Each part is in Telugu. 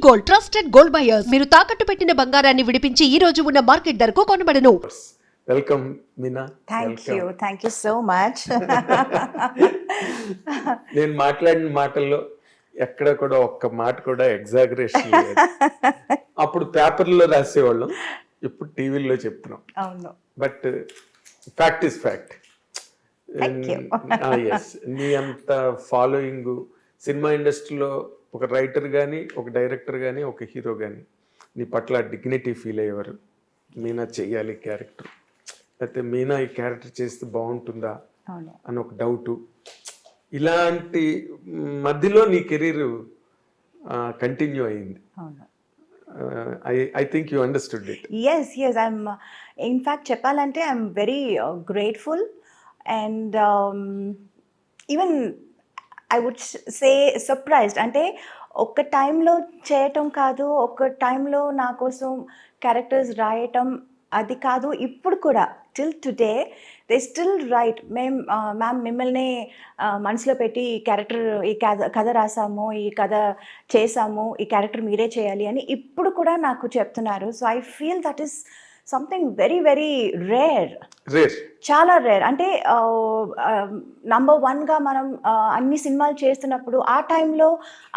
Gold, trusted gold buyers. మీరు తాకట్టు పెట్టిన బంగారాన్ని విడిపించి ఈ రోజు ఉన్న మార్కెట్ ధరకు కొనబడను. Welcome Meena. Thank you so much. నేను మాట్లాడిన మాటల్లో ఎక్కడ కూడా ఒక్క మాట కూడా ఎగ్జాగరేషన్ లేదు. అప్పుడు పేపర్లో రాసేవాళ్ళం, ఇప్పుడు టీవీలో చెప్తున్నాం. అవును, బట్ ఫ్యాక్ట్ ఇస్ ఫ్యాక్ట్. నీ అంత ఫాలోయింగ్ సినిమా ఇండస్ట్రీలో ఒక రైటర్ కానీ, ఒక డైరెక్టర్ కానీ, ఒక హీరో కానీ నీ పట్ల డిగ్నిటీ ఫీల్ అయ్యేవారు. మీనా చెయ్యాలి క్యారెక్టర్, లేకపోతే మీనా ఈ క్యారెక్టర్ చేస్తే బాగుంటుందా అని ఒక డౌటు. ఇలాంటి మధ్యలో నీ కెరీర్ కంటిన్యూ అయింది. I think you understood it. Yes I'm in fact చెప్పాలంటే I'm very grateful and even I would say surprised. అంటే ఒక్క టైంలో చేయటం కాదు, ఒక్క టైంలో నా కోసం క్యారెక్టర్స్ రాయటం అది కాదు, ఇప్పుడు కూడా till today they still right. Ma'am మిమ్మల్ని మనసులో పెట్టి ఈ క్యారెక్టర్, ఈ కథ రాసాము, ఈ కథ చేసాము, ఈ క్యారెక్టర్ మీరే చేయాలి అని ఇప్పుడు కూడా నాకు చెప్తున్నారు. So I feel that is something very very rare, చాలా రేర్. అంటే నంబర్ వన్గా మనం అన్ని సినిమాలు చేస్తున్నప్పుడు ఆ టైంలో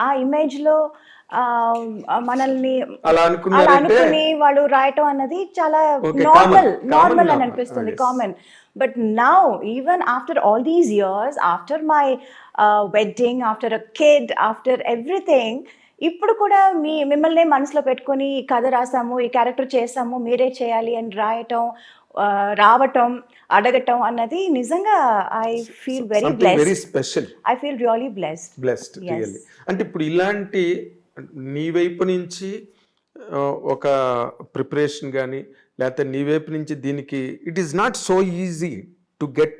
ఆ ఇమేజ్లో మనల్ని అలా అనుకుని వాళ్ళు రాయటం అన్నది చాలా నార్మల్ అని అనిపిస్తుంది, common. But now even after all these years, after my wedding, after a kid, after everything, ఇప్పుడు కూడా మిమ్మల్ని మనసులో పెట్టుకొని ఈ కథ రాసాము, ఈ క్యారెక్టర్ చేసాము, మీరే చేయాలి అని రాయటం, రావటం, అడగటం అన్నది నిజంగా I feel very special. I feel really blessed. Really. అంటే ఇప్పుడు ఇలాంటి నీ వైపు నుంచి ఒక ప్రిపరేషన్ కానీ, లేకపోతే నీ వైపు నుంచి దీనికి it is not so easy to get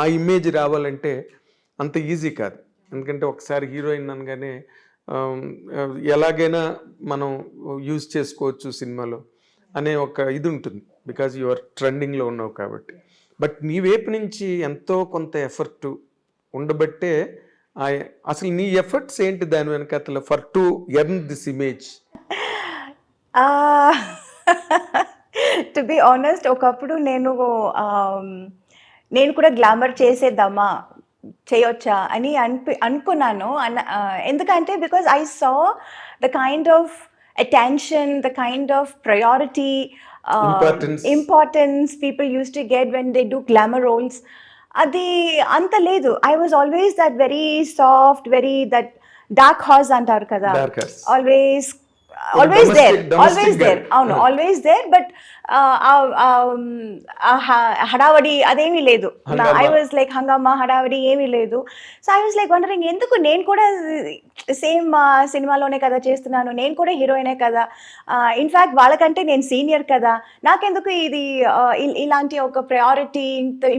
ఆ ఇమేజ్ రావాలంటే అంత ఈజీ కాదు. ఎందుకంటే ఒకసారి హీరోయిన్ అనగానే ఎలాగైనా మనం యూజ్ చేసుకోవచ్చు సినిమాలో అనే ఒక ఇది ఉంటుంది, బికాజ్ యు ఆర్ ట్రెండింగ్లో ఉన్నావు కాబట్టి. బట్ నీ వైపు నుంచి ఎంతో కొంత ఎఫర్ట్ ఉండబట్టే అసలు నీ ఎఫర్ట్స్ ఏంటి దాని వెనకాల for to earn this image? To be honest, ఒకప్పుడు నేను కూడా గ్లామర్ చేసేద్దామా, చేయొచ్చా అని అనుకున్నాను. ఎందుకంటే because I saw the kind of attention, the kind of priority, importance people use to get when they do glamour roles. అది అంత లేదు. I was always that very soft, very that dark horse అంటారు కదా, ఆల్వేస్ దేర్. అవును, ఆల్వేస్ దేర్. బట్ హడావడి అదేమీ లేదు. ఐ వాజ్ లైక్ హంగామా, హడావడి ఏమీ లేదు. So I was like wondering, ఎందుకు నేను కూడా సేమ్ సినిమాలోనే కదా చేస్తున్నాను, నేను కూడా హీరోయినే కదా, ఇన్ఫ్యాక్ట్ వాళ్ళకంటే నేను సీనియర్ కదా, నాకెందుకు ఇది ఇలాంటి ఒక ప్రయారిటీ,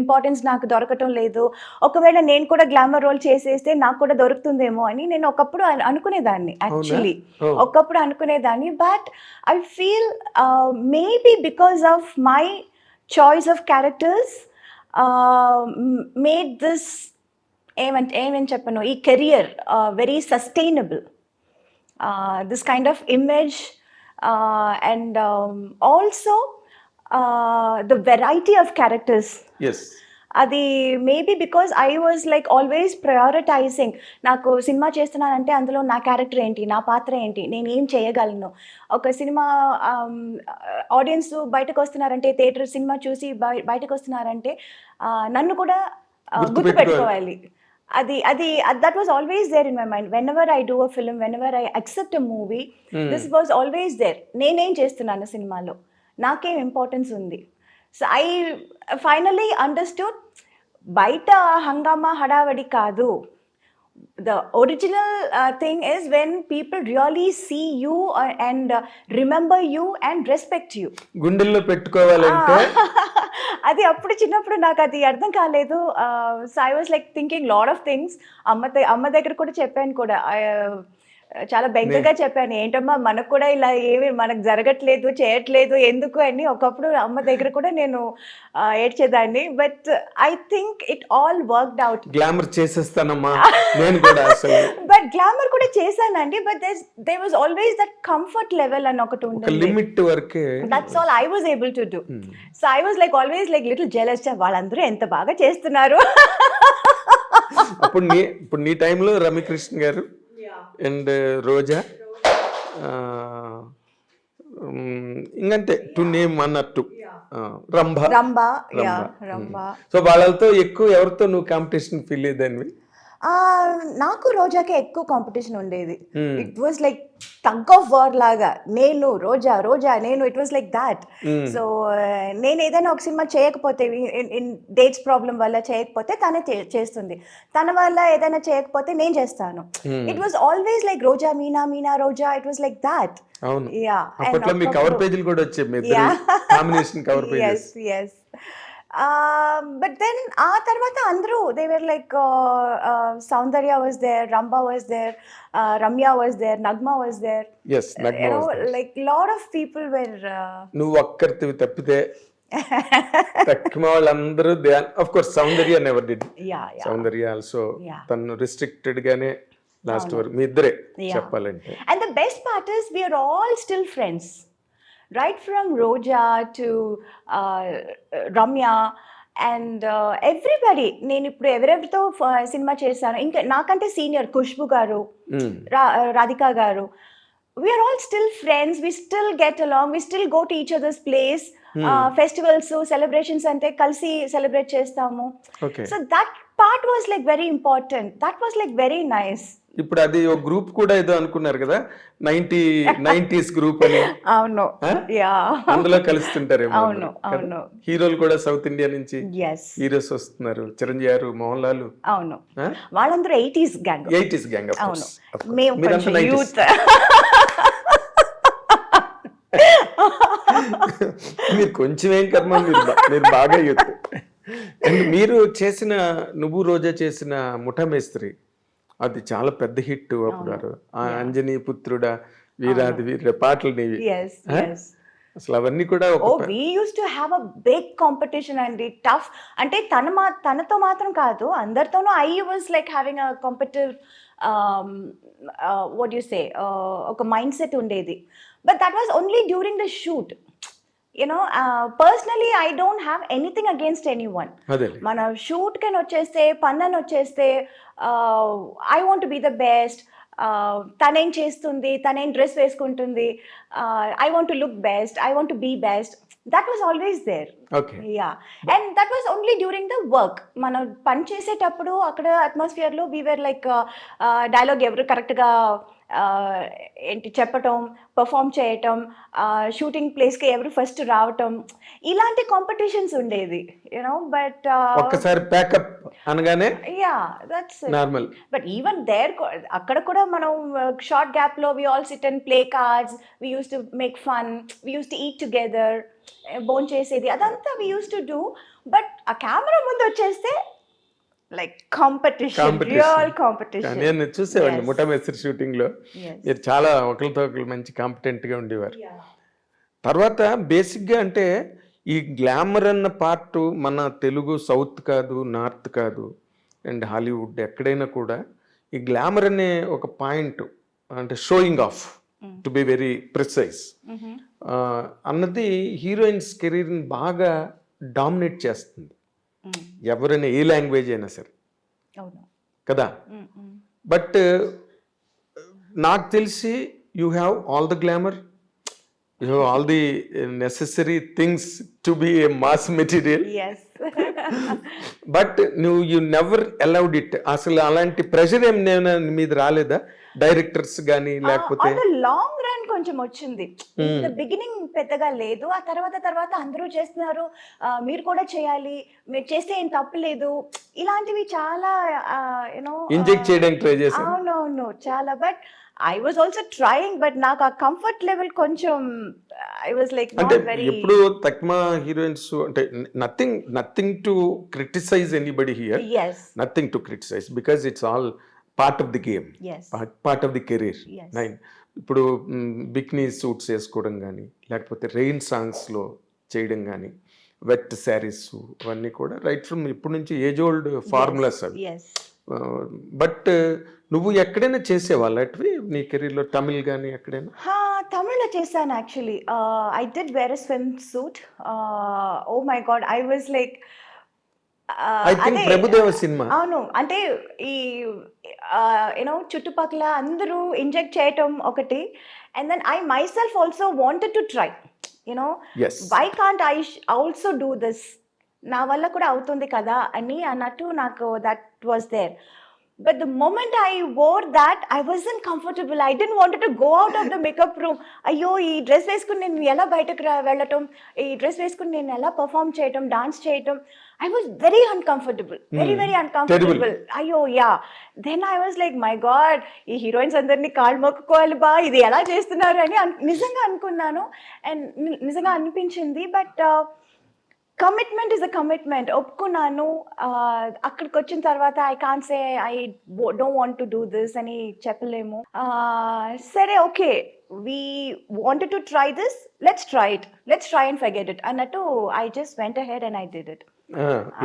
ఇంపార్టెన్స్ నాకు దొరకటం లేదు, ఒకవేళ నేను కూడా గ్లామర్ రోల్ చేసేస్తే నాకు కూడా దొరుకుతుందేమో అని నేను ఒకప్పుడు అనుకునేదాన్ని. యాక్చువల్లీ ఒకప్పుడు అనుకునేదాన్ని. But I feel maybe because of my choice of characters made this ఏమని చెప్పను, ఈ career very sustainable. This kind of image and also the variety of characters. అది maybe because I was like always prioritizing. నాకు సినిమా చేస్తున్నానంటే అందులో నా క్యారెక్టర్ ఏంటి, నా పాత్ర ఏంటి, నేను ఏం చేయగలను. ఒక సినిమా ఆడియన్స్ బయటకు వస్తున్నారంటే, థియేటర్ సినిమా చూసి బయటకు వస్తున్నారంటే నన్ను కూడా గుర్తుపెట్టుకోవాలి. that was always there in my mind. Whenever I do a film, whenever I accept a movie, this was always there. నేనేం చేస్తున్నాను సినిమాలో, నాకేం ఇంపార్టెన్స్ ఉంది. సో ఐ ఫైనలీ అండర్స్టూడ్, బయట హంగామా హడావడి కాదు. The original thing is when people really see you and remember you and respect you. గుండెల్లో పెట్టుకోవాలంటే అది అప్పుడు చిన్నప్పుడు నాకు అది అర్థం కాలేదు. So I was like thinking lot of things. అమ్మ దగ్గర కూడా చెప్పాను కూడా, చాలా బెంగగా చెప్పాను, ఏంటమ్మా మనకు కూడా ఇలా ఏమి మనకు జరగట్లేదు, చేయట్లేదు ఎందుకు అని. ఒకప్పుడు అమ్మ దగ్గర కూడా నేను ఏడ్చేదాన్ని. But I think it all worked out. Glamour చేసేస్తానమ్మా నేను కూడా అసలు. బట్ గ్లామర్ కూడా చేశానండి. But there was always that comfort level అని ఒకటి ఒక ఉండేది. లిమిట్ వరకే. That's all I was able to do. So I was like always like little jealous, వాళ్ళందరూ ఎంత బాగా చేస్తున్నారు. ఇప్పుడు నీ టైంలో రమ్యకృష్ణ గారు అండ్ రోజా, ఇంకంతే టు నేమ్ అన్నట్టు, రంభ. సో వాళ్ళతో ఎక్కువ ఎవరితో నువ్వు కాంపిటీషన్ ఫీల్ అయ్యేదానివి? నాకు రోజాకే ఎక్కువ కాంపిటీషన్ ఉండేది. It was like tug of war లాగా, నేను రోజా రోజా నేను, it was like that. So నేను ఏదైనా ఒక సినిమా చేయకపోతే, ఇన్ డేట్స్ ప్రాబ్లం వల్ల చేయకపోతే తనే చేస్తుంది, తన వల్ల ఏదైనా చేయకపోతే నేను చేస్తాను. It was always like Roja Meena, Meena Roja, it was like that. అవును, అప్పట్లో మీ కవర్ పేజీలు కూడా వచ్చాయి, మీ ఇద్దరు combination cover pages. yes. But then ఆ తర్వాత అందరూ they were like Saundarya was there, Ramba was there, Ramya was there, Nagma was there. Yes, Nagma you know, was there. like lot of people were నువ్వు ఒక్కరివి తప్పితే తక్కువ వాళ్ళందరూ of course Soundarya never did. Soundarya also తను రిస్ట్రిక్టెడ్ గానే లాస్ట్ వరకు మీ ఇద్దరే చెప్పాలంటే. And the best part is we are all still friends. Right from Roja to Ramya and everybody. నేను ఇప్పుడు ఎవరెవరితో సినిమా చేశాను, ఇంకా నాకంటే సీనియర్ ఖుష్బు గారు, రాధికా గారు, we are all still friends, we still get along, we still go to each other's place. Festivals, celebrations ante kalsi celebrate chestamu. So that part was like very important, that was like very nice. ఇప్పుడు అది ఒక గ్రూప్ కూడా ఏదో అనుకున్నారు కదా, 90s గ్రూప్ అని. అవును, అందులో కలుస్తుంటారేమో. అవును అవును. హీరోలు కూడా సౌత్ ఇండియా నుంచి yes హీరోస్ వస్తున్నారు, చిరంజీవి గారు, మోహన్ లాల్. అవును, వాళ్ళందరూ 80s గ్యాంగ్. 80s gang. అవును, మేము కొంచెం యూత్. మీరు కొంచెం ఏం కర్మ, మీరు బాగా యూత్. మీరు చేసిన, నువ్వు రోజా చేసిన ముఠా మేస్త్రి, అది చాలా పెద్ద హిట్ అప్పుడు. అంజనీ పుత్రుడా, వీరాది వీర పాటలు నీవి. అసలు అవన్నీ కూడా we used to have a big competition అండి, టఫ్. అంటే తనతో మాత్రం కాదు, అందరితోనూ I was like having a competitive what do you say, ఒక మైండ్ సెట్ ఉండేది. But that was only during the shoot. You know, personally I don't have anything against anyone. మన షూట్ కెన్ వచ్చేస్తే, పన్నన్ వచ్చేస్తే, I want to be the best. తనేం చేస్తుంది, తనేం డ్రెస్ వేసుకుంటుంది, I want to look best, I want to be best. That was always there. Okay. Yeah. And that was only during the work. మనం పని చేసేటప్పుడు అక్కడ అట్మాస్ఫియర్ లో we were like డైలాగ్ ఎవరు కరెక్ట్ గా ఏంటి చెప్పటం, పర్ఫామ్ చేయటం, షూటింగ్ ప్లేస్కి ఎవరు ఫస్ట్ రావటం, ఇలాంటి కాంపిటీషన్స్ ఉండేది, యూనో. బట్ ఒక్కసారి ప్యాకప్ అనగానే that's normal. But even there అక్కడ కూడా మనం షార్ట్ గ్యాప్ లో we all sit and play cards, we use to make fun, we use to eat together, బోన్ చేసేది, అదంతా we use to do. But ఆ కెమెరా ముందు వచ్చేస్తే లైక్ కాంపిటీషన్, రియల్ కాంపిటీషన్. నేను చూసేవాడిని ముఠా మేస్త్రి షూటింగ్ లో, మీరు చాలా ఒకరితో ఒకరు మంచి కాంపిటెంట్ గా ఉండేవారు. తర్వాత బేసిక్ గా అంటే ఈ గ్లామర్ అన్న పార్ట్ మన తెలుగు సౌత్ కాదు, నార్త్ కాదు, అండ్ హాలీవుడ్ ఎక్కడైనా కూడా ఈ గ్లామర్ అనే ఒక పాయింట్, అంటే showing off to be very precise అన్నది హీరోయిన్స్ కెరీర్ని బాగా డామినేట్ చేస్తుంది, ఎవరైనా ఏ లాంగ్వేజ్ అయినా సరే కదా. బట్ నాకు తెలిసి you have all the glamour, you have all the necessary things to be A mass material. But నువ్వు యూ నెవర్ అలౌడ్ ఇట్. అసలు అలాంటి ప్రెషర్ ఏం మీద రాలేదా డైరెక్టర్స్ కానీ, లేకపోతే లాంగ్ రన్ కొంచెం వచ్చింది, బిగినింగ్ పెద్దగా లేదు. ఆ తర్వాత అందరూ చేస్తున్నారు, మీరు కూడా చేయాలి, మీరు చేస్తే ఏం తప్పలేదు, ఇలాంటివి చాలా యూనో ఇంజెక్ట్ చేయడానికి ట్రై చేశాను. అవునవును చాలా. But I was also trying, but నాకు ఆ కంఫర్ట్ లెవెల్ కొంచెం ఐ వాజ్ లైక్ అంటే ఎప్పుడు తక్కువ హీరోయిన్స్ అంటే nothing to criticize anybody here, nothing to criticize, because it's all part of the game, yes part of the career. Yes. Nine. ఇప్పుడు బిక్నీ సూట్స్ వేసుకోవడం కానీ, లేకపోతే రెయిన్ సాంగ్స్లో చేయడం కానీ, వెట్ శారీస్, అవన్నీ కూడా రైట్ ఫ్రమ్ ఇప్పటి నుంచి ఏజ్ ఓల్డ్ ఫార్ములాస్ అవి. ఎస్ బట్ నువ్వు ఎక్కడైనా చేసేవాళ్ళు అటువి నీ కెరీర్లో, తమిళ్ కానీ ఎక్కడైనా? తమిళ్లో చేశాను actually. I did wear a swim suit. Oh my God, I was like I think Prabhudeva cinema. అవును, అంటే ఈ యూనో చుట్టుపక్కల అందరూ ఇంజెక్ట్ చేయటం ఒకటి, and then I myself also wanted to try, you know Yes. Why can't I also do this, నా వల్ల కూడా అవుతుంది కదా అని అన్నట్టు నాకు that was there. But the moment I wore that I wasn't comfortable. I didn't wanted to go out of the makeup room. అయ్యో, ఈ డ్రెస్ వేసుకుని నేను ఎలా బయటకు వెళ్ళటం, ఈ డ్రెస్ వేసుకుని నేను ఎలా పర్ఫామ్ చేయటం, డాన్స్ చేయటం, I was very uncomfortable, very uncomfortable. Terrible. అయ్యో yeah. Then I was like my God, ఈ హీరోయిన్స్ అందరినీ కాళ్ళు మొక్కుకోవాలి బా, ఇది ఎలా చేస్తున్నారు అని నిజంగా అనుకున్నాను, అండ్ నిజంగా అనిపించింది. But commitment is a commitment. ఒప్పుకున్నాను. అక్కడికి వచ్చిన తర్వాత I can't say I don't want to do this అని చెప్పలేము. సరే okay, we wanted to try this, let's try and forget it అన్నట్టు I just went ahead and I did it.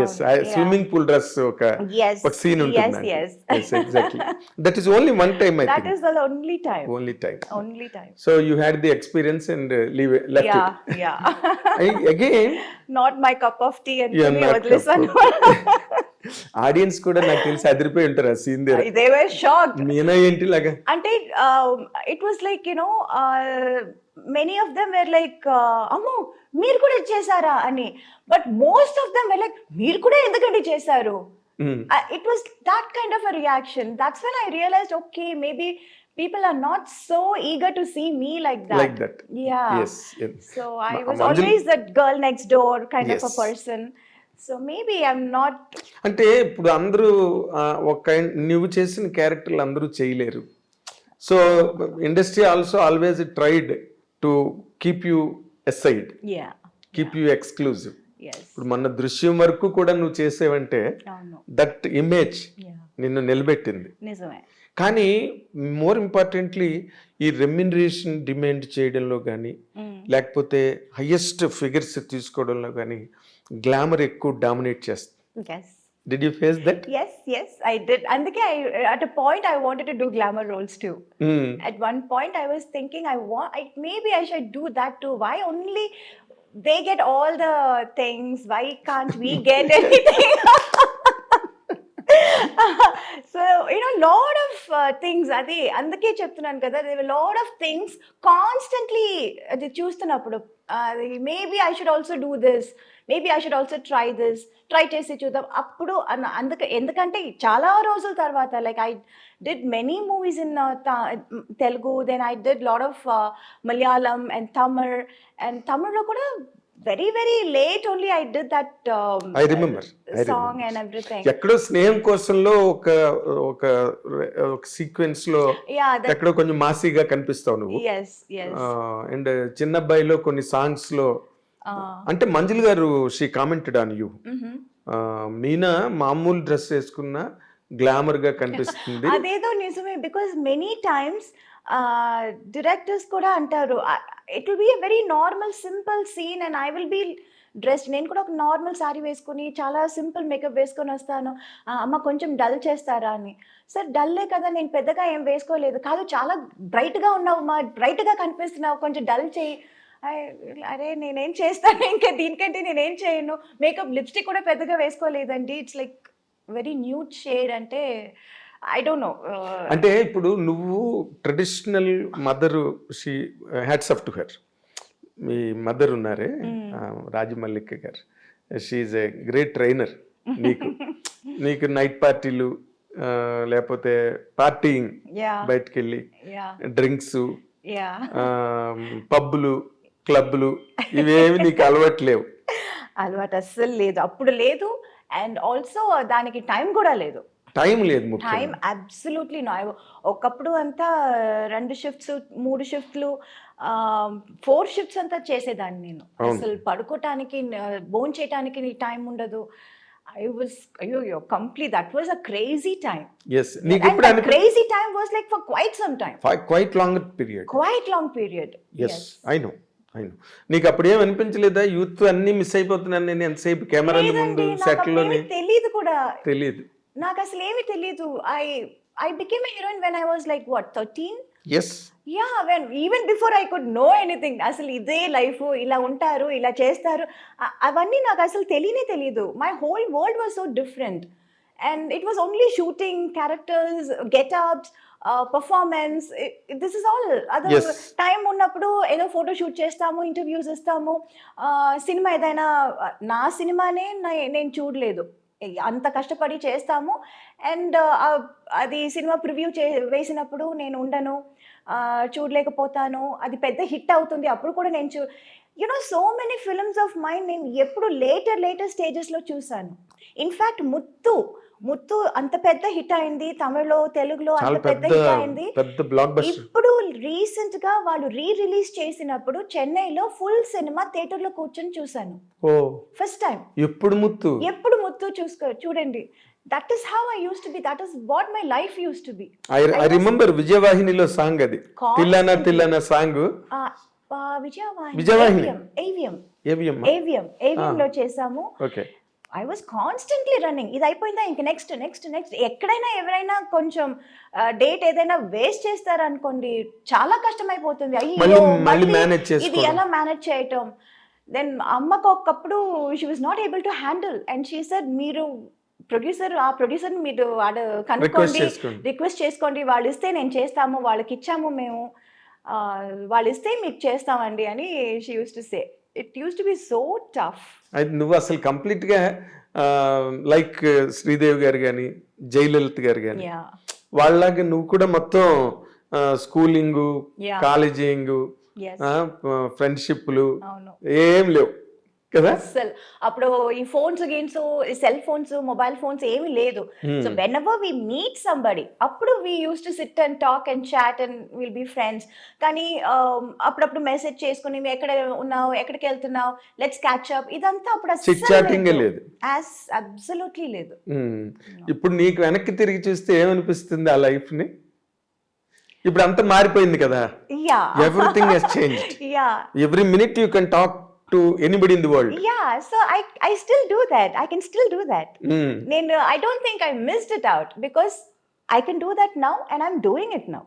Yes, Yeah. Swimming pool dress ఒక Yes, సీన్ ఉంటుంది. yes. Exactly. That is only one time I That think. is the only time. Only time. So you had the experience and left Yeah, it. yeah. Again, Not my cup of tea and you're not వదిలేసాను. ఆడియన్స్ కూడా నాకు తెలిసి అదిరిపోయి ఉంటారు ఆ సీన్ దగ్గర. They were shocked. మీనా ఏంటి లాగా? అంటే it was like, you know, many of them were like, అమ్మో మీరు కూడా చేశారా అని. But most of them were like, మీరు కూడా ఎందుకంటే చేశారు. It was that kind of a reaction. That's when I realized, okay, maybe people are not so eager to see me like that. Like that. Yeah. Yes, yes. So I was Manjul- always that girl next door kind of a Yes. person. So maybe I'm not. అంటే ఇప్పుడు అందరూ ఒక నువ్వు చేసిన క్యారెక్టర్లు అందరూ చేయలేరు. So industry also always tried to keep you aside, Yeah. Keep you exclusive. Yes. ఇప్పుడు మన దృశ్యం వరకు కూడా నువ్వు చేసేవంటే అవును. That image Yeah. నిన్ను నిలబెట్టింది. నిజమే. కానీ మోర్ ఇంపార్టెంట్లీ ఈ రెమ్యునరేషన్ డిమాండ్ చేయడంలో కానీ, లేకపోతే హయ్యెస్ట్ ఫిగర్స్ తీసుకోవడంలో కానీ గ్లామర్ ఎక్కువ డామినేట్ చేస్తుంది. Yes. Did you face that? Yes, I did. అందుకే at a point I wanted to do glamour roles too. At one point I was thinking maybe I should do that too. Why only they get all the things? Why can't we get anything? So, you know, lot of things. అది అందుకే చెప్తున్నాను కదా, there were lot of things constantly అది చూస్తున్నప్పుడు maybe I should also do this, maybe I should also try this, try చేసి చూద్దాం అప్పుడు ఎందుకంటే చాలా రోజుల తర్వాత like I did many movies in Telugu, then I did lot of Malayalam and తమిళ్లో కూడా very late only I did that I remember song and everything. ఎక్కడో స్నేహం కోసంలో ఒక సీక్వెన్స్ లో ఎక్కడో కొంచెం మాసీగా కనిపిస్తావు నువ్వు. yes అండ్ చిన్నబ్బాయిలో కొన్ని సాంగ్స్ లో అంటే మంజుల్ గారు she commented on you, Meena మామూలు డ్రెస్ వేసుకున్న గ్లామర్ గా కనిపిస్తుంది. అదేదో నిజమే, బికాస్ మెనీ టైమ్స్ డైరెక్టర్స్ కూడా అంటారు it will be a very normal simple scene and I will be dressed. నేను కూడా ఒక నార్మల్ శారీ వేసుకుని చాలా సింపుల్ మేకప్ వేసుకొని వస్తాను, అమ్మ కొంచెం డల్ చేస్తారా అని. సార్ డల్లే కదా, నేను పెద్దగా ఏం వేసుకోలేదు. కాదు చాలా బ్రైట్గా ఉన్నావు మా, బ్రైట్గా కనిపిస్తున్నావు, కొంచెం డల్ చేయి. అరే నేనేం చేస్తాను, ఇంకా దీనికంటే నేనేం చేయను. మేకప్ లిప్స్టిక్ కూడా పెద్దగా వేసుకోలేదండి, it's like very nude shade. అంటే ఐ డోంట్ నో. అంటే ఇప్పుడు నువ్వు traditional mother, she hats off to her. మీ మదర్ ఉన్నారే Rajamallika garu, she's a great trainer. నీకు నైట్ పార్టీలు లేకపోతే పార్టీయింగ్, బయటకు వెళ్ళి డ్రింక్స్, పబ్బులు, క్లబ్లు ఇవేమి నీకు అలవాట్లేవు? అలవాటు అస్సలు లేదు, అప్పుడు లేదు. అండ్ ఆల్సో దానికి టైం కూడా లేదు. టైం లేదు, టైం అబ్సల్యూట్లీ నో. ఒకప్పుడు అంతా 2 షిఫ్ట్స్ 3 షిఫ్ట్లు 4 షిఫ్ట్స్ అంతా చేసేదాన్ని నేను. అసలు పడుకోవటానికి భోజనం చేయటానికి టైం ఉండదు. I was, you're complete. That was a crazy time. Yes నీకు And ఎప్పుడు that crazy time was like for quite some time. Quite long period. Quite long period. Yes I know. నీకు అప్పుడు ఏం అనిపించలేదా యూత్ అన్ని మిస్ అయిపోతున్నాను నేను ఎంతసేపు కెమెరాల ముందు సెట్లోని? తెలియదు కూడా. తెలియదు నాకు అసలు ఏమీ తెలియదు. I became a heroine when I was like what, 13? Yes Yeah, when even before I could know anything, అసలు ఇదే లైఫ్, ఇలా ఉంటారు, ఇలా చేస్తారు, అవన్నీ నాకు అసలు తెలియదు. My whole world was so different and it was only shooting, characters, getups, performance. This is all. Other Yes. Time ఉన్నప్పుడు ఏదో ఫోటో షూట్ చేస్తాము, ఇంటర్వ్యూస్ ఇస్తాము. సినిమా ఏదైనా, నా సినిమానే నేను చూడలేదు, అంత కష్టపడి చేస్తాము. అండ్ అది సినిమా ప్రివ్యూ వేసినప్పుడు నేను ఉండను, చూడలేకపోతాను. అది పెద్ద హిట్ అవుతుంది, అప్పుడు కూడా నేను so many films of mind నేను ఎప్పుడు లేటర్ స్టేజెస్లో చూసాను. ఇన్ఫ్యాక్ట్ ముత్తు అంత పెద్ద హిట్ అయింది, తమిళ్లో, తెలుగులో అంత పెద్ద హిట్ అయింది. పెద్ద బ్లాక్ బస్టర్. ఇప్పుడు రీసెంట్ గా వాళ్ళు రిలీజ్ చేసినప్పుడు చెన్నైలో ఫుల్ సినిమా థియేటర్ లో కూర్చొని చూసాను. Oh first time. ఎప్పుడు ముత్తు చూడండి. That is how I use to be. That is what my life use to be. I remember విజయవాహినిలో సాంగ్ అది, తిల్లనా సాంగ్. విజయవాహిని ఏవిఎం లో చేసాము. Okay. I was constantly running. ఇది అయిపోయిందా ఇంక నెక్స్ట్. ఎక్కడైనా ఎవరైనా కొంచెం డేట్ ఏదైనా వేస్ట్ చేస్తారనుకోండి, చాలా కష్టం అయిపోతుంది. ఇది ఎలా మేనేజ్ చేయటం. దెన్ అమ్మకు ఒకప్పుడు she was not able to handle and she said, మీరు ప్రొడ్యూసర్ మీరు కనుక్కోండి, రిక్వెస్ట్ చేసుకోండి, వాళ్ళు ఇస్తే నేను చేస్తాము, వాళ్ళకి ఇచ్చాము మేము, వాళ్ళు ఇస్తే మీకు చేస్తామండి అని she use to say. It use to B so tough. నువ్వు అసలు కంప్లీట్ గా లైక్ శ్రీదేవి గారు కానీ, జయలలిత గారు కానీ, వాళ్ళలాగా నువ్వు కూడా మొత్తం స్కూలింగ్, కాలేజింగ్, ఫ్రెండ్షిప్లు ఏం లేవు కదా అసలు. అప్పుడు ఈ phones games, cell phones, mobile phones ఏమీ లేదు. So whenever we meet somebody, అప్పుడు we use to sit and talk and chat and will be friends. కానీ అప్పుడప్పుడు మెసేజ్ చేసుకుని, ఎక్కడ ఉన్నావు, ఎక్కడికి వెళ్తున్నావు, లెట్స్ క్యాచ్ అప్, ఇదంతా అప్పుడు లేదు, అబ్సల్యూట్లీ లేదు. ఇప్పుడు నీకు వెనక్కి తిరిగి చూస్తే ఏమనిపిస్తుంది ఆ లైఫ్ ని? ఇప్పుడు అంతా మారిపోయింది కదా. Everything has changed. Every minute you can talk to anybody in the world. Yeah, so I still do that. I can still do that. I don't think I missed it out because I can do that now and I'm doing it now.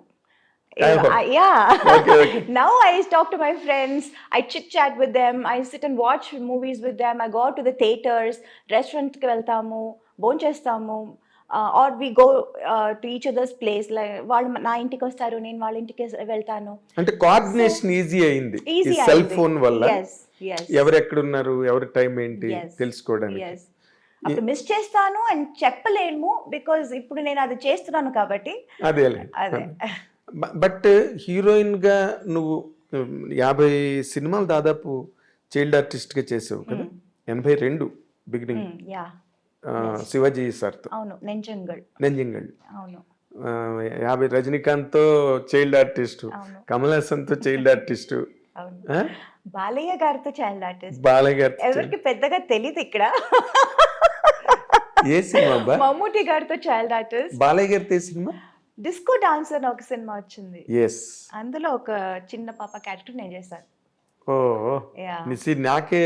Okay. Now I talk to my friends, I chit chat with them, I sit and watch movies with them, I go out to the theaters, restaurant ki veltamu, bone chestamu, or we go to each other's place. Like వాళ్ళు నా ఇంటికి వస్తారు, నేను వాళ్ళ ఇంటికి వెళ్తాను. అంటే కోఆర్డినేషన్ ఈజీ అయింది ఈ సెల్ ఫోన్ వల్ల. ఎవరు ఎక్కడ ఉన్నారు, ఎవరి టైం ఏంటి తెలుసుకోవడానికి. అప్పుడు మిస్ చేస్తాను అని చెప్పలేము, బికాజ్ ఇప్పుడు నేను అది చేస్తున్నాను కాబట్టి. అదే. బట్ హీరోయిన్ గా నువ్వు 50 సినిమాలు దాదాపు చైల్డ్ ఆర్టిస్ట్ గా చేసావు కదా. 82 బిగినింగ్ శివాజీ సార్తో. అవును, నెంజంగల్. 50 రజనీకాంత్ తో చైల్డ్ ఆర్టిస్ట్, కమల్ హాసన్ తో చైల్డ్ ఆర్టిస్ట్, బాలయ్య గారితో చైల్డ్ ఆర్టిస్ట్. బాలయ్య గారు ఎవరికి పెద్దగా తెలియదు ఇక్కడ. ఏ సినిమా? మమ్ముటి గారితో చైల్డ్ ఆర్టిస్ట్. బాలయ్య గారితో సినిమా డిస్కో డాన్సర్ అని ఒక సినిమా వచ్చింది. అందులో ఒక చిన్న పాప క్యారెక్టర్ నేను చేశాను. నాకే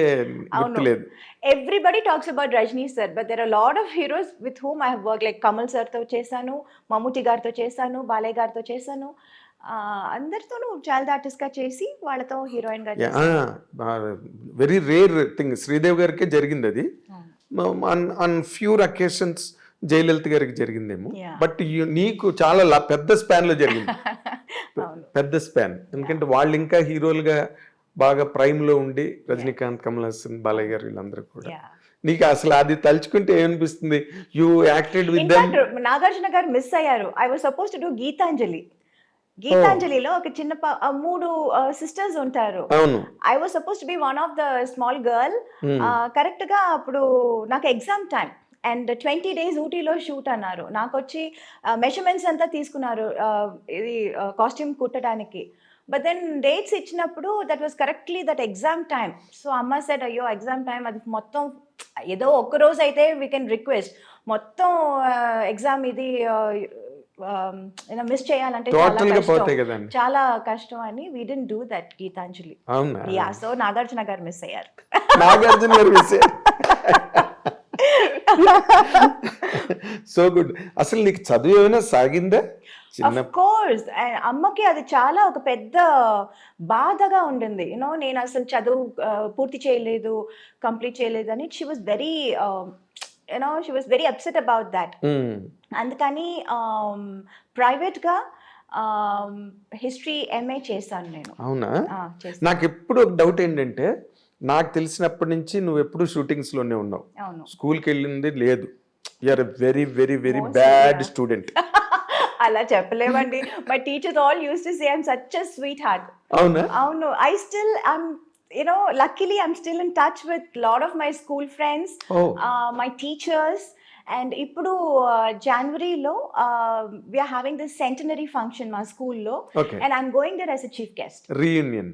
గుర్తులేదు. Everybody talks about Rajini sir, but there are lot of heroes with whom I have work. Like Kamal sir తో చేశాను, మమ్ముటి గారితో చేశాను, బాలయ్య గారితో చేశాను. అందరితోనూ చైల్డ్ ఆర్టిస్ట్ గా చేసి వాళ్ళతో హీరోయిన్ గా. Very rare thing. శ్రీదేవి గారికే జరిగింది అది. ఆన్ ఫ్యూర్ అకేషన్స్ జయలలిత గారికి జరిగిందేమో, బట్ నీకు చాలా పెద్ద స్పాన్ లో జరిగింది. పెద్ద స్పాన్, ఎందుకంటే వాళ్ళు ఇంకా హీరోలుగా బాగా ప్రైమ్ లో ఉండి, రజనీకాంత్, కమల్ హాసన్, బాలయ్య గారు వీళ్ళందరూ కూడా. నీకు అసలు అది తలుచుకుంటే ఏమనిపిస్తుంది? You acted with them. Nagarjuna garu miss అయ్యారు. I was suppose to do గీతాంజలిలో ఒక చిన్న 3 సిస్టర్స్ ఉంటారు. I was suppose to be one of the small girl. Correct గా అప్పుడు నాకు ఎగ్జామ్ టైం అండ్ 20 days ఊటీలో షూట్ అన్నారు. నాకు వచ్చి మెజర్మెంట్స్ అంతా తీసుకున్నారు ఇది కాస్ట్యూమ్ కుట్టడానికి. బట్ దెన్ డేట్స్ ఇచ్చినప్పుడు that was correctly that exam time. So అమ్మ సెడ్, అయ్యో ఎగ్జామ్ టైం, అది మొత్తం ఏదో ఒక్క రోజు అయితే వీ కెన్ రిక్వెస్ట్, మొత్తం ఎగ్జామ్ ఇది మిస్ చేయాలంటే చాలా టోటల్ గా పోతాయి కష్టం, కదండి. చాలా కష్టం అని we didn't do that Geethanjali. అవునా? Yeah, so Nagarjuna garu miss అయ్యారు. Nagarjuna garu miss so good. అసలు నీకు చదువు ఏమైనా సాగిందా చిన్న? అఫ్ కోర్స్, అమ్మకి అది చాలా ఒక పెద్ద బాధగా ఉండింది. యూనో నేను అసలు చదువు పూర్తి చేయలేదు, కంప్లీట్ చేయలేదు అని. She was very she was very upset about that. అందుకని ప్రైవేట్గా హిస్టరీ ఎంఏ చేశాను నేను. అవునా? చేశాను. నాకు ఎప్పుడు ఒక డౌట్ ఏంటంటే, నాకు తెలిసినప్పటి నుంచి నువ్వు ఎప్పుడు షూటింగ్స్ లోనే ఉన్నావు, అవును. స్కూల్కి వెళ్ళింది లేదు. You're very very very Mostly, bad yeah. Student. అలా చెప్పలేమండి. My teachers all use to say I'm such a sweetheart. అవునా? అవును. I still luckily I'm still in touch with lot of my school friends, my teachers. And ఇప్పుడు జనవరిలో we are having this centenary function మా స్కూల్లో, Okay. and I'm going there as a chief guest. Reunion.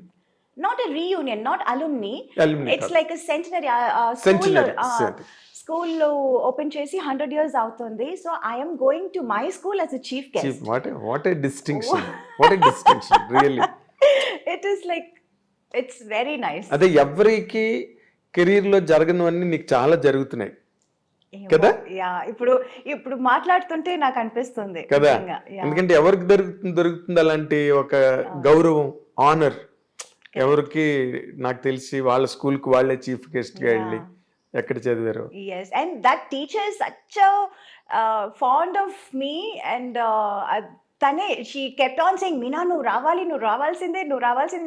Not a reunion, not alumni. Alumni It's కాదు. like a centenary. Centenary, సరే. స్కూల్లో ఓపెన్ చేసి 100 years అవుతుంది. So I'm going to my school as a chief guest. What a distinction, what a distinction really. It is like, it's very nice. అదే ఎవరికి కెరీర్ లో జరగనివన్నీ నీకు చాలా జరుగుతున్నాయి కదా? యా, ఇప్పుడు మాట్లాడుతుంటే నాకు అనిపిస్తుంది కదా. నిజంగా. Yeah. ఎందుకంటే ఎవరికి దొరుకుతుంది అలాంటి ఒక గౌరవం, ఆనర్? ఎవరికి? నాకు తెలిసి వాళ్ళ స్కూల్ కి వాళ్ళే చీఫ్ గెస్ట్ గా వెళ్ళి ఎక్కడ చదివారు. Yes, and that teacher is such a fond of me, and తనే, she kept on saying, Meena నువ్వు రావాల్సిందే,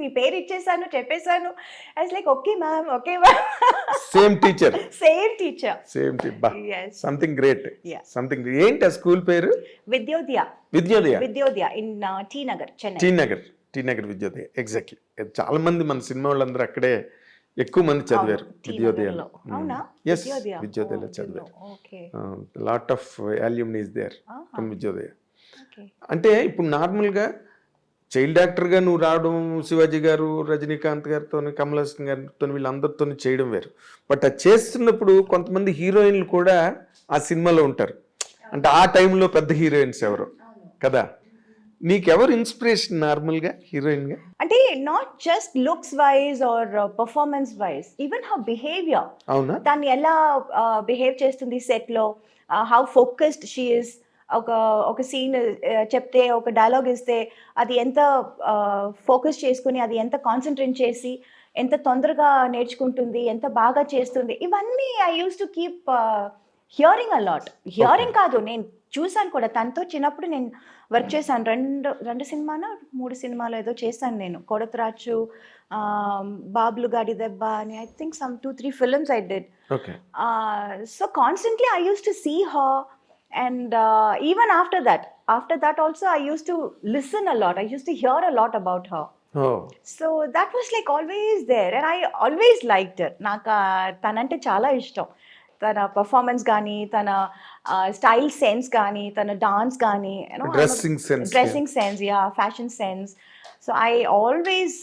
నీ పేరు ఇచ్చేసాను, చెప్పేశాను. I was like, okay ma'am. Same teacher. Same teacher. Yes. Something great. Yeah. Something. ఏంటి ఆ స్కూల్ పేరు? Vidyodaya in T Nagar, Chennai. T Nagar Vidyodaya. Exactly. చాలా మంది మన సినిమా వాళ్ళందరూ అక్కడే ఎక్కువ మంది చదివారు, విద్యోదయలో. అవునా? ఎస్, విద్యోదయలో చదివారు. Okay. Lot of alumnis there from Vidyodaya. Okay. అంటే ఇప్పుడు నార్మల్గా చైల్డ్ యాక్టర్గా నువ్వు రావడం, శివాజీ గారు, రజనీకాంత్ గారితో, కమల్ హాసన్ గారితో, వీళ్ళందరితో చేయడం వేరు. బట్ అది చేస్తున్నప్పుడు కొంతమంది హీరోయిన్లు కూడా ఆ సినిమాలో ఉంటారు. అంటే ఆ టైంలో పెద్ద హీరోయిన్స్ ఎవరు కదా? నీకెవరు ఇన్స్పిరేషన్ నార్మల్గా హీరోయిన్గా? అంటే not just looks wise or performance wise, even how behaviour. అవునా? దాన్ని ఎలా బిహేవ్ చేస్తుంది సెట్లో, హౌ ఫోకస్డ్ షీ ఇస్. ఒక సీన్ చెప్తే, ఒక డైలాగ్ ఇస్తే అది ఎంత ఫోకస్ చేసుకుని, అది ఎంత కాన్సన్ట్రేట్ చేసి, ఎంత తొందరగా నేర్చుకుంటుంది, ఎంత బాగా చేస్తుంది. ఇవన్నీ I use to keep hearing a lot. Hearing కాదు, నేను చూసాను కూడా. తనతో చిన్నప్పుడు నేను వర్క్ చేశాను. రెండు సినిమాలో 3 సినిమాలు ఏదో చేశాను నేను. కొడతరాచు, బాబ్లు గాడి దెబ్బ అని, I think some 2-3 films I did. Okay. So constantly I used to see her, and even after that also I used to listen a lot. I used to hear a lot about her. So that was like always there, and I always liked her. నాకు తనంటే చాలా ఇష్టం. తన పర్ఫార్మెన్స్ కానీ, తన స్టైల్ సెన్స్ కానీ, తన డాన్స్ కానీ, dressing sense, fashion sense. So I always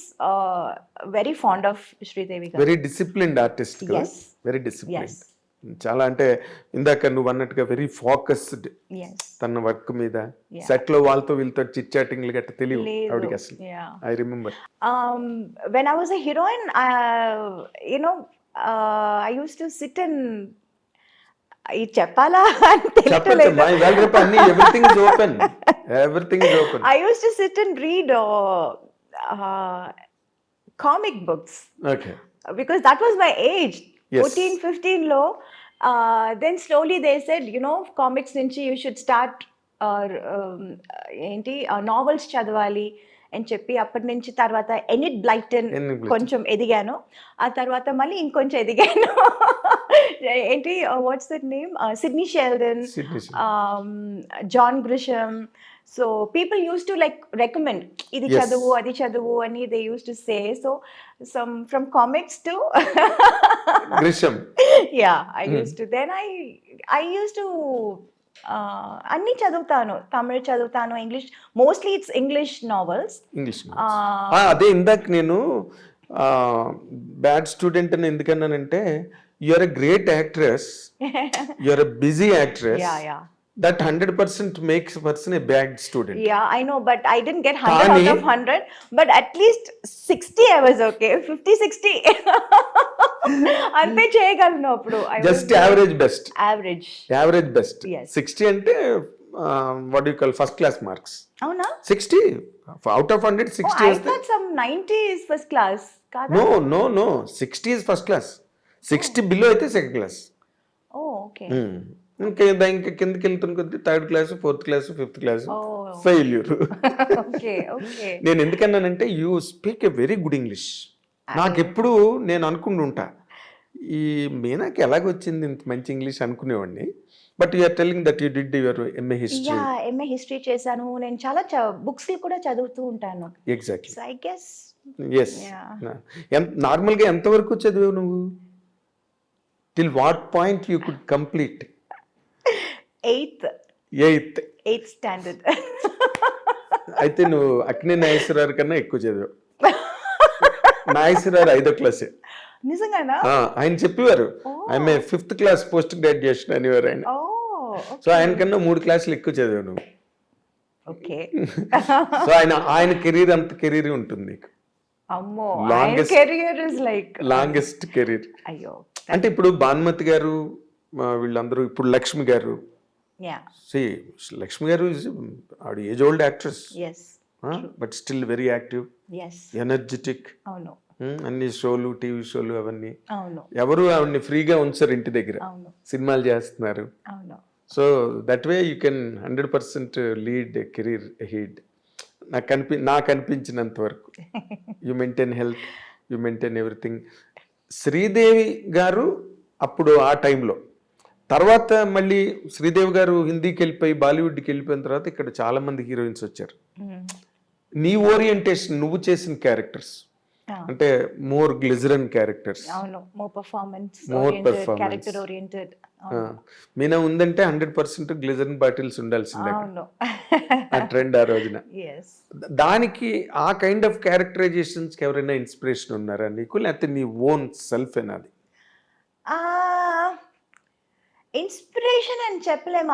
very fond of Sridevi గారు. వెరీ డిసిప్లిన్డ్ ఆర్టిస్ట్ కదా? Very disciplined. చాలా, అంటే ఇందాక నువ్వు అన్నట్టుగా వెరీ ఫోకస్డ్ తన వర్క్ మీద. సెట్ లో వాళ్ళతో వీళ్ళతో చిట్ చాటింగ్లు గట్ట తెలియదు ఆవిడకి అసలు. I remember when I was a heroine, I used to sit and చెప్పాలా చెప్పలేదు. Everything is open. I used to sit and read comic books. Okay. Because that was my age. Yes. 14-15 లో. Then slowly they said, comics నుంచి you should start novels చదవాలి అని చెప్పి, అప్పటి నుంచి తర్వాత ఎనిట్ బ్లైటన్ కొంచెం ఎదిగాను. ఆ తర్వాత మళ్ళీ ఇంకొంచెం ఎదిగాను. What's that name, Sidney Sheldon, John Grisham. So people use to like recommend, ఇది చదువు, అది చదువు అని they use to say. So some from comics to Grisham. Yeah, I used to. Then I used to అన్ని చదువుతాను. తమిళ్ చదువుతాను, English, mostly it's English novels. అదే ఇందాక నేను బ్యాడ్ స్టూడెంట్ అని ఎందుకన్నానంటే, you're a great actress, you're a busy actress. Yeah. That 100% makes a person a bad student. Yeah, I know, but I didn't get 100 out of 100, but at least 60 I was okay. 50, 60. అంతే చేయగలను అప్పుడు. Just average best. Average best. Yes. 60 అంటే what do you call first class marks. అవునా? 60 out of 100, 60 I is the... thought some 90 is first class. కాదా? No. 60 is first class. 60 below అయితే సెకండ్ క్లాస్. Oh, okay. ఇంకా కిందకి వెళ్తున్న కొద్ది third class, fourth class, fifth class Oh. Failure. Okay. నేను ఎందుకన్నానంటే you speak a very good English. నాకు ఎప్పుడు నేను అనుకుంటుంటా ఈ మీనాకి ఎలాగొచ్చింది ఇంత మంచి ఇంగ్లీష్ అనుకునేవాడిని. But you're telling that you did your MA history. Yeah, MA history చేశాను. నేను చాలా బుక్స్ కూడా చదువుతూ ఉంటాను. Exactly. So I guess yes. నార్మల్గా ఎంతవరకు చదివావు నువ్వు? Till what point you could complete? 8th standard. అయితే నువ్వు అక్కినే నాగేశ్వరరావు కన్నా ఎక్కువ చదివావు. నాగేశ్వరరావు 5వ క్లాసే. నిజంగానా? ఆయన చెప్పేవారు ఆమె 5th క్లాస్ పోస్ట్ గ్రాడ్యుయేషన్ అనేవారు ఆయన. సో ఆయన కన్నా 3 క్లాసులు ఎక్కువ చదివావు నువ్వు. ఓకే. సో ఆయన కెరీర్ అంత కెరీర్ ఉంటుంది నీకు. అమ్మో, ఆయన career is like longest career. అయ్యో. అంటే ఇప్పుడు భానుమతి గారు వీళ్ళందరూ, ఇప్పుడు లక్ష్మి గారు. యా. లక్ష్మి గారు ఆవిడ age old actress, yes, but still very active, yes, energetic. అవును. అన్ని షోలు, టీవీ షోలు అవన్నీ. అవును. ఎవరు ఆవిడని ఫ్రీగా ఉంచారు ఇంటి దగ్గర. అవును. సినిమాలు చేస్తున్నారు. అవును. So that way you can 100% lead career heed. నాకు అనిపించినంత వరకు you maintain health, you maintain everything. Sridevi గారు అప్పుడు ఆ టైంలో, తర్వాత మళ్ళీ శ్రీదేవి గారు హిందీకి వెళ్ళిపోయి బాలీవుడ్కి వెళ్ళిపోయిన తర్వాత ఇక్కడ చాలా మంది హీరోయిన్స్ వచ్చారు. నీ ఓరియంటేషన్, నువ్వు చేసిన క్యారెక్టర్స్ అంటే మోర్ గ్లిజరన్ క్యారెక్టర్స్. అవును, more performance, character oriented. Meena ఉందంటే 100% గ్లిజరన్ బాటిల్స్ ఉండాల్సిందే. అవును. ఆ ట్రెండ్ ఆ రోజున. దానికి ఆ కైండ్ ఆఫ్ క్యారెక్టరైజేషన్స్ ఎవరైనా ఇన్స్పిరేషన్ ఉన్నారా నీకు, లేకపోతే నీ ఓన్ సెల్ఫ్ ఏనాది? ఇన్స్పిరేషన్ అని చెప్పలేము.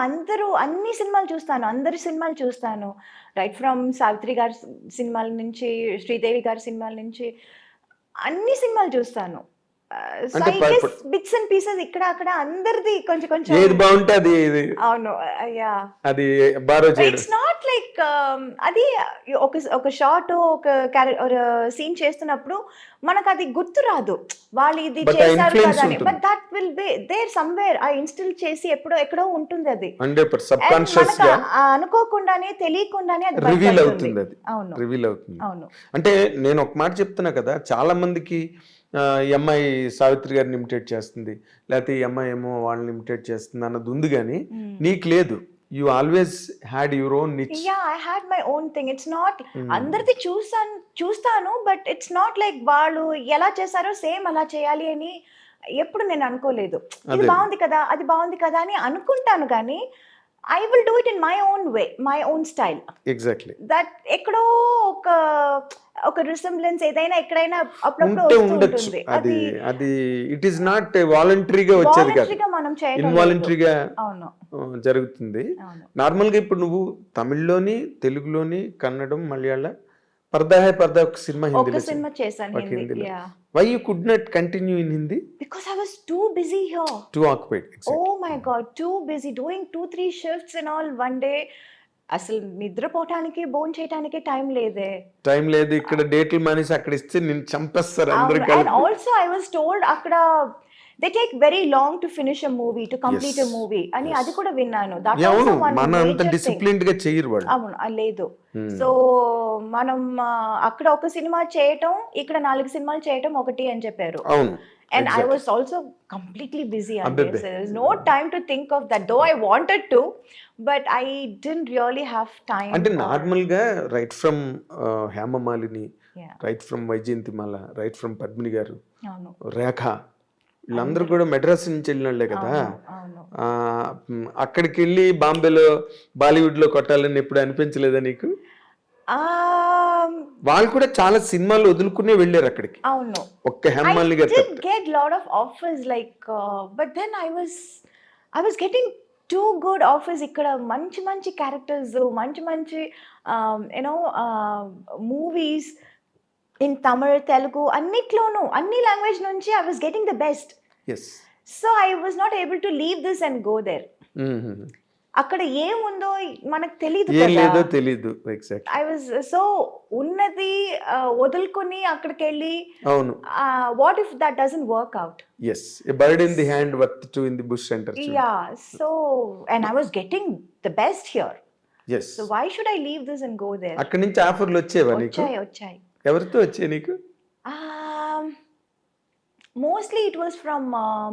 అన్ని సినిమాలు చూస్తాను, అందరి సినిమాలు చూస్తాను. రైట్ ఫ్రమ్ సావిత్రి గారి సినిమాల నుంచి, శ్రీదేవి గారి సినిమాల నుంచి అన్ని సినిమాలు చూస్తాను. బిట్స్ అండ్ పీసెస్ ఇక్కడ అక్కడ అందరిది కొంచెం కొంచెం ఏది బాగుంటుంది. అవును. యా, అది బారో చేయడం. ఇట్స్ నాట్ లైక్ అది ఒక షార్ట్, ఒక సీన్ చేస్తున్నప్పుడు మనకు అది గుర్తు రాదు, వాళ్ళు ఇది చేశారు కదా అని. But that will be there somewhere. ఆ ఇన్స్టిల్ చేసి ఎక్కడో ఉంటుంది అది. 100% సబ్కాన్షియస్ గా అనుకోకుండానే, తెలియకుండానే అది రివీల్ అవుతుంది. అది అవును, రివీల్ అవుతుంది. అవును. అంటే నేను ఒక మాట చెప్తున్నా కదా, చాలా మందికి ఈ అమ్మాయి సావిత్రి గారిని ఇమిటేట్ చేస్తుంది, లేకపోతే ఈ అమ్మాయి ఏమో వాళ్ళని ఇమిటేట్ చేస్తుంది అన్నది ఉంది, కానీ నీకు లేదు. You always had your own niche. Yeah, I had my own thing. It's not అందరిది చూస్తాను, బట్ ఇట్స్ నాట్ లైక్ వాళ్ళు ఎలా చేశారో సేమ్ అలా చేయాలి అని ఎప్పుడు నేను అనుకోలేదు. ఇది బాగుంది కదా, అది బాగుంది కదా అని అనుకుంటాను, కానీ I will do it in my own way, my own style. Exactly. That ఎక్కడో ఒక రిసెంబ్లెన్స్ ఏదైనా ఎక్కడైనా అప్పుడప్పుడు వస్తుంది. అది ఇట్ ఈస్ నాట్ వాలంటరీగా వచ్చేది కాదు, మనం చేయడం ఇన్వాలంటరీగా అవును జరుగుతుంది. నార్మల్గా ఇప్పుడు నువ్వు తమిళ్లోని, తెలుగులోని, కన్నడం, మలయాళం, పర్దా హై పర్దా ఒక సినిమా సినిమా చేశాను హిందీలో. Why you could not continue in Hindi? Because I was too busy here. Too occupied. Exactly. Oh my God, too busy doing 2-3 shifts and all one day. అసలు నిద్రపోవటానికి, భోజనం చేయడానికి టైం లేదు. ఇక్కడ డేట్లు మానేసి అక్కడ ఇస్తే నేను చంపేస్తారు అందరూ. And also I was told అక్కడ they take very long to finish a movie, to complete a movie అని అది కూడా విన్నాను. That also one మన అంత డిసిప్లిన్డ్ గా చేయరు వాళ్ళు. అవును, లేదు. సో మనం అక్కడ ఒక సినిమా చేయటం, ఇక్కడ 4 సినిమాలు చేయటం ఒకటి అని చెప్పారు. అవును. And I was also completely busy on this. There was no time to think of that, though I wanted to, but I didn't really have time. అంటే నార్మల్ గా right from Hemamalini, right from Vyjayanthimala, right from Padmini garu, Rekha, వీళ్ళందరూ కూడా మెడ్రాస్ నుంచి వెళ్ళినోళ్లే కదా. అక్కడికి వెళ్ళి బాంబేలో, బాలీవుడ్ లో కొట్టాలని ఎప్పుడు అనిపించలేదా నీకు? వాళ్ళు కూడా చాలా సినిమాలు వదులుకునే వెళ్ళారు అక్కడికి, అవును. ఒక్క హెమ్మాలి గారు did తప్పితే. get lot of offers like but then I was getting too good offers ఇక్కడ మంచి క్యారెక్టర్స్ మంచి you know movies in Tamil Telugu అన్నిట్లోనూ అన్ని లాంగ్వేజ్ నుంచి I was getting the best, yes. so I was not able to leave this and go there. అక్కడ ఏముందో మనకు తెలియదు ఏం లేదో కదా. తెలీదు. ఎగ్జాక్ట్. I was so ఉన్నది వదులుకొని అక్కడికి వెళ్ళి అవును. what if that doesn't work out. Yes, a bird in the hand worth two in the bush అంటారు. Yeah, so and I was getting the best here, yes. so why should I leave this and go there. అక్కడి నుంచి ఆఫర్లు వచ్చేవా నీకు? వచ్చాయి ఎవరితో వచ్చాయి నీకు? mostly it was from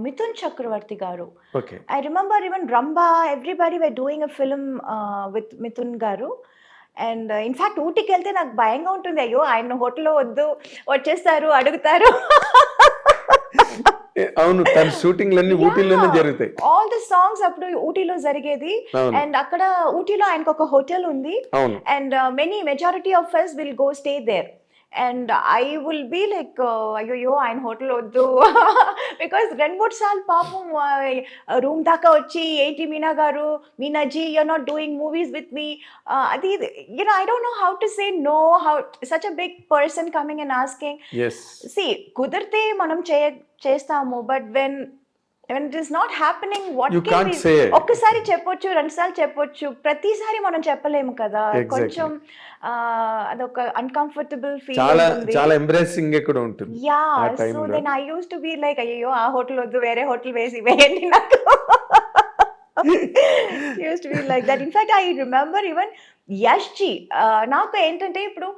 Mithun Chakravarti garu. Okay. I remember even Ramba, everybody were doing a film with Mithun garu. And in fact ఊటీకి వెళ్తే నాకు భయంగా ఉంటుంది, అయ్యో ఆయన హోటల్లో వద్దు వచ్చేస్తారు అడుగుతారు. అవును, తన షూటింగ్లన్నీ ఊటీలోనే జరుగుతాయి. ఆల్ ది సాంగ్స్ అప్పుడు ఊటీలో జరిగేది. అవును. అండ్ అక్కడ ఊటీలో ఆయనకు ఒక హోటల్ ఉంది. అవును. And majority of us will go stay there. And I will be like, అయ్యో ఆయన హోటల్ వద్దు. బికాస్ 2-3 సార్లు పాపం రూమ్ దాకా వచ్చి ఏంటి మీనాజీ you're not doing movies with me. అది I don't know how to say no, how such a big person coming and asking. Yes. See, కుదిరితే మనం చేస్తాము, but when it is not happening, what You can can't we say. ఒక్కసారి చెప్పొచ్చు, 2 సార్లు చెప్పొచ్చు, ప్రతిసారి మనం చెప్పలేము కదా. Exactly. కొంచెం అదొక అన్కంఫర్టబుల్ ఫీల్ చాలా ఉంటుంది. చాలా ఎంబ్రేసింగ్ కూడా ఉంటుంది యా, ఆ సో టైంలో. Then I use to be like, అయ్యో ఆ హోటల్ వద్దు, వేరే హోటల్ వేయండి నాకు. Use to be like that. In fact I remember even Yash ji, నాకు ఏంటంటే ఇప్పుడు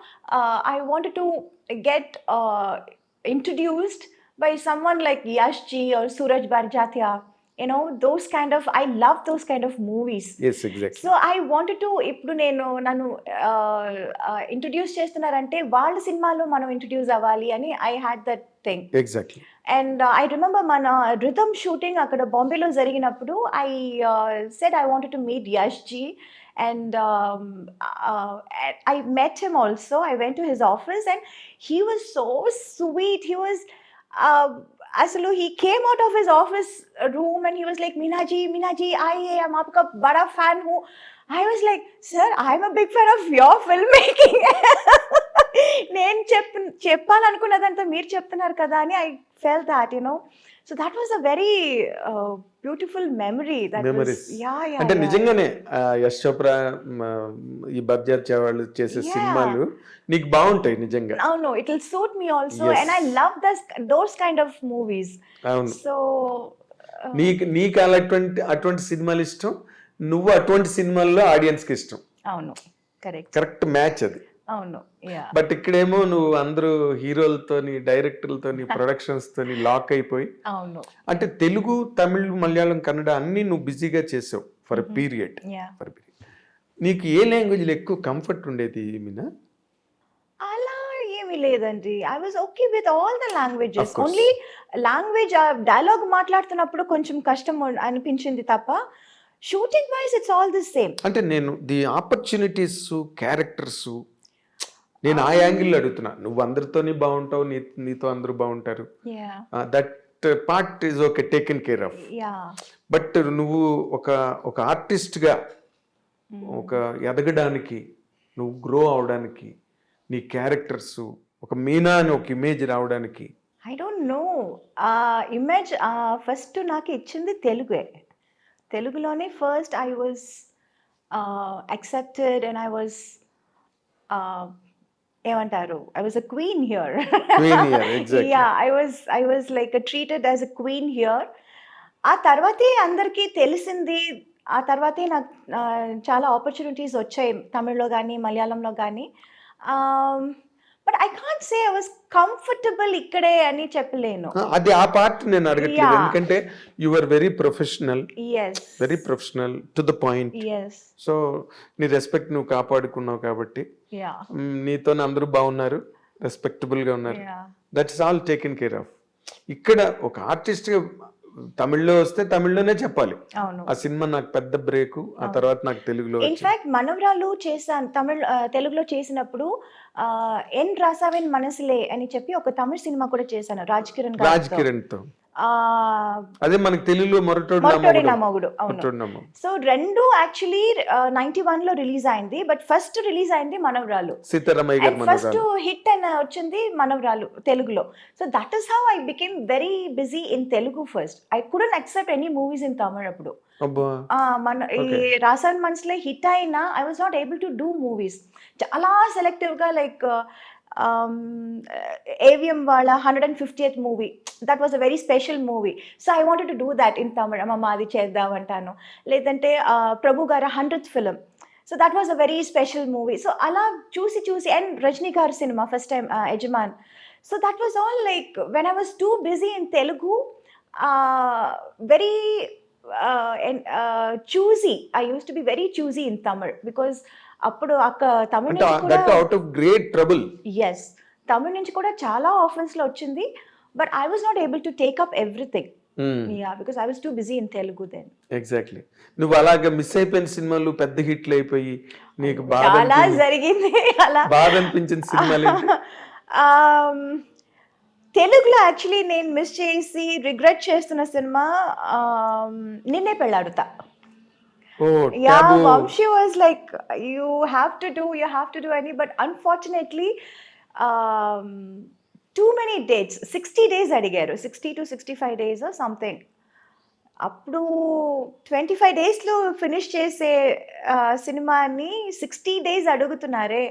I wanted to get introduced by someone like Yash Ji or Suraj Barjatia, those kind of, I love those kind of movies. Yes, exactly. So I wanted to, ఇప్పుడు నన్ను ఇంట్రడ్యూస్ చేస్తున్నారంటే వాళ్ళ సినిమాలో మనం ఇంట్రడ్యూస్ అవ్వాలి అని I had that thing. Exactly. And I remember మన rhythm shooting అక్కడ బాంబేలో జరిగినప్పుడు I said I wanted to meet Yash Ji. And I met him also. I went to his office and he was so sweet. He was అసలు he came out of his office room and he was like, Meenaji, I am आपका बड़ा fan हूँ. I was like, sir, I am a big fan of your filmmaking. నేను చెప్పాలనుకున్నదంతా మీరు చెప్తున్నారు కదా అని I felt that, so that was a very beautiful memory. That Memories. was, yeah. అంటే నిజంగానే యశ్ చోప్రా ఈ బర్జాత్యా వాళ్ళు చేసే Yeah. సినిమాలు నీకు బాగుంటాయి నిజంగా. No, it will suit me also. Yes. And I love those kind of movies. అవును. So నీకు అటువంటి సినిమాలు ఇష్టం, నువ్వు అటువంటి సినిమాల్లో ఆడియన్స్ కి ఇష్టం. అవును, కరెక్ట్ మ్యాచ్ అది. అవును, యా. బట్ ఇక్కడేమో నువ్వు అందరూ హీరోలతోని డైరెక్టర్లతోని ప్రొడక్షన్స్ తోని లాక్ అయిపోయి, అవును, అంటే తెలుగు తమిళ్ మలయాళం కన్నడ అన్ని నువ్వు బిజీగా చేసావు ఫర్ పీరియడ్. యా. నీకు ఏ లాంగ్వేజ్లో ఎక్కువ కంఫర్ట్ ఉండేది మీనా? అలా ఏమీ లేదండి. I was okay with all the languages. Of course. Only language dialogue మాట్లాడుతున్నప్పుడు కొంచెం కష్టం అనిపించింది తప్ప, shooting wise it's all the same. అంటే నేను ది ఆపర్చునిటీస్, క్యారెక్టర్స్, నేను ఆ యాంగిల్ అడుగుతున్నా. నువ్వు అందరితోని బాగుంటావు, నీతో అందరూ బాగుంటారు, yeah, that part is okay, taken care of. Yeah. But నువ్వు ఒక ఆర్టిస్ట్గా ఒక ఎదగడానికి, నువ్వు గ్రో అవడానికి, నీ క్యారెక్టర్స్ ఒక మీనా అని ఒక ఇమేజ్ రావడానికి, I don't know, image first నాకు ఇచ్చింది తెలుగులోనే. First I was accepted and I was ఏమంటారు, I was a queen here. exactly. Yeah, I was like treated as a queen here. ఆ తర్వాతే అందరికీ తెలిసింది. ఆ తర్వాతే నాకు చాలా ఆపర్చునిటీస్ వచ్చాయి తమిళ్లో కానీ మలయాళంలో కానీ. But I can't say I was comfortable ఇక్కడే అని చెప్పలేను. అది ఆ పార్ట్ నేను అడగట్లేదు, Yeah. ఎందుకంటే you are very professional, yes, very professional to the point. Yes, so నీ రెస్పెక్ట్ నువ్వు కాపాడుకున్నావు కాబట్టి యా, నీతో అందరూ బాగున్నారు, రెస్పెక్టబుల్ గా ఉన్నారు. Yeah, that is all taken care of. ఇక్కడ ఒక ఆర్టిస్ట్ గా తమిళ్లో వస్తే తమిళ్లోనే చెప్పాలి. అవును. ఆ సినిమా నాకు పెద్ద బ్రేక్, ఆ తర్వాత నాకు తెలుగులో వచ్చింది. ఇన్ఫాక్ట్ మనవరాలు చేశాను తెలుగులో చేసినప్పుడు ఎన్ రాసావెన్ మనసులే అని చెప్పి ఒక తమిళ సినిమా కూడా చేశాను రాజ్ కిరణ్ రాజ్ గారితో. కిరణ్ తో. ఆ, అదే మనకి తెలుగులో మొరటోడు నా మొరటోడి నా మొగుడు. మొగుడు, అవును. మొరటోడు నా మొగుడు. సో రెండు యాక్చువల్లీ 91 లో రిలీజ్ అయింది, బట్ ఫస్ట్ రిలీజ్ అయింది మనవరాలు. సీతారామయ్య గారి అండ్ ఫస్ట్ మనవరాలు. హిట్ అని వచ్చింది మనవరాలు తెలుగులో. So that is how I became very busy in Telugu first. I couldn't accept any movies in Tamil అప్పుడు. అబ్బా. మన ఈ Okay. రాసాన్ మనసులే హిట్ అయినా I was not able to do movies. చాలా సెలెక్టివ్గా లైక్ ఏవిఎం వాళ్ళ 150th movie, that was a very special movie. So I wanted to do that in Tamil. అమ్మ అది చేద్దామంటాను. లేదంటే ప్రభు గారి 100th film, so that was a very special movie. So అలా చూసి అండ్ రజనీ గారి cinema first time Yajaman. So that was all like when I was too busy in Telugu, very choosy. I use to be very choosy in Tamil because అప్పుడు తమిళ అంటే నుంచి దట్ కూడా, out of great trouble. Yes, Tamil నుంచి కూడా చాలా ఆఫర్స్లో వచ్చింది, but I was not able to take up everything. Yeah, because I was too busy in Telugu then. Exactly. నువ్వు అలాగా మిస్ అయిపోయిన సినిమాలు పెద్ద హిట్లు అయిపోయి నీకు చాలా జరిగింది అలా. బాధ అనిపించిన సినిమాలు ఏంటి? తెలుగులో యాక్చువల్లీ నేను మిస్ చేసి రిగ్రెట్ చేస్తున్న సినిమా నిన్నే పెళ్ళాడుతా. ఓ, Yeah, taboo. Vamshi was like, you have to do any, but unfortunately, too many dates, 60 days అడిగారు, 60 to 65 days or something. అప్పుడు 25 daysలో ఫినిష్ చేసే సినిమాని 60 days అడుగుతున్నారే.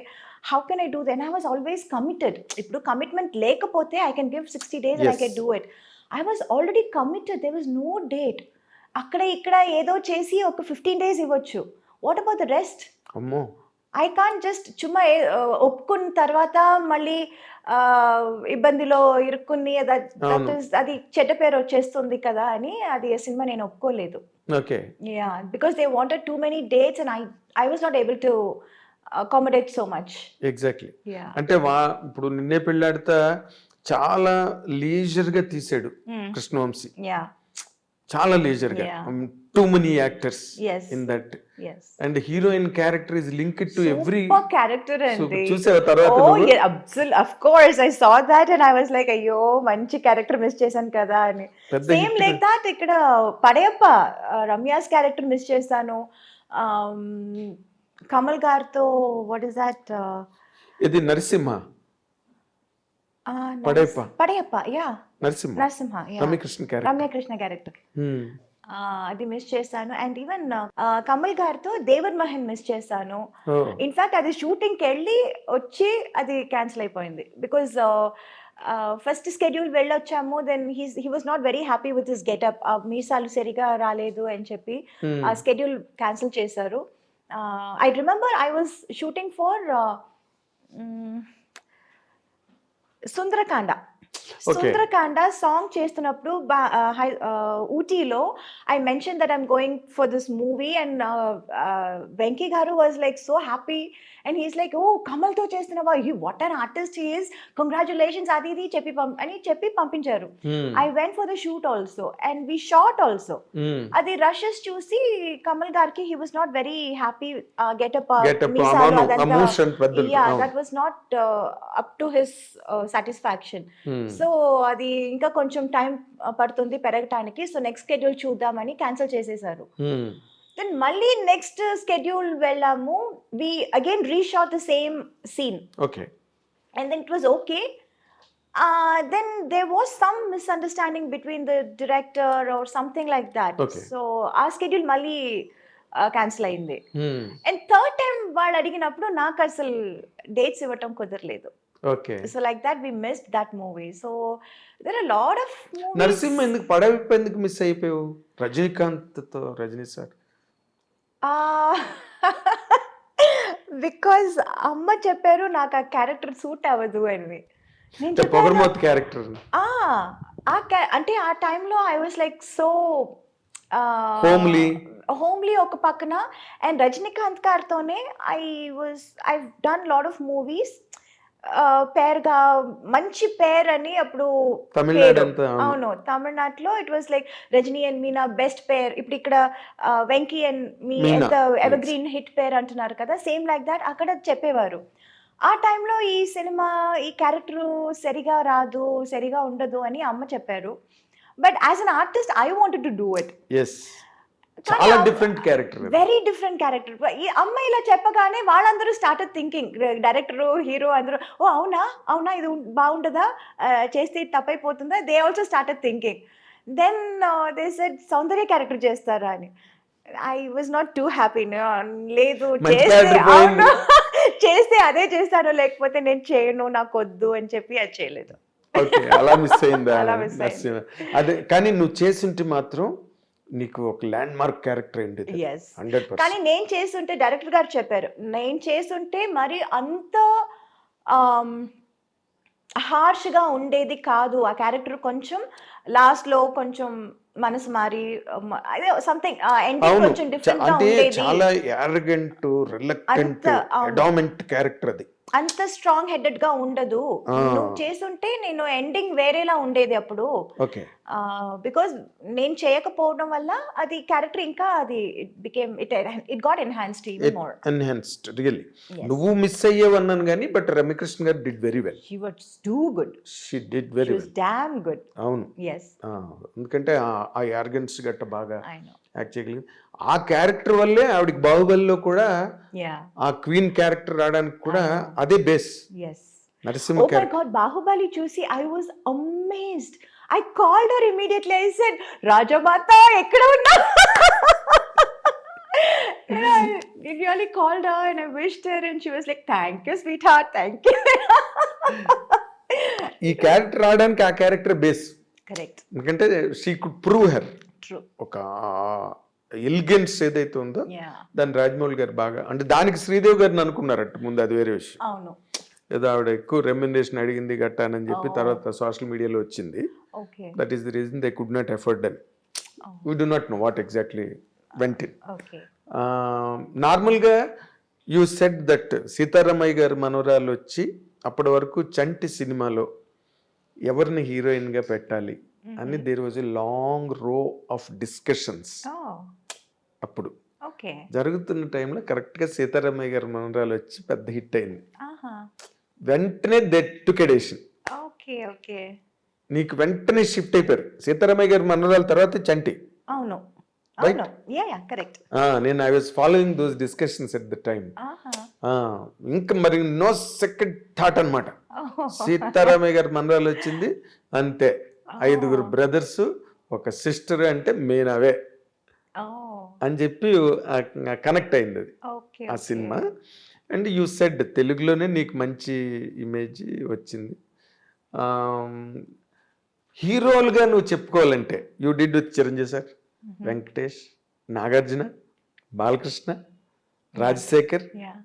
How can I do then? I was always committed. ఇప్పుడు కమిట్మెంట్ లేకపోతే I can give 60 days and I Yes. can do it. I was already committed, there was no date. అక్కడ ఇక్కడ ఏదో చేసి ఒక 15 days ఇవ్వచ్చు. What about the rest? అమ్మో. ఐ కాంట్ జస్ట్ చుమ్మా ఒప్పుకున్న తర్వాత మళ్ళీ ఇబ్బందిలో ఇరుక్కుని అది చెడ్డ పేరు వచ్చేస్తుంది కదా అని అది సినిమా నేను ఒప్పుకోలేదు. Okay. Yeah, because they wanted too many dates and I was not able to accommodate so much. Exactly. Yeah. అంటే ఇప్పుడు నిన్నే పెళ్ళాడితే చాలా లీజర్ గా తీసాడు కృష్ణవంశీ. యా. చాలా లీజర్ గా. Yeah. Too many actors Yes. In that. Yes. And heroine character is linked to every. Super character అండి. చూసావా తర్వాత Oh నువ్వు? yeah, absolutely, of course I saw that and I was like, అయ్యో మంచి క్యారెక్టర్ మిస్ చేశాను కదా అని. పెద్ద సేమ్ hit. లైక్ దాట్ ఇక్కడ పడయప్ప రమ్యాస్ క్యారెక్టర్ మిస్ చేశాను. కమల్ గారితో వాట్ ఇస్ దాట్, ఇది Narasimha. Padayappa. Padayappa, yeah, Narasimha. Narasimha, yeah. Ramyakrishna character. Ramyakrishna character అది మిస్ చేశాను. అండ్ ఈవెన్ కమల్ గారితో దేవర్ మహన్ మిస్ చేశాను. ఇన్ఫాక్ట్ అది షూటింగ్కి వెళ్ళి వచ్చి అది క్యాన్సిల్ అయిపోయింది బికాజ్ ఫస్ట్ స్కెడ్యూల్ వెళ్ళొచ్చాము. Then he was not very happy with his getup. మీసాలు సరిగా రాలేదు అని చెప్పి ఆ స్కెడ్యూల్ క్యాన్సిల్ చేశారు. I remember I was shooting for Sundarakanda. Sundarakanda song చేస్తున్నప్పుడు ఊటీలో I mention that I'm going for this movie and Venky garu was like so happy and he's like, oh కమల్తో చేస్తున్నావా, what an artist he's, congratulations అది ఇది చెప్పి పంపించారు. ఐ వెంట్ for the shoot also and we shot also. అది రషెస్ చూసి కమల్ గారికి he was not very happy. Getup that was not up to his satisfaction. So అది ఇంకా కొంచెం టైం పడుతుంది పెరగటానికి, సో నెక్స్ట్ స్కెడ్యూల్ చూద్దామని క్యాన్సిల్ చేసేసారు. దెన్ మళ్ళీ నెక్స్ట్ స్కెడ్యూల్ వెళ్ళాము. We again reshot the same scene. Okay. And then it was okay. Then there was some misunderstanding between the director or something like that. So ఆ స్కెడ్యూల్ మళ్ళీ క్యాన్సిల్ అయింది. అండ్ థర్డ్ టైం వాళ్ళు అడిగినప్పుడు నాకు అసలు డేట్స్ ఇవ్వటం కుదరలేదు. Okay. So like that we missed that movie. So there are a lot of movies. Narasimha ఎందుకు పడవైపు ఎందుకు మిస్ అయిపోయావు? రజనీకాంత్ తో, రజనీ సార్. బికాజ్ అమ్మ చెప్పారు నాకు ఆ క్యారెక్టర్ సూట్ అవ్వదు అని. నేను పొగర్మోత్ క్యారెక్టర్. అంటే ఆ టైంలో I was like so homely ఒక పక్కన. అండ్ రజనీకాంత్ గారితోనే I done lot of movies పేరుగా మంచి పేర్ అని అప్పుడు తమిళనాడు పేరు. అంతా అవును. అవును, తమిళనాడులో it was like Rajini and Meena best pair. ఇప్పుడు ఇక్కడ వెంకీ అండ్ మీనా, ఎంత yes. Evergreen hit pair అంటున్నారు కదా, సేమ్ లైక్ దాట్ అక్కడ చెప్పేవారు. ఆ టైంలో ఈ సినిమా ఈ క్యారెక్టర్ సరిగా రాదు, సరిగా ఉండదు అని అమ్మ చెప్పారు. But as an artist I wanted to do it. Yes, చాలా different character. Very different character. ఈ అమ్మాయి ఇలా చెప్పగానే వాళ్ళందరూ స్టార్టెడ్ థింకింగ్, డైరెక్టర్ హీరో అందరూ, ఓ అవునా అవునా ఇది బాగుంటుందా, చేస్తే ఇది తప్పైపోతుందా, they also started thinking. Then they said Soundarya character చేస్తారా అని. I was not too happy. లేదు, మంచి చేస్తే character పోయింది. అవును చేస్తే అదే చేస్తాను, లేకపోతే నేను చేయను, నాకు వద్దు అని చెప్పి అది చేయలేదు. ఓకే, అలా మిస్ అయిందా? అలా miss అయింది. నరసింహ. అదే, కానీ నువ్వు చేస్తుంటే మాత్రం నీకు ఒక ల్యాండ్ మార్క్ క్యారెక్టర్ అయింది. ఎస్, 100%. కానీ నేను చేస్తుంటే డైరెక్టర్ గారు చెప్పారు, నేను చేస్తుంటే మరి అంత హార్ష్గా ఉండేది కాదు ఆ క్యారెక్టర్. కొంచెం లాస్ట్లో కొంచెం మనసు మారి అదే సంథింగ్ ఎండింగ్ అవును, కొంచెం డిఫరెంట్ గా అంటే ఉండేది. చాలా యారగెంట్, రిలక్టెంట్, అంత, అవును. అడామెంట్ క్యారెక్టర్ అది. అంత స్ట్రాంగ్ హెడెడ్ గా ఉండదు. నువ్వు చేస్తుంటే నేను ఎండింగ్ వేరేలా ఉండేది అప్పుడు. ఓకే, బికాస్ నేను చేయకపోవడం వల్ల అది క్యారెక్టర్ ఇంకా అది it got enhanced even more. Enhanced really. Yes. నువ్వు మిస్ అయ్యేవన్నాను కానీ బట్ రమ్యకృష్ణ గారు did very well. She was too good. She did She very was well. damn good. అవును, Yes, ఎందుకంటే ఆ యార్గన్స్ గట్ట బాగా I know. యాక్ట్ చేయగలిగింది. ఆ క్యారెక్టర్ వల్లే ఆవిడకి బాహుబలిలో కూడా Yeah, ఆ క్వీన్ క్యారెక్టర్ రావడానికి కూడా అదే base. yes. Narasimha Oh my character. God, Bahubali chusi, I was amazed. I called her immediately. I said, Rajamata, ekkada unna? And I really called her and I wished her and she was like, thank you, sweetheart, thank you. ఈ క్యారెక్టర్ రావడానికి ఆ క్యారెక్టర్ బేస్. Correct. ఎందుకంటే she could prove her. True. ఒక ఎలిగెన్స్ ఏదైతే ఉందో Yeah. దాన్ని రాజమౌళి గారు బాగా, అంటే దానికి శ్రీదేవి గారిని అనుకున్నారట ముందు, అది వేరే విషయం. అవును. ఏదో ఆవిడ ఎక్కువ రెమ్యునరేషన్ అడిగింది గట్టానని చెప్పి Oh. తర్వాత సోషల్ మీడియాలో వచ్చింది. Okay. That is the reason they could not afford అని. Oh. We do not know what exactly went in. Okay. నార్మల్గా యూ సెడ్ దట్ సీతారామయ్య గారి మనవరాలు వచ్చి అప్పటి వరకు చంటి సినిమాలో ఎవరిని హీరోయిన్గా పెట్టాలి అని దేర్ వాజ్ ఎ లాంగ్ రో ఆఫ్ డిస్కషన్స్. Oh. అప్పుడు Okay. జరుగుతున్న టైంలో కరెక్ట్గా సీతారామయ్య గారి మనవరాలు వచ్చి పెద్ద హిట్ అయింది. Aha. వెంటనే దెట్టుకెడేషన్ Okay. Okay. నీకు వెంటనే షిఫ్ట్ అయిపోయారు. సీతారామయ్య గారి మనవరాల తర్వాత చంటి. అవును. Right? అవును. Yeah, correct. నేను I was following those discussions at the time. Aha. ఇంకా మరి నో సెకండ్ థాట్ అనమాట. Oh. సీతారామయ్య గారి మనరాలు వచ్చింది అంతే. 5 బ్రదర్స్, ఒక సిస్టర్, అంటే మేనవే Oh. అని చెప్పి కనెక్ట్ అయింది అది Okay. ఆ సినిమా. అండ్ యూ సెడ్ తెలుగులోనే నీకు మంచి ఇమేజ్ వచ్చింది. హీరోలుగా నువ్వు చెప్పుకోవాలంటే you did with Chiranjeevi sir, Venkatesh, Nagarjuna, Balakrishna, Rajasekhar, Yeah.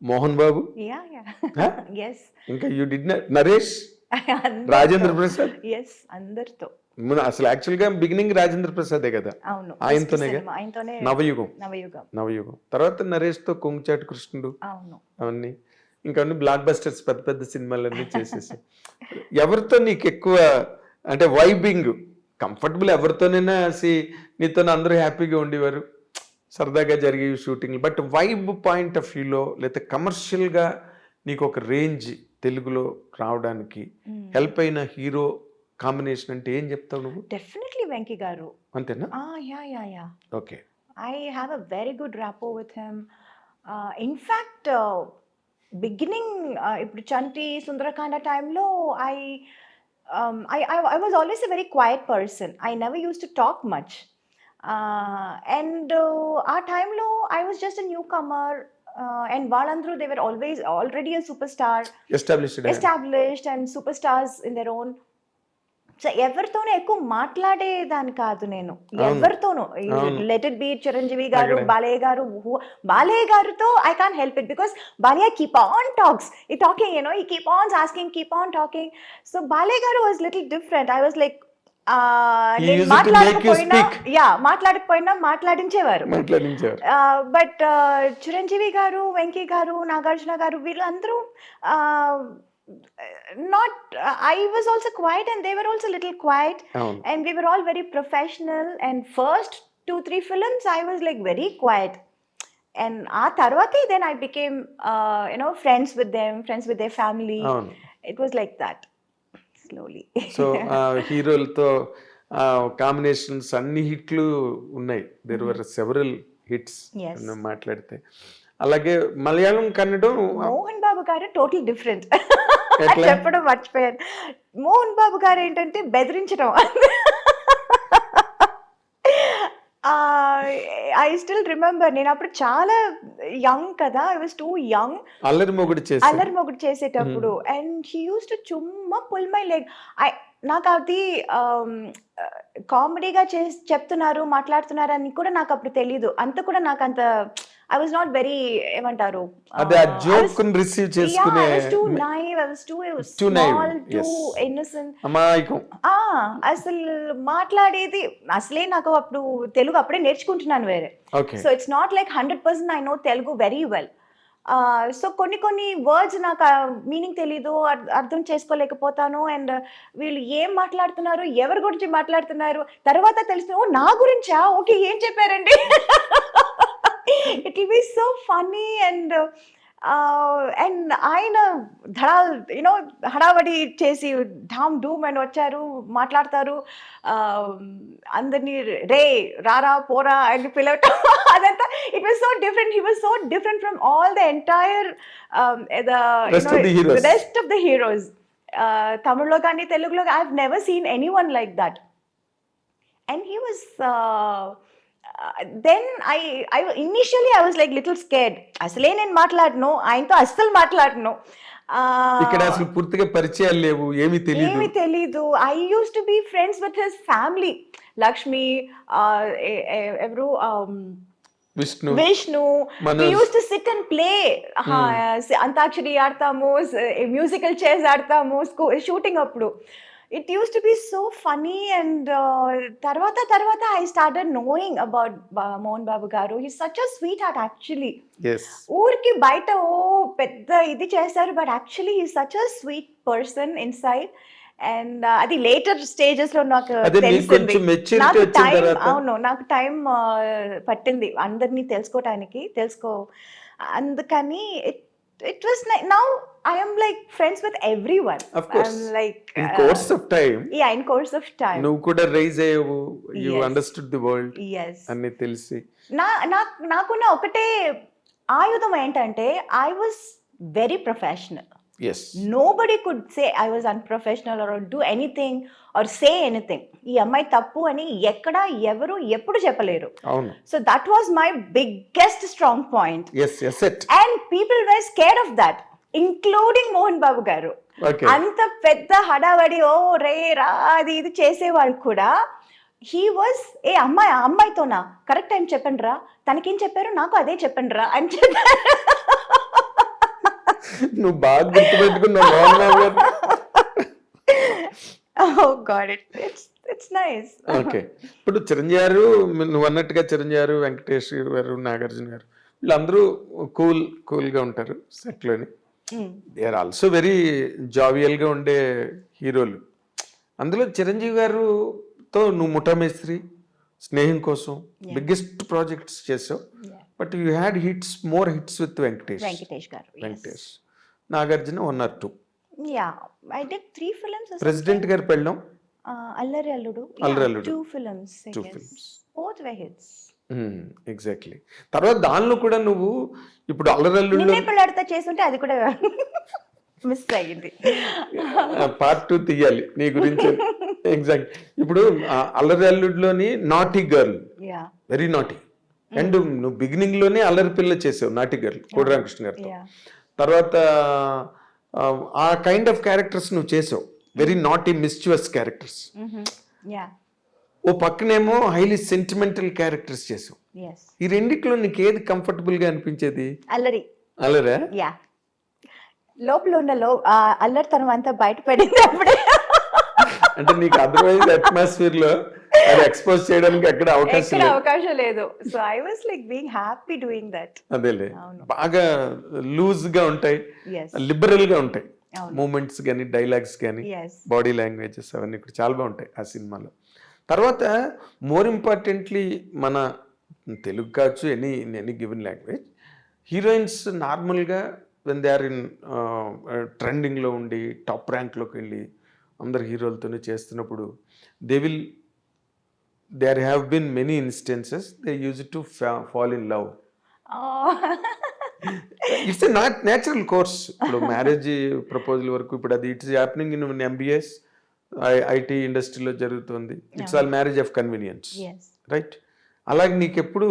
Mohan Babu, Yeah. Yeah. Huh? Yes. ఇంకా యూ డిడ్ నరేష్, అందరితో. రాజేంద్ర ప్రసాద్. Yes, అందరితో. అసలు యాక్చువల్గా బిగినింగ్ రాజేంద్ర ప్రసాదే కదా, అవును. ఆయనతోనేగా. First cinema, ఆయనతోనే నవయుగం. నవయుగం. తర్వాత నరేష్తో కొంగుచాటు కృష్ణుడు, అవును. అవన్నీ ఇంకా అన్ని బ్లాక్ బస్టర్స్, పెద్ద పెద్ద సినిమాలన్నీ చేసేసి. ఎవరితో నీకు ఎక్కువ అంటే వైబింగ్ కంఫర్టబుల్? ఎవరితోనైనా నీతో అందరూ హ్యాపీగా ఉండేవారు, సరదాగా జరిగే shooting. But vibe point of వ్యూలో లేకపోతే కమర్షియల్గా నీకు ఒక రేంజ్ తెలుగులో రావడానికి హెల్ప్ అయిన హీరో కాంబినేషన్ అంటే ఏం చెప్తావు నువ్వు? డెఫినెట్లీ వెంకీ గారు. అంతేనా? Yeah. Okay. I have a very good rapport with him. In fact, beginning ఇప్పుడు చంటి సుందరకాండ టైంలో I was always a very quiet person. I never used to talk much. And ఆ టైంలో I was just a newcomer. And వాళ్ళందరూ they were already a superstar, established and superstars in their own. So ఎవరితోనూ ఎక్కువ మాట్లాడేదాన్ని కాదు నేను, ఎవరితోనూ. లెట్ ఇట్ బి చిరంజీవి గారు, బాలయ్య గారితో I can't help it because Balayya keep on talks, ఈ టాకింగ్, ఈ keep on asking, keep on talking. So Balayya గారు was little different. I was like He నేను used to make you మాట్లాడకపోయినా speak. మాట్లాడకపోయినా మాట్లాడించేవారు. మాట్లాడించారు. బట్ చిరంజీవి గారు, వెంకీ గారు, నాగార్జున గారు వీళ్ళందరూ not I was also quiet and they were also little quiet అవును. And we were all very professional and first 2-3 films I was like very quiet. And ఆ తర్వాతే then I became friends with them, friends with they family. అవును. It was like that slowly. So హీరోలతో కాంబినేషన్స్ అన్ని హిట్లు ఉన్నాయి. There were several hits Yes. మాట్లాడితే. అలాగే మలయాళం, కన్నడం మోహన్ బాబు గారు టోటల్ డిఫరెంట్. ఎట్లా? చెప్పడం మర్చిపోయాను. మోహన్ బాబు గారు ఏంటంటే బెదిరించడం. ఐ స్టిల్ రిమెంబర్, నేను అప్పుడు చాలా యంగ్ కదా, ఐ వాజ్ టూ యంగ్. అల్లరి మొగుడు చేసి అల్లరి మొగుడు చేసేటప్పుడు అండ్ హీ యూస్ టు చుమ్మా పుల్ మై లెగ్. నాకు అది కామెడీగా చెప్తున్నారు, మాట్లాడుతున్నారు అని కూడా నాకు అప్పుడు తెలీదు. అంత కూడా నాకు అంత ఐ వాజ్ నాట్ వెరీ ఏమంటారు, అదే ఆ జోక్ రిసీవ్ చేసుకునే too naive, I was too Too naive, small, too yes. innocent. అమాయకం. అసలు మాట్లాడేది అసలే నాకు అప్పుడు తెలుగు అప్పుడే నేర్చుకుంటున్నాను వేరే. Okay. So it's not like 100% I know Telugu very well. So కొన్ని వర్డ్స్ నాకు మీనింగ్ తెలీదు, అర్థం చేసుకోలేకపోతాను. అండ్ వీళ్ళు ఏం మాట్లాడుతున్నారు, ఎవరి గురించి మాట్లాడుతున్నారు తర్వాత తెలుస్తుంది, ఓ నా గురించా, ఓకే ఏం చెప్పారండి. It will B so funny. And ఆయన ధడాల్ హడావడి చేసి ఢామ్ డూమ్ అని వచ్చారు, మాట్లాడతారు, అందరినీ రే రారా పోరా అని పిలవటం అదంతా. It was so different. He was so different from all the entire rest of the heroes. తమిళ్లో కానీ తెలుగులో I have never seen any one like that. And he was then I initially I was like little scared. అసలే నేను మాట్లాడను, ఆయనతో అస్సలు మాట్లాడను. ఇక్కడ అసలు పూర్తిగా పరిచయాలు లేవు, ఏమీ తెలీదు. I use to be friends with his family, Lakshmi, ఎవరు Vishnu, we used to sit and play. Antakshari ఆడతాము, మ్యూజికల్ చైర్స్ ఆడతాము షూటింగ్ అప్పుడు. It used to be so funny. And తర్వాత I started knowing about Mohan Babu garu. He's such a sweetheart actually. yes. ఊరికి బయట ఓ పెద్ద ఇది చేశారు, but actually he such a sweet person inside. And అది లేటర్ స్టేజెస్ లో నాకు తెలిసింది. నాకు టైం పట్టింది అందరినీ తెలుసుకోవటానికి. అందుకని it was now I am like friends with everyone. Of course. I'm like in course of time. Yeah, in course of time. నువ్వు కూడా రైజ్ అయ్యావు, you Yes. understood the world. Yes. అన్ని తెలిసి నాకున్న ఒకటే ఆయుధం ఏంటంటే I was very professional. yes. Nobody could say I was unprofessional or do anything or say anything. ఈ అమ్మాయి తప్పు అని ఎక్కడ ఎవరు ఎప్పుడు చెప్పలేరు. అవును. So that was my biggest strong point. yes it. And people were scared of that, including Mohan Babu garu. Okay. అంత పెద్ద హడావడి ఓ రే రా అది ఇది చేసేవాళ్ళు కూడా హీ వాజ్ అమ్మాయితోనా కరెక్ట్ టైం చెప్పండి రా, తనకేం చెప్పారు నాకు అదే చెప్పండి రా అని చెప్పారు. నువ్వు బాగా గుర్తుపెట్టుకున్నావు మోహన్ బాబు గారు. Oh God, it's nice. Okay. ఇప్పుడు చిరంజీవి గారు, నువ్వు అన్నట్టుగా చిరంజీవి గారు, వెంకటేష్ గారు, నాగార్జున గారు వీళ్ళందరూ కూల్గా ఉంటారు సెట్లోని. దే ఆర్ ఆల్సో వెరీ జావియల్గా ఉండే హీరోలు. అందులో చిరంజీవి గారుతో నువ్వు ముఠామేస్త్రి, స్నేహం కోసం బిగ్గెస్ట్ ప్రాజెక్ట్స్ చేసావు. But you had more hits with Venkatesh garu. Venkatesh, Nagarjuna 1 or 2. Yeah, I did 3 films. President గారి పెళ్ళం, అల్లరి అల్లుడు. అల్లరి అల్లుడు. 2 films. I 2 guess. films. Both were hits. Exactly. తర్వాత దానిలో కూడా నువ్వు ఇప్పుడు అల్లరి అల్లుడులో నిన్నే పెళ్ళాడితే చేస్తుంటే అది కూడా మిస్ అయ్యింది. పార్ట్ 2 తీయాలి నీ గురించి. ఎగ్జాక్ట్. ఇప్పుడు అల్లరి అల్లుడులోని naughty girl, Yeah. Very naughty. And నువ్వు బిగినింగ్ లోనే అల్లరి పిల్ల చేసావు, నాటీ గర్ల్, కోడి రామకృష్ణ గారితో. Yeah. తర్వాత ఆ కైండ్ ఆఫ్ క్యారెక్టర్స్ నువ్వు చేసావు, very naughty mischievous characters. Yeah. ఓ పక్కనేమో హైలీ సెంటిమెంటల్ క్యారెక్టర్స్ చేసావు. Yes. ఈ రెండిట్లో నీకు ఏది కంఫర్టబుల్ గా అనిపించేది? అల్లరి. అల్లరా? యా. లోపల ఉన్న అల్లరితనం అంతా బయటపడింది అప్పుడే. అంటే నీకు అదర్వైజ్ అట్మాస్ఫియర్ లో అది ఎక్స్పోజ్ చేయడానికి ఎక్కడ అవకాశం ఎక్కడ లేదు. అవకాశం లేదు. So I was like being happy doing that. అదేలే, అవును. బాగా లూజ్ గా ఉంటాయి, ఎస్ లిబరల్ గా ఉంటాయి అవును. మూమెంట్స్ కానీ డైలాగ్స్ కానీ ఎస్ బాడీ లాంగ్వేజెస్ అవన్నీ కూడా చాలా బాగుంటాయి ఆ సినిమాలో. తర్వాత మోర్ ఇంపార్టెంట్లీ మన తెలుగు కావచ్చు, ఎనీ గివెన్ లాంగ్వేజ్, హీరోయిన్స్ నార్మల్గా వెన్ దే ఆర్ ఇన్ ట్రెండింగ్లో ఉండి టాప్ ర్యాంక్లోకి వెళ్ళి అందరు హీరోలతోనే చేస్తున్నప్పుడు there have been many instances they used to fall in love. It's a not natural course. ఇప్పుడు మ్యారేజ్ ప్రపోజల్ వరకు ఇప్పుడు అది it's happening in MBS IT ఇండస్ట్రీలో జరుగుతుంది. It's all marriage of convenience, yes right? అలాగే నీకెప్పుడు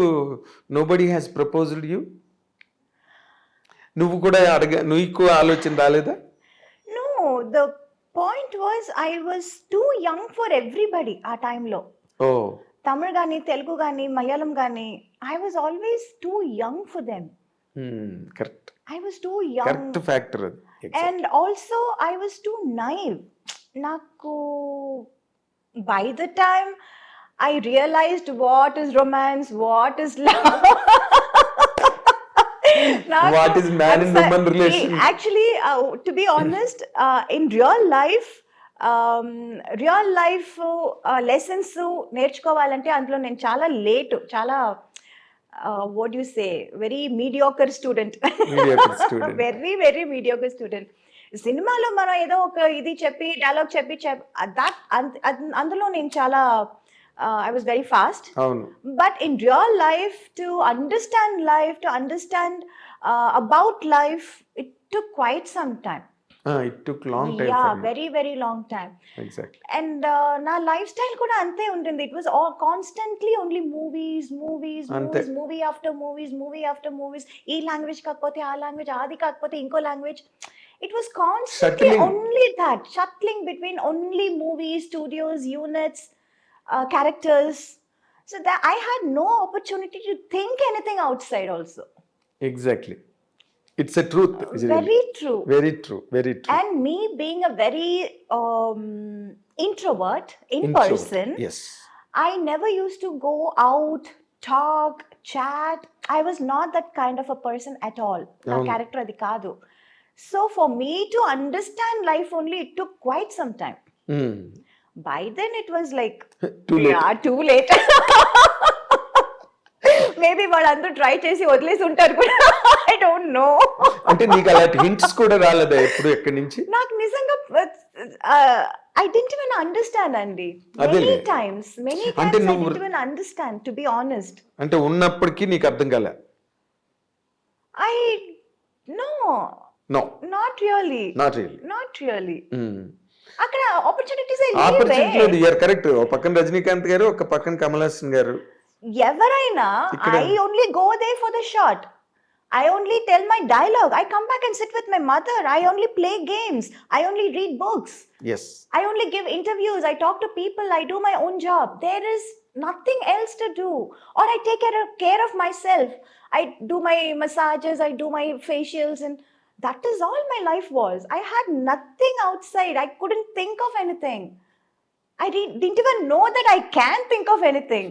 నోబడీ హ్యాస్ ప్రపోజ్డ్ యూ, నువ్వు కూడా నీకు ఆలోచన రాలేదా? No, the point was I was too young for everybody ఆ టైంలో. ఓ తమిళ్ కానీ తెలుగు కానీ మలయాళం కానీ I was always too young for them. Correct, I was too young correct factor అది. And also I was too naive. నాకు by the time I realised what is romance, what is love. What is man and woman relation? Actually, to be honest, in real life lessons నేర్చుకోవాలంటే అందులో నేను చాలా లేట్, చాలా what you say very mediocre student. Very very mediocre student. సినిమాలో మనం ఏదో ఒక ఇది చెప్పి డైలాగ్ చెప్పి అందులో నేను చాలా I was very fast. But in real life, to understand about life, it took quite some time. It took long time. Yeah, for you. very very long time. Exactly. And na lifestyle kuda ante untindi. It was all constantly only movies, movie after movies. Ee language kakapothe aa language, adi kakapothe inko language. It was constantly only that, shuttling between only movies, studios, units, characters. So that I had no opportunity to think anything outside also. Exactly. It's a truth. Very true. Very true. Very true. And me being a very introvert in person, yes, I never used to go out, talk, chat. I was not that kind of a person at all. Na character adi kaadu. So for me to understand life only, it took quite some time. By then it was like too late. Yeah, too late. Maybe వాళ్ళందరూ ట్రై చేసి వదిలేసి ఉంటారు కూడా. I don't know. అంటే నీకు అలాంటి హింట్స్ కూడా రాలేదా ఎప్పుడు ఎక్కడి నుంచి? నాకు నిజంగా ఐ డిడ్ంట్ ఈవెన్ అండర్స్టాండ్ అండి. Many times I didn't even understand, to be honest. అంటే ఉన్నప్పటికీ నీకు అర్థం కాలే? I no not really. అక్కడ ఆపర్చునిటీస్ లేదు. You are correct. ఒక పక్కన రజనీకాంత్ గారు, ఒక పక్కన కమల్ హాసన్ గారు. ఎవరైనా I only go there for the shot. I only tell my dialogue. I come back and sit with my mother. I only play games. I only read books. Yes. I only give interviews. I talk to people. I do my own job. There is nothing else to do. Or I take care of myself. I do my massages. I do my facials, and that is all my life was. I had nothing outside. I couldn't think of anything. I didn't even know that I can think of anything.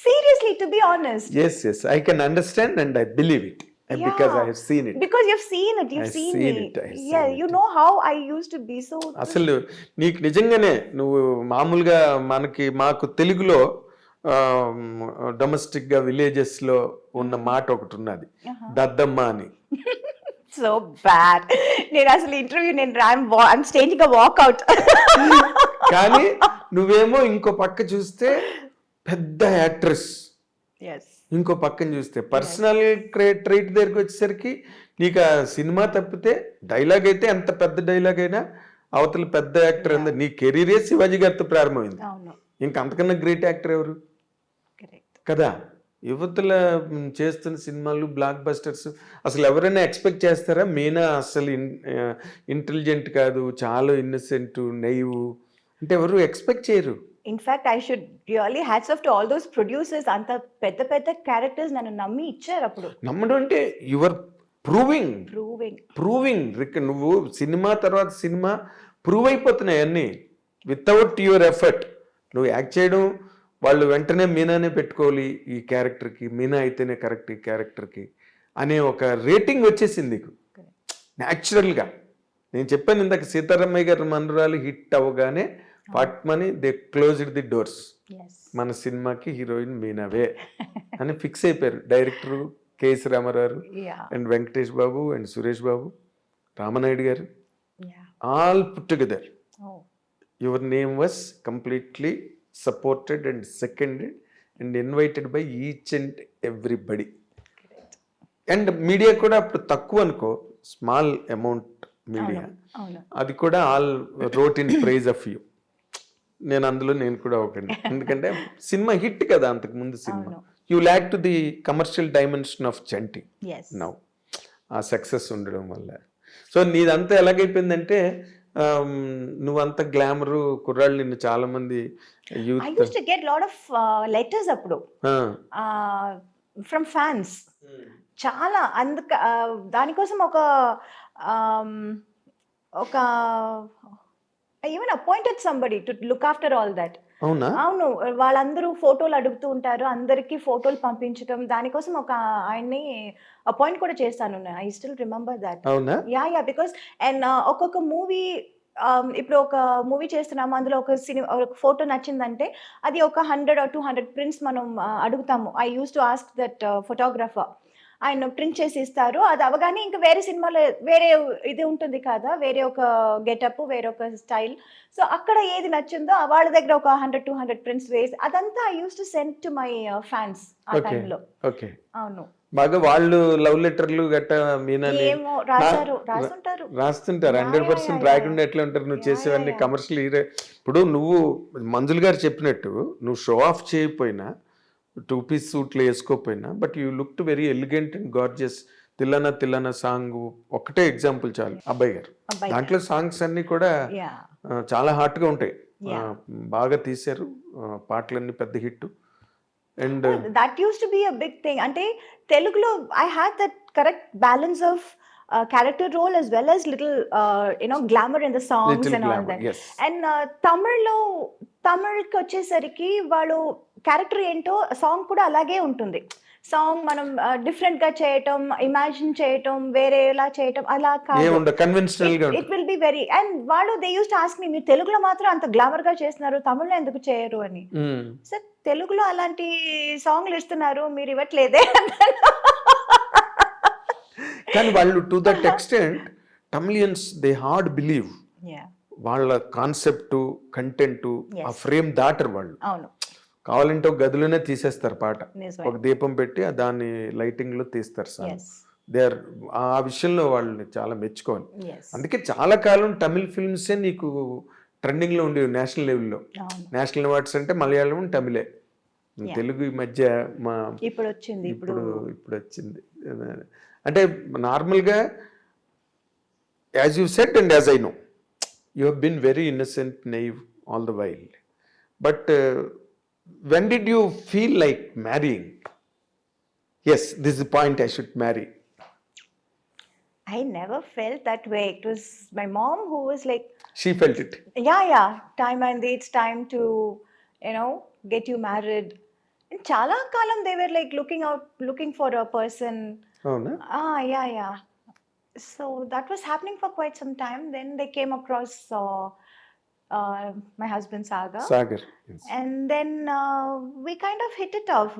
Seriously, to be honest. Yes, I can understand and I believe it. Because I have seen it. Because you've seen it. You've seen me. Yeah, you know how I used to be. So అసలు నీకు నిజంగానే నువ్వు మామూలుగా మాకు తెలుగులో డొమెస్టిక్ గా విలేజెస్ లో ఉన్న మాట ఒకటి ఉన్నది, దద్దమ్మ అని. So bad. నేను అసలు interview I'm staging a walkout. కానీ నువ్వేమో ఇంకో పక్క చూస్తే పెద్ద యాక్ట్రెస్, ఇంకో పక్కన చూస్తే పర్సనల్ ట్రైట్ దగ్గరికి వచ్చేసరికి నీకు ఆ సినిమా తప్పితే డైలాగ్ అయితే ఎంత పెద్ద డైలాగ్ అయినా అవతల పెద్ద యాక్టర్ అంద నీ కెరీరే శివాజీ గారితో ప్రారంభమైంది. ఇంకా అంతకన్నా గ్రేట్ యాక్టర్ ఎవరు కదా? యువతల చేస్తున్న సినిమాలు బ్లాక్ బస్టర్స్ అసలు ఎవరైనా ఎక్స్పెక్ట్ చేస్తారా? మీనా అసలు ఇంటెలిజెంట్ కాదు, చాలా ఇన్నసెంట్, నైవ్ అంటే ఎవరు ఎక్స్పెక్ట్ చేయరు. In fact, I should really hats off to all those producers. అంత పెద్ద పెద్ద క్యారెక్టర్స్ నన్ను నమ్మి ఇచ్చారు. అప్పుడు నమ్మడం అంటే యువర్ ప్రూవింగ్ నువ్వు సినిమా తర్వాత సినిమా ప్రూవ్ అయిపోతున్నాయి అన్నీ. వితౌట్ యువర్ ఎఫర్ట్ నువ్వు యాక్ట్ చేయడం, వాళ్ళు వెంటనే మీనానే పెట్టుకోవాలి ఈ క్యారెక్టర్కి, మీనా అయితేనే కరెక్ట్ ఈ క్యారెక్టర్కి అనే ఒక రేటింగ్ వచ్చేసింది నీకు న్యాచురల్గా. నేను చెప్పాను ఇందాక, సీతారామయ్య గారి మనరాలు హిట్ అవ్వగానే ఫాట్మని దే క్లోజ్డ్ ది డోర్స్, మన సినిమాకి హీరోయిన్ మీనావే అని ఫిక్స్ అయిపోయారు director KS Ramarao and Venkatesh Babu and Suresh Babu, Ramanaidu garu, all put together. Your name was completely supported and seconded and invited by each and everybody. And media కూడా అప్పుడు తక్కువ అనుకో, స్మాల్ అమౌంట్ మీడియా, అది కూడా all wrote in praise of you. నేను కూడా ఒకటి, ఎందుకంటే సినిమా హిట్ కదా అంతకుముందు cinema. You lakh to the commercial dimension of Chanti now, ఆ సక్సెస్ ఉండడం వల్ల. సో నీదంతా ఎలాగైపోయిందంటే నువ్వంత గ్లామరు కుర్రాళ్ళు నిన్ను చాలా మంది youth I used to get lot of letters అప్పుడు ఫ్రమ్ ఫ్యాన్స్. చాలా దానికోసం ఒక even appointed somebody to look after all that. అవునా? అవును, వాళ్ళందరూ ఫోటోలు అడుగుతూ ఉంటారు, అందరికీ ఫోటోలు పంపించడం, దానికోసం ఒక ఆయన్ని అపాయింట్ కూడా చేస్తాను. I still remember that. అవునా? యా బికాస్ అండ్ ఒక్కొక్క మూవీ, ఇప్పుడు ఒక మూవీ చేస్తున్నాము, అందులో ఒక ఫోటో నచ్చిందంటే అది ఒక 100 or 200 ప్రింట్స్ మనం అడుగుతాము. I use to ask that photographer, ఆయన ప్రింట్ చేసి ఇస్తారు. అది అవగానే ఇంకా వేరే సినిమాలో వేరే ఇది ఉంటుంది కదా, వేరే ఒక గెటప్, వేరే ఒక స్టైల్. సో అక్కడ ఏది నచ్చిందో వాళ్ళ దగ్గర ఒక 100-200 ప్రింట్స్ వేసి అదంతా I use to send to my fans ఆ టైంలో. ఓకే. అవును, బాగా వాళ్ళు లవ్ లెటర్లు గట్ట మీనాని ఏమో రాస్తుంటారు. 100% రాయకుండా ఎట్లా ఉంటారు? నువ్వు చేసేవన్నీ కమర్షియల్ హీరో. ఇప్పుడు నువ్వు మంజుల్ గారు చెప్పినట్టు నువ్వు షో ఆఫ్ చేయకపోయినా, 2-piece సూట్లు వేసుకోకపోయినా, but you looked very elegant and gorgeous. Thillana Thillana song ఒకటే ఎగ్జాంపుల్ చాలు, అబ్బాయి గారు. దాంట్లో సాంగ్స్ అన్ని కూడా చాలా హాట్గా ఉంటాయి, బాగా తీశారు, పాటలన్నీ పెద్ద hit. And that use to be a big thing. అంటే తెలుగులో I had that correct balance of character role as well as little glamour in the songs Little and all glamour, that. yes. And తమిళ్కి వచ్చేసరికి వాళ్ళు క్యారెక్టర్ ఏంటో సాంగ్ కూడా అలాగే ఉంటుంది. సాంగ్ మనం డిఫరెంట్ గా చేయటం, ఇమాజిన్ చేయటం, వేరేలా చేయటం అలా కాదు, కన్వెన్షనల్ గా it will be very. And వాళ్ళు they use to ask me, మీరు తెలుగులో మాత్రం అంత గ్లామర్ గా చేస్తున్నారు, తమిళ్లో ఎందుకు చేయరు అని. సార్ తెలుగులో అలాంటి సాంగ్లు ఇస్తున్నారు, మీరు ఇవ్వట్లేదే. కానీ వాళ్ళు to that extent Tamilians they hard believe, వాళ్ళ కాన్సెప్ట్ కంటెంట్ ఆ ఫ్రేమ్ దాటరు వాళ్ళు. అవును, కావాలంటే ఒక గదిలోనే తీసేస్తారు పాట, ఒక దీపం పెట్టి దాన్ని లైటింగ్ లో తీస్తారు సార్. దే ఆర్ ఆ విషయంలో వాళ్ళని చాలా మెచ్చుకోవాలి. అందుకే చాలా కాలం తమిళ్ ఫిల్మ్సే నీకు ట్రెండింగ్ లో ఉండేవి నేషనల్ లెవెల్లో. నేషనల్ అవార్డ్స్ అంటే మలయాళం, తమిళే. తెలుగు ఈ మధ్య ఇప్పుడు వచ్చింది. అంటే నార్మల్గా as you said and as I know, you have been very innocent, naive all the while. But when did you feel like marrying? Yes, this is the point, I should marry. I never felt that way. It was my mom who was like, she felt it. Yeah, time and it's time to get you married. And chala kalam they were like looking for a person. Oh no? Yeah. So that was happening for quite some time. Then they came across my husband Sagar. Yes. And then we kind of hit it off.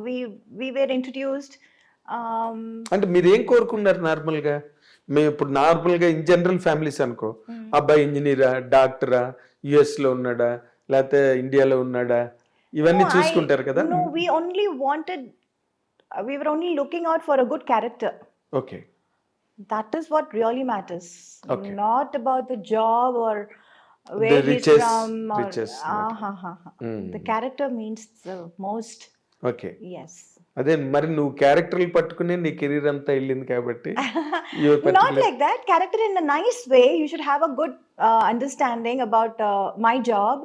We were introduced. అంటే మీరు ఏం కోరుకున్నారు నార్మల్గా? మేము ఇప్పుడు నార్మల్గా ఇన్ జనరల్ ఫ్యామిలీస్ అనుకో, అబ్బాయి ఇంజనీరా, డాక్టరా, యుఎస్ లో ఉన్నాడా, లేకపోతే ఇండియాలో ఉన్నాడా, ఇవన్నీ చూసుకుంటారు కదా. No, we were only looking out for a good character. Okay. That is what really matters. Okay. Not about the job or where The he's riches, from. The character means the most. Okay. Yes. అదే మరి నువ్వు క్యారెక్టర్లు పట్టుకునే నీ కెరీర్ అంతా వెళ్ళింది కాబట్టి. Not like that. Character in a nice way. You should have a good understanding about my job.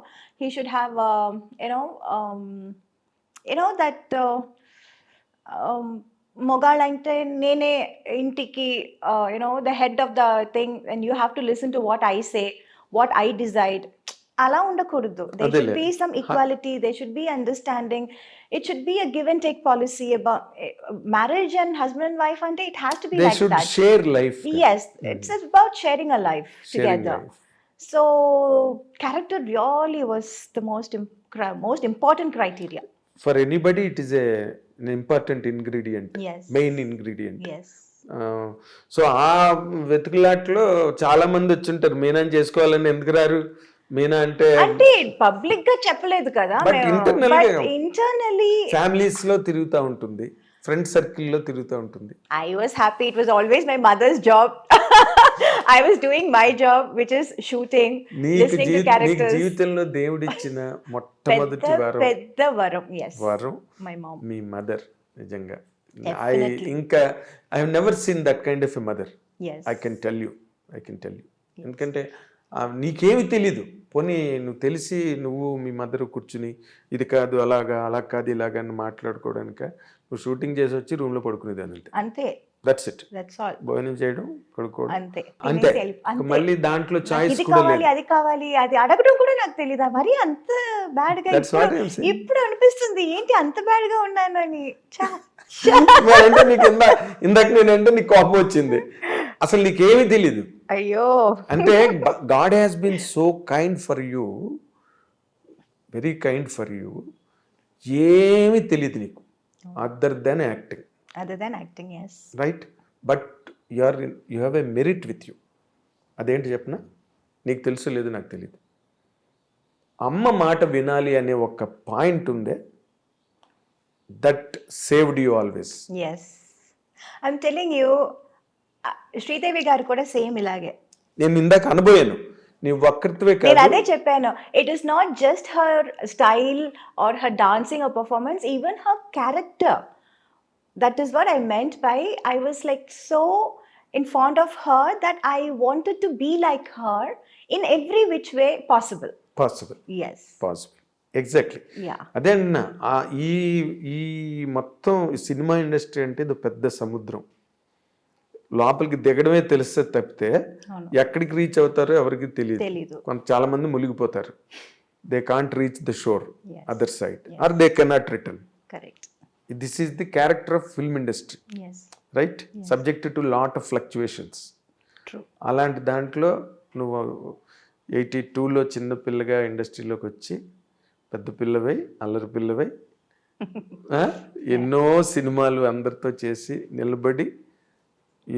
He should have that మొగాళ్ళంటే నేనే ఇంటికి the head of the thing, and you have to listen to what I say, what I decide. అలా ఉండకూడదు. There should అదేలే. be some equality, there should be understanding. It should be a give and take policy about marriage and husband and wife ante it has to be they like should that. Share life. Yes, it's about sharing a life Sharing together. life. So character really was the most important criteria. For anybody it is an important ingredient. Yes. Main ingredient. Yes. So ఆ వెతుకులాట్లో చాలా మంది వచ్చుంటారు మీనాని చేసుకోవాలని. ఎందుకు రారు? మీనా అంటే అంటే పబ్లిక్ గా చెప్పలేదు కదా, But internally- ఇంటర్నల్లీ ఫ్యామిలీస్ లో తిరుగుతూ ఉంటుంది, ఫ్రెండ్ సర్కిల్లో తిరుగుతూ ఉంటుంది. I was happy. It was always my mother's job. I was doing my job, which is shooting, listening to నీకు characters. జీవితంలో దేవుడిచ్చిన మొట్టమొదటి పెద్ద వరం. Yes. వరం My mom. Me mother. నిజంగా Definitely. ఇంకా I have never seen that kind of a mother. Yes. I can tell you. ఎందుకంటే నీకేమి తెలీదు. పోనీ నువ్వు తెలిసి నువ్వు మీ మదర్ కూర్చుని ఇది కాదు అలా కాదు ఇలాగా అని మాట్లాడుకోవడానిక నువ్వు షూటింగ్ చేసి వచ్చి రూమ్లో పడుకునేదాన్ని అంతే. అంతే. That's it. That's all. భోజనం చేయడం, పడుకోవడం అంతే. అంతే. అంతే. మళ్ళీ దాంట్లో చాయిస్ ఇది కూడా కావాలి, లేదు. అది కావాలి, అది అడగడం కూడా నాకు తెలీదా మరి అంత బ్యాడ్ గా. That's what I'm saying. ఇప్పుడు అనిపిస్తుంది ఏంటి అంత బ్యాడ్ గా ఉన్నానని. అంటే నీకు ఇందాక నేనంటే నీకు కోపం వచ్చింది. అసలు నీకేమీ తెలీదు. అయ్యో. అంటే God has been so kind for you, very kind for you. ఏమీ తెలియదు నీకు other than acting. Other than acting, yes. Right. But you have a merit with you. అదేంటి చెప్పనా? నీకు తెలుసు లేదు నాకు తెలియదు. అమ్మ మాట వినాలి అనే ఒక పాయింట్ ఉందే, that saved you always. Yes. I'm telling you, Sridevi గారు కూడా సేమ్ ఇలాగే. నేను ఇందాక అనుభవాను. నీ ఒక్కరితోవే నేను కాదు. అదే చెప్పాను. It is not just her style or her dancing are performance, even her character. That is what I meant by I was like so in fond of her that I wanted to be like her in every which way possible. Possible. Yes. Possible. Exactly. Yeah. అదే అన్న. ఈ మొత్తం సినిమా ఇండస్ట్రీ అంటే ఇది పెద్ద సముద్రం. లోపలికి దిగడమే తెలిస్తే తప్పితే అవును. ఎక్కడికి రీచ్ అవుతారో ఎవరికి తెలియదు. తెలీదు. చాలా మంది మునిగిపోతారు. They can't reach the shore Yes. Other side or they cannot return. Correct. This is the character of film industry. Yes. Right. Subject to lot of fluctuations. True. అలాంటి దాంట్లో నువ్వు 82లో చిన్న పిల్లగా ఇండస్ట్రీలోకి వచ్చి పెద్ద పిల్లవై అల్లరి పిల్లవై ఎన్నో సినిమాలు అందరితో చేసి నిలబడి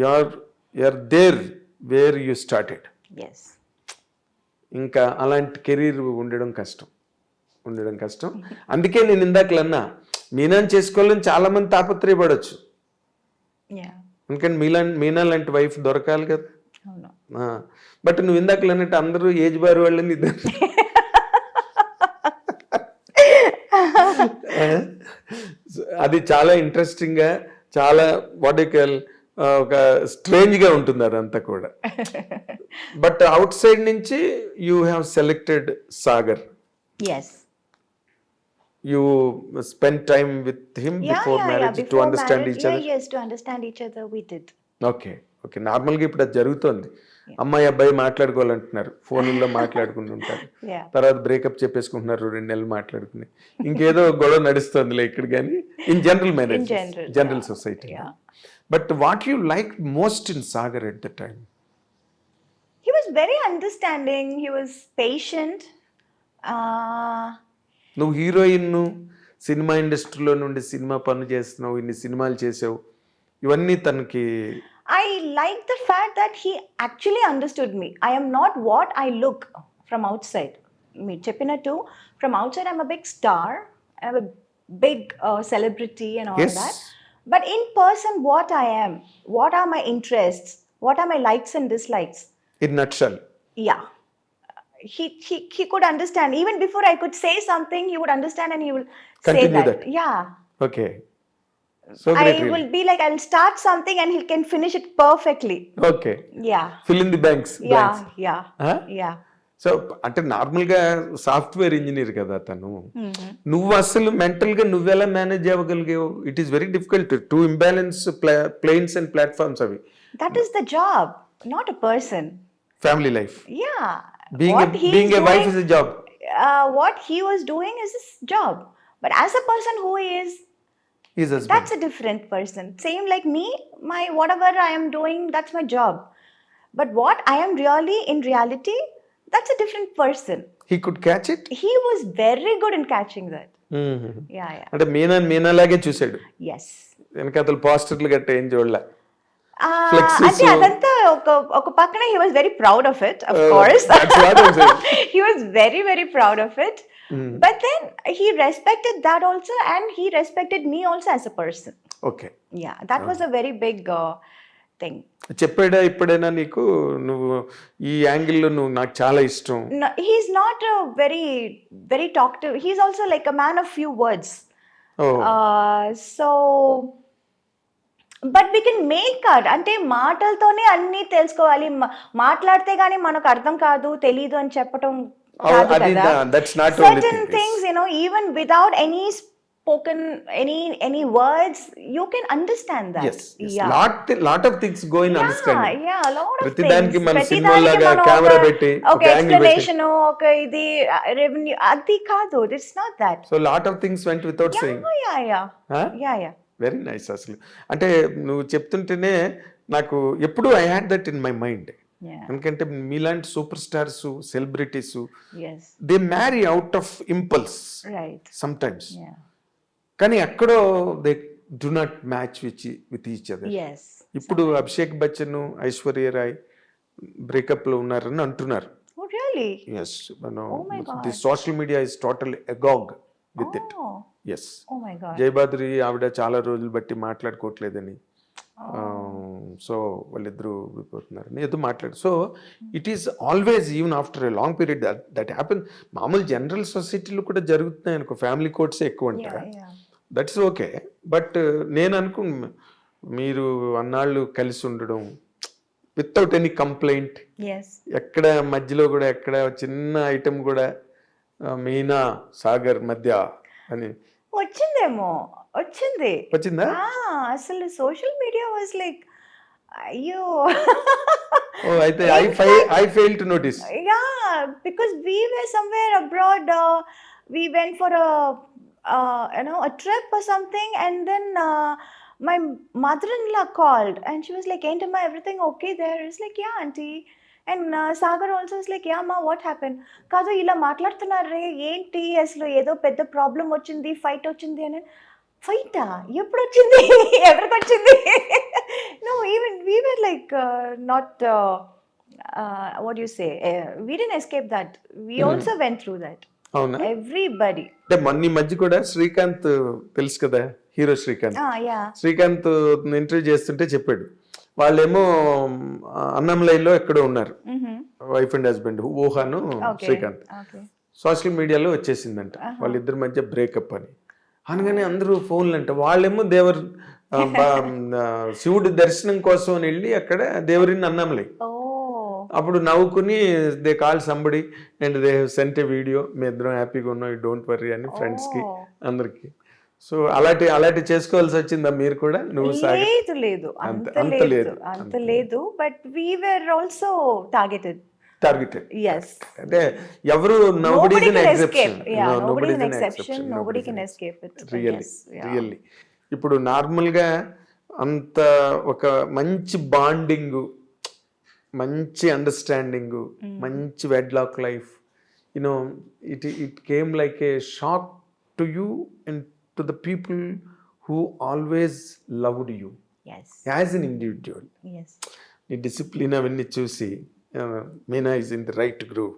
you're there where you started. Yes. ఇంకా అలాంటి కెరీర్ ఉండడం కష్టం. అందుకే నేను ఇందాకలన్నా మీనాని చేసుకోవాలని చాలా మంది తాపత్రయపడవచ్చు. Yeah. ఎందుకంటే మీనా లాంటి వైఫ్ దొరకాలి కదా. అవును. బట్ నువ్వు ఇందాకలు అన్నట్టు అందరూ ఏజ్ బార్ వాళ్ళని ఇద్దరు. అది చాలా ఇంట్రెస్టింగ్గా, చాలా వాటికల్ ఒక స్ట్రేంజ్గా ఉంటుంది అదంతా కూడా. బట్ అవుట్ సైడ్ నుంచి you have selected Sagar. Yes. You spent time with him before marriage to Before understand marriage, each other. Yes, to understand each other we did. Okay. నార్మల్గా ఇప్పుడు అది జరుగుతోంది. అమ్మాయి అబ్బాయి మాట్లాడుకోవాలంటున్నారు, ఫోన్లో మాట్లాడుకుంటుంటారు, Yeah. తర్వాత బ్రేకప్ చెప్పేసుకుంటున్నారు, 2 నెలలు మాట్లాడుకుని ఇంకేదో గొడవ నడుస్తుందిలే ఇక్కడ. కానీ in general marriage, general society. But what you like most in Sagar at the time? He was very understanding. He was patient. నువ్వు హీరోయిన్, సినిమా ఇండస్ట్రీలో నుండి సినిమా పనులు చేస్తున్నావు, ఇన్ని సినిమాలు చేసావు, ఇవన్నీ తనకి. I like the fact that he actually understood me. I am not what I look from outside. Me cheppinattu, from outside I'm a big star, I'm a big celebrity and all Yes. that. But in person, what I am, what are my interests, what are my likes and dislikes. In nutshell. Yeah. He could understand. Even before I could say something, he would understand and he will Continue say that. that. Yeah. Okay. So I great. will be like, I'll start something and he can finish it perfectly. Okay. Yeah. Fill in the banks. Yeah. Huh? Yeah. So అంటే నార్మల్గా సాఫ్ట్వేర్ ఇంజనీర్ కదా తను. నువ్వు అసలు మెంటల్గా నువ్వెలా మేనేజ్ అవ్వగలిగావు? It is very difficult to imbalance planes and platforms అవి. That is the job, not a person. Family life. Yeah. Being what he being is a wife doing, is a job. what he was doing is his job. But as a person who he is, His husband. that's a different person. Same like me, my whatever I am doing, that's my job. But what I am really in reality, that's a different person. He could catch it. He was very good in catching that. Mhm. Yeah. అంటే మీనాలాగే చూశాడు. Yes. వెనకాతలు పోస్టర్లు గట్ట ఏం చూడలే. Ah, Flexes. అంటే అదంతా ఒక పక్కన he was very proud of it, of Oh, course. that's what I'm saying. He was very, very proud of it. But then he respected that also, and he respected me also as a person. Okay. Yeah, that was a very big thing. చెప్పాడా ఇప్పుడైనా నీకు నువ్వు ఈ యాంగిల్లో నువ్వు నాకు చాలా ఇష్టం? No, he's not a very, very talkative. He's also like a man of few words. Oh. So, but we can make out. అంటే మాటలతోనే అన్నీ తెలుసుకోవాలి. మాట్లాడితే కానీ మనకు అర్థం కాదు, తెలీదు అని చెప్పటం కాదు అది కదా. that's not only Certain thing. things, even without any spoken, any words, you can understand that. Yes. Yeah. Lot of things go in understanding. Yeah, a lot of ప్రతి things. దానికి మన ప్రతి సినిమా దానికి లాగా మనం కెమెరా ఒక- పెట్టి ఒక ఒక యాంగిల్ పెట్టి. explanation, ఒక ఇది రెవెన్యూ అది కాదు. It's not that. So lot of things went without saying. Yeah. Very nice. అసలు అంటే నువ్వు చెప్తుంటేనే నాకు ఎప్పుడు I had that in my mind. Yeah. ఎందుకంటే మీలాంటి superstars, celebrities, Yes. They marry out of impulse Right. Sometimes. Yeah. కానీ ఎక్కడో they do not match with each other. Yes. ఇప్పుడు అభిషేక్ బచ్చన్, ఐశ్వర్య రాయ్ బ్రేకప్ లో ఉన్నారని అంటున్నారు. Oh, really? Yes, Oh my God. The social media is total agog with it. Oh. Yes, Oh my God. Jayabadri ఆవిడ చాలా రోజులు బట్టి మాట్లాడుకోవట్లేదని, సో వాళ్ళిద్దరూ విడిపోతున్నారని ఏదో మాట్లాడు. So it is always even after a long period that happen. మామూలు జనరల్ సొసైటీలో కూడా జరుగుతున్నాయి అనుకో, ఫ్యామిలీ కోర్ట్స్ ఎక్కువ ఉంటాయి. Yeah. That's okay. బట్ నేను మీరు అన్నాళ్ళు కలిసి ఉండడం వితౌట్ ఎనీ కంప్లైంట్, Yes. ఎక్కడ మధ్యలో కూడా ఎక్కడ చిన్న ఐటమ్ కూడా మీనా సాగర్ మధ్య అని వచ్చింది. వచ్చిందా? అసలు సోషల్ మీడియా వాజ్ లైక్ అయ్యో. ఓ, అయితే I fail to notice. Yeah, because we were somewhere abroad. We went for a trip or something, and then my mother-in-law called, and she was like, "Ain't everything okay there?" It's like, "Yeah, auntie." And Sagar also was like, "Yeah, ma, what happened?" కాదు ఇలా మాట్లాడుతున్నారే ఏంటి, అసలు ఏదో పెద్ద ప్రాబ్లం వచ్చింది, ఫైట్ వచ్చింది అని. ఫైటా ఎప్పుడు వచ్చింది, ఎవరికి వచ్చింది? No, even we were like not what do you say, we didn't escape that. We also went through that. అవునా? Everybody. అంటే మొన్న ఈ మధ్య కూడా శ్రీకాంత్ తెలుసు కదా, hero Srikanth. Yeah. Srikanth interview చేస్తుంటే చెప్పాడు, వాళ్ళేమో అన్నంలైలో ఎక్కడో ఉన్నారు, వైఫ్ అండ్ హస్బెండ్, ఊహాను శ్రీకాంత్. సోషల్ మీడియాలో వచ్చేసిందంట వాళ్ళిద్దరి మధ్య బ్రేకప్ అని. అనగానే అందరూ ఫోన్లు అంట. వాళ్ళేమో శివుడి దర్శనం కోసం అని వెళ్ళి అక్కడ దేవరిని అన్నంలై. అప్పుడు నవ్వుకుని they call somebody and they sent a video, మీ ఇద్దరం హ్యాపీగా ఉన్నాం, యూ డోంట్ వర్రీ అని ఫ్రెండ్స్కి అందరికి. సో అలాంటి చేసుకోవాల్సి వచ్చిందా మీరు కూడా? నువ్వు లేదు అంత లేదు. But we were also targeted. Yes. అంటే ఎవరు nobody can escape. Yeah, nobody is an exception. Nobody can escape it. Really. ఇప్పుడు నార్మల్గా అంత ఒక మంచి బాండింగ్, మంచి అండర్స్టాండింగ్, మంచి wedlock life, it came like a shock to you and to the people who always loved you as an individual. నీ డిసిప్లిన్ అవన్నీ చూసి Meena is in the right groove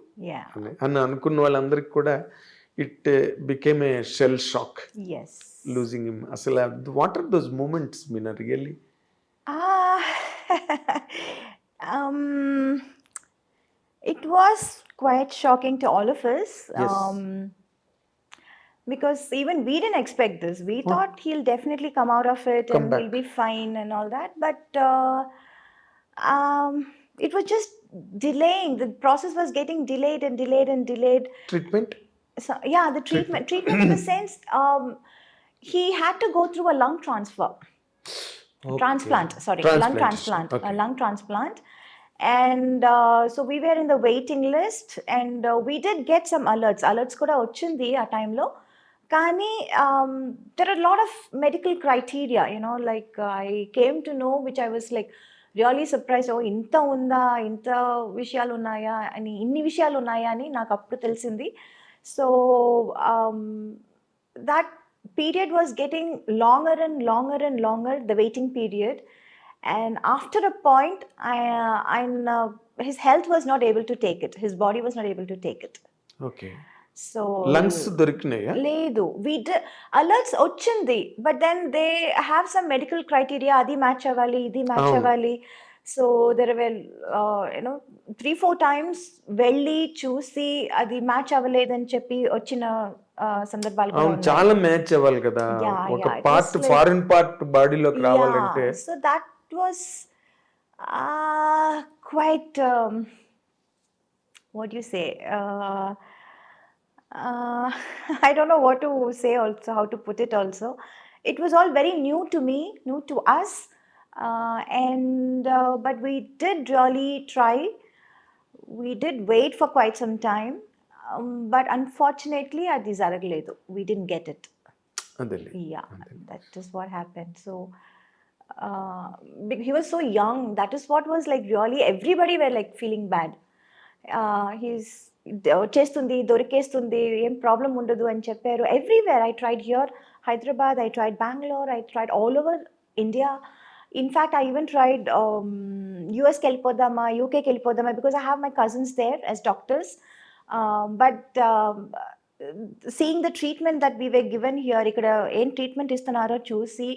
అని అనుకున్న వాళ్ళందరికీ కూడా it became a shell shock losing him. అసలు what are those moments Meena really? It was quite shocking to all of us. Yes. Because even we didn't expect this. We thought he'll definitely come out of it and he'll be fine and all that. But it was just delaying. The process was getting delayed. Treatment? So, yeah, the treatment in the sense, he had to go through a lung transplant. Okay. Lung transplant. Okay. A lung transplant. And so we were in the waiting list, and we did get some alerts కూడా వచ్చింది ఆ టైంలో. కానీ there are a lot of medical criteria, like I came to know, which I was like really surprised. ఓ ఇంత ఉందా, ఇంత విషయాలు ఉన్నాయా అని, ఇన్ని విషయాలు ఉన్నాయా అని నాకు అప్పుడు తెలిసింది. So that period was getting longer and longer and longer, the waiting period. And after a point, his health was not able to take it. His body was not able to take it. Okay. So lungs దొరికినాయా? లేదు, అలర్ట్స్ వచ్చింది, but then they have some medical criteria, అది మ్యాచ్ అవ్వాలి, ఇది మ్యాచ్ అవును. అవ్వాలి. సో దెర్ వెల్ 3-4 times వెళ్ళి చూసి అది మ్యాచ్ అవ్వలేదని చెప్పి వచ్చిన సందర్భాలు కూడా అవును, ఉన్నాయి. చాలా మ్యాచ్ అవ్వాలి కదా. Yeah, ఒక yeah, it part was like- foreign part బాడీలోకి రావాలంటే. Yeah, so that was quite what do you say? I don't know what to say also, how to put it also. It was all very new to me, new to us, but we did really try. We did wait for quite some time, but unfortunately, అది జరగలేదు. We didn't get it. అదేలే. Yeah, that is what happened. So he was so young. That is what was like really everybody were like feeling bad. He's వచ్చేస్తుంది, దొరికేస్తుంది, ఏం ప్రాబ్లం ఉండదు అని చెప్పారు. Everywhere I tried here, Hyderabad, I tried Bengaluru, I tried all over India. In fact I even tried యూఎస్కి వెళ్ళిపోదామా, యూకేకి వెళ్ళిపోదామా, because I have my cousins there as doctors. But seeing the treatment that we were given here, ఇక్కడ ఏం ట్రీట్మెంట్ ఇస్తున్నారో చూసి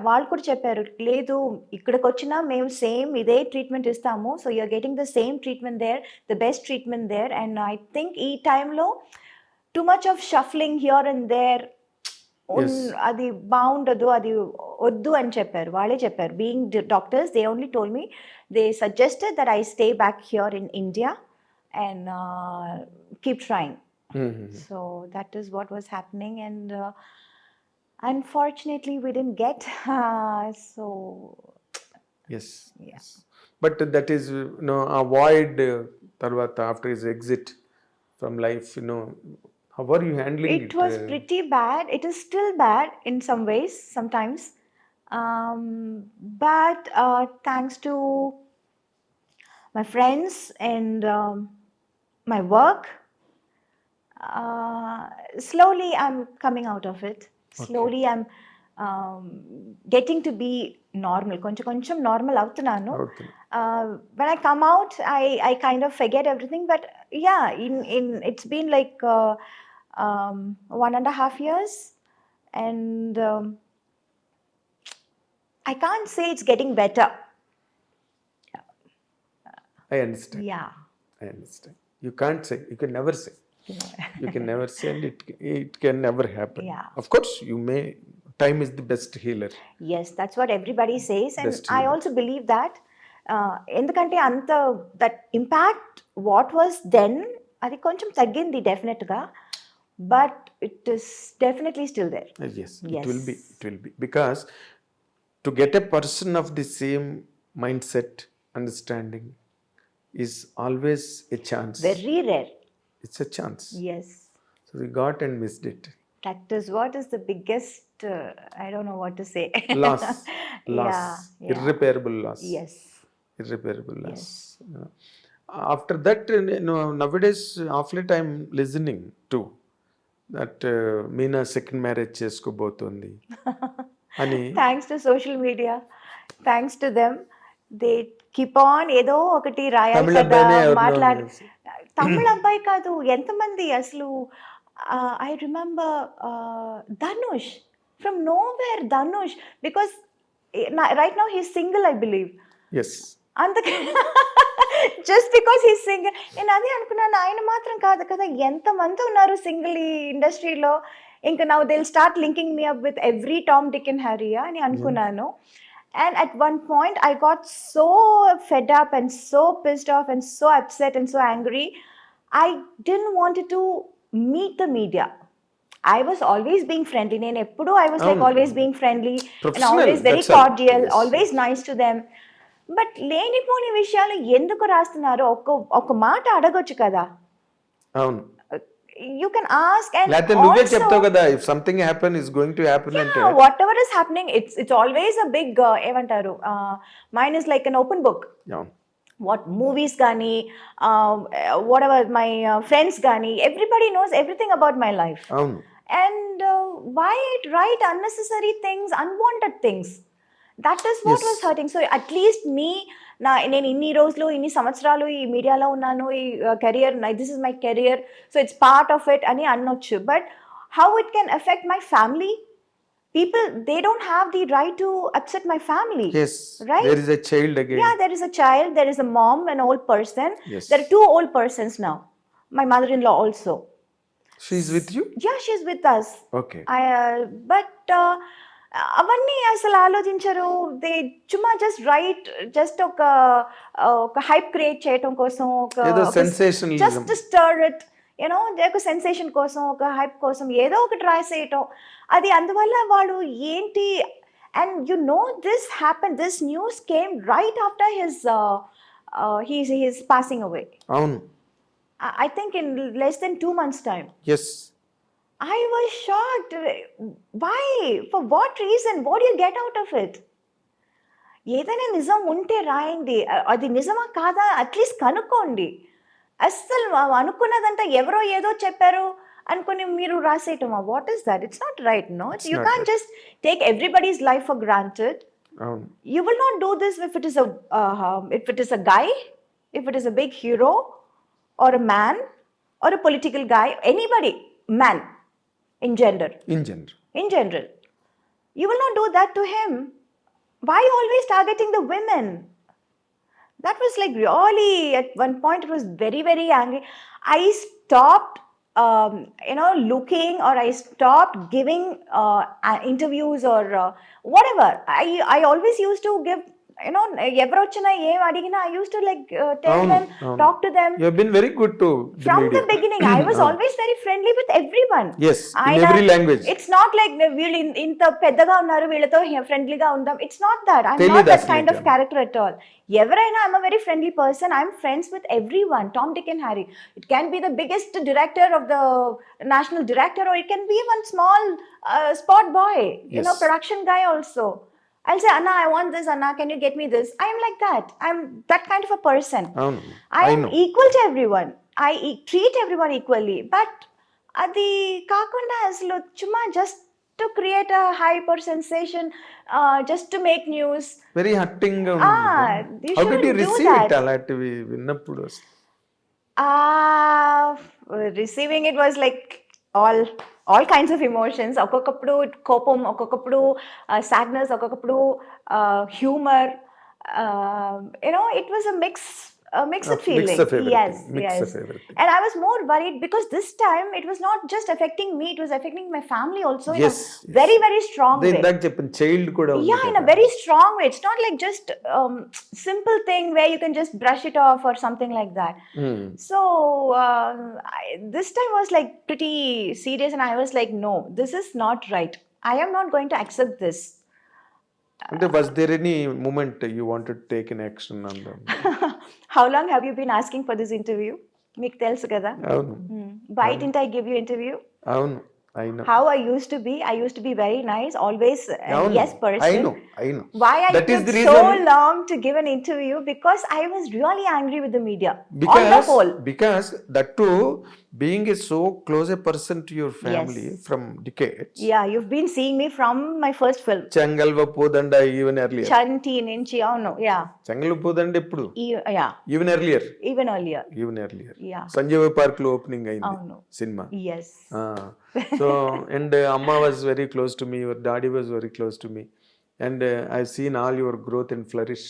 వాళ్ళు కూడా చెప్పారు, లేదు ఇక్కడికి వచ్చినా మేము సేమ్ ఇదే ట్రీట్మెంట్ ఇస్తాము. So you are getting the same treatment there, the best treatment there. And I think ఈ టైంలో too much of shuffling here and there అది బాగుండదు, అది వద్దు అని చెప్పారు, వాళ్ళే చెప్పారు. Being doctors, they only told me, they suggested that I stay back here in India and keep trying. So that is what was happening, and unfortunately we didn't get. So yes. yeah, but that is avoid తర్వాత after his exit from life, how are you handling it was pretty bad. It is still bad in some ways sometimes, but thanks to my friends and my work, slowly I'm coming out of it. Slowly I'm getting to be normal. కొంచెం normal అవుతున్నాను. When I come out, I kind of forget everything. But yeah, in it's been like 1.5 years, and I can't say it's getting better. I understand. Yeah. I understand. You can't say. You can never say. You can never say, and it can never happen. Yeah. Of course, you may. Time is the best healer. Yes, that's what everybody says, and Best I healer. also believe that. ఎందుకంటే అంత that impact what was then అది కొంచెం తగ్గింది డెఫినెట్గా, but it is definitely still there. Yes, Yes. it will be. It will be, because to get a person of the same mindset, understanding, is always a chance. Very rare. It's a chance. Yes, So we got and missed it. That is what is the biggest, I don't know what to say. Loss. Irreparable loss. Yes. Irreparable loss. After that, nowadays, of late I'm listening to that Meena second marriage చేసుకోబోతోంది అని. Thanks to social media, thanks to them, they keep on ఏదో ఒకటి రాయాలి తమిళ కదా, అబ్బాయినే ఎవరినో మాట్లాడి. అనేసి. తమిళ అబ్బాయి కాదు, ఎంతమంది అసలు. I remember Dhanush, from nowhere Dhanush, because right now he's single I believe. Yes. అందుకే జస్ట్ బికాస్ హీ సింగిల్, నేను అదే అనుకున్నాను, ఆయన మాత్రం కాదు కదా, ఎంతమంది ఉన్నారు సింగిల్ ఈ ఇండస్ట్రీలో. ఇంకా now they will start linking me up with every Tom, Dick and Harry అని అనుకున్నాను. And at one point I got so fed up and so pissed off and so upset and so angry. I didn't want to meet the media. I was always being friendly. I was like always being friendly and Professional, always very that's all. cordial, Yes. always nice to them. But లేనిపోని విషయాలు ఎందుకు రాస్తున్నారు? ఒక మాట అడగొచ్చు కదా. అవును, యూ కెన్ ఆస్క్ అండ్ లేకపోతే నువ్వే చెప్తావు కదా, if something happen is going to happen అంటే. Whatever is happening, it's always a big ఏమంటారు, mine is like an open book. అవును, What movies gani, whatever my friends gani, everybody knows everything about my life. అవును, And why write unnecessary things, unwanted things? That is what Yes. was hurting. So at least me, నేను ఇన్ని రోజులు ఇన్ని సంవత్సరాలు ఈ మీడియాలో ఉన్నాను, ఈ career, this is my career, so it's part of it అని అనొచ్చు. But how it can affect my family? People, they don't have the right to upset my family. yes, Right? there is a child again. Yeah, there is a child, there is a mom, an old person. Yes. There are two old persons now. My mother-in-law also. She is with you? Yeah, she's with us. Okay. But అవన్నీ అసలు ఆలోచించరు. దే చుమ్మా జస్ట్ రైట్, జస్ట్ ఒక హైప్ క్రియేట్ చేయటం కోసం, ఏదో sensationalism. Just stir it, you know, ఒక సెన్సేషన్ కోసం, ఒక హైప్ కోసం ఏదో ఒకటి రాసేయటం. అది అందువల్ల వాడు ఏంటి, and you know this happen, this news came right after his passing away. అవును, I think in less than 2 months' time. yes. I was shocked. Why? For what reason? What do you get out of it? ఏదైనా నిజం ఉంటే రాయండి, అది నిజమా కాదా అట్లీస్ట్ కనుక్కోండి. అస్సలు అనుకున్నదంతా ఎవరో ఏదో చెప్పారు అనుకుని మీరు రాసేయటమా? What is that? It's not right. No, you not can't just take everybody's life for granted. అవును, You will not do this if it is a guy, if it is a big hero or a man or a political guy, anybody, man in general. In general, you will not do that to him. Why always targeting the women? That was like really, at one point it was very, very angry. I stopped looking, or I stopped giving interviews or whatever. I always used to give, ఎవరు వచ్చినా ఏం అడిగినా I used to like tell them, talk to them. You have been very good to the From media. the beginning, I was always very friendly with everyone. Yes, in every language. It's not like వీళ్ళు ఇంత పెద్దగా ఉన్నారు వీళ్ళతో ఫ్రెండ్లీగా ఉందాం. It's not that. I'm Tell not you that that kind of later. character at all. ఎవరైనా, I'm a very friendly person. I'm friends with everyone. Tom, Dick and Harry. It can be the biggest director of the national director, or it can be one small spot boy, Yes. production guy also. I'll say, Anna, I want this. Anna, can you get me this? I'm like that. I'm that kind of a person. అవును, I I am know. equal to everyone. I treat everyone equally. But అది కాకుండా అసలు చుమ్మా just to create a hype or sensation, just to make news. Very hurting గా ఉంది. You How did you shouldn't do receive that. it అలాంటివి విన్నప్పుడు? Receiving it was like all kinds of emotions. ఒక్కొక్కప్పుడు కోపం, ఒక్కొక్కప్పుడు sadness, ఒక్కొక్కప్పుడు humor. It was a mixed Mix feeling. of everything. Yes, Mix yes. of everything. And I was more worried because this time it was not just affecting me, it was affecting my family also in Yes, a yes. very, very strong way. ఇందాక చెప్పిన చైల్డ్ కూడా ఉంది Yeah, in a కదా. very strong way. It's not like just simple thing where you can just brush it off or something like that. Hmm. So this time was like pretty serious, and I was like, no, this is not right. I am not going to accept this. అంటే was there any moment you wanted to take an action on them? How long have you been asking for this interview? Meek telusu kada. అవును, Why didn't I give you interview? అవును, I know. How I used to be very nice, always a అవును, yes person. I know. Why I That is took the so reason. long to give an interview? Because I was really angry with the media on the whole. Because that too, being a so close a person to your family from decades. Yeah, you've been seeing me from my first film. చెంగల్వ పూదండ even earlier. Chanti Ninchi, no, yeah. చెంగల్వ పూదండ ఎప్పుడు? Yeah, even earlier. even earlier. Yeah. Sanjeeva park లో ఓపెనింగ్ అయింది అవును. Cinema. Yes. So and Amma was very close to me, your daddy was very close to me, and I've seen all your growth and flourish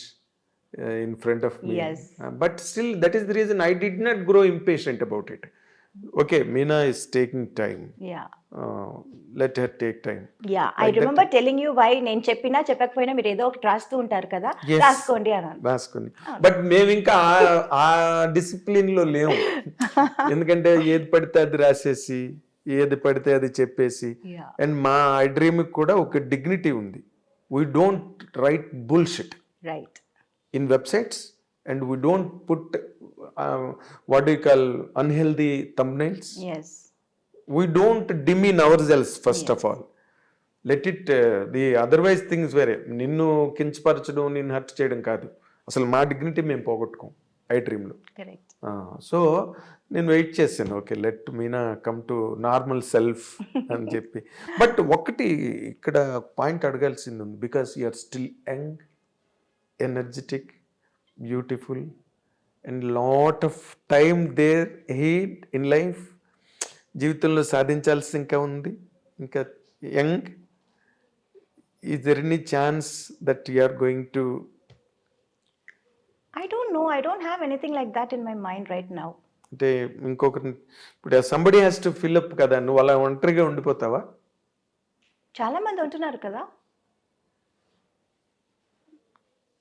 in front of me. Yes. But still, that is the reason I did not grow impatient about it. Okay, Meena is taking time. Yeah. Let her take time. Yeah, I remember telling you why నేను చెప్పినా చెప్పకపోయినా మీరు ఏదో ఒకటి రాస్తూ ఉంటారు కదా, Yes. రాసుకోండి అన్నాను. రాసుకుని బట్ మేము ఇంకా ఆ డిసిప్లిన్ లో లేము. ఎందుకంటే ఏది పడితే అది రాసేసి, ఏది పడితే అది చెప్పేసి. Yeah. అండ్ మా ఐ డ్రీమ్ కూడా ఒక డిగ్నిటీ ఉంది. We don't write bullshit. Right. in websites, and we don't put what do you call unhealthy thumbnails. Yes. We don't demean ourselves first Yes. of all. Let it the otherwise things వేరే, నిన్ను కించపరచడం, నిన్ను హర్ట్ చేయడం కాదు. అసలు మా డిగ్నిటీ మేము పోగొట్టుకోం ఐ డ్రీమ్లో. Correct. సో నేను వెయిట్ చేశాను, okay let Meena come to normal self అని చెప్పి. బట్ ఒకటి ఇక్కడ పాయింట్ అడగాల్సింది ఉంది, because you are still young, energetic, beautiful, and lot of time there ahead in life. జీవితంలో సాధించాల్సి ఇంకా ఉంది, ఇంకా young. Is there any chance that you are going to? I don't know. I don't have anything like that in my mind right now. అంటే ఇంకొకరిని ఇప్పుడు somebody has to fill up కదా, నువ్వు అలా ఒంటరిగా ఉండిపోతావా? చాలా మంది ఉంటున్నారు కదా.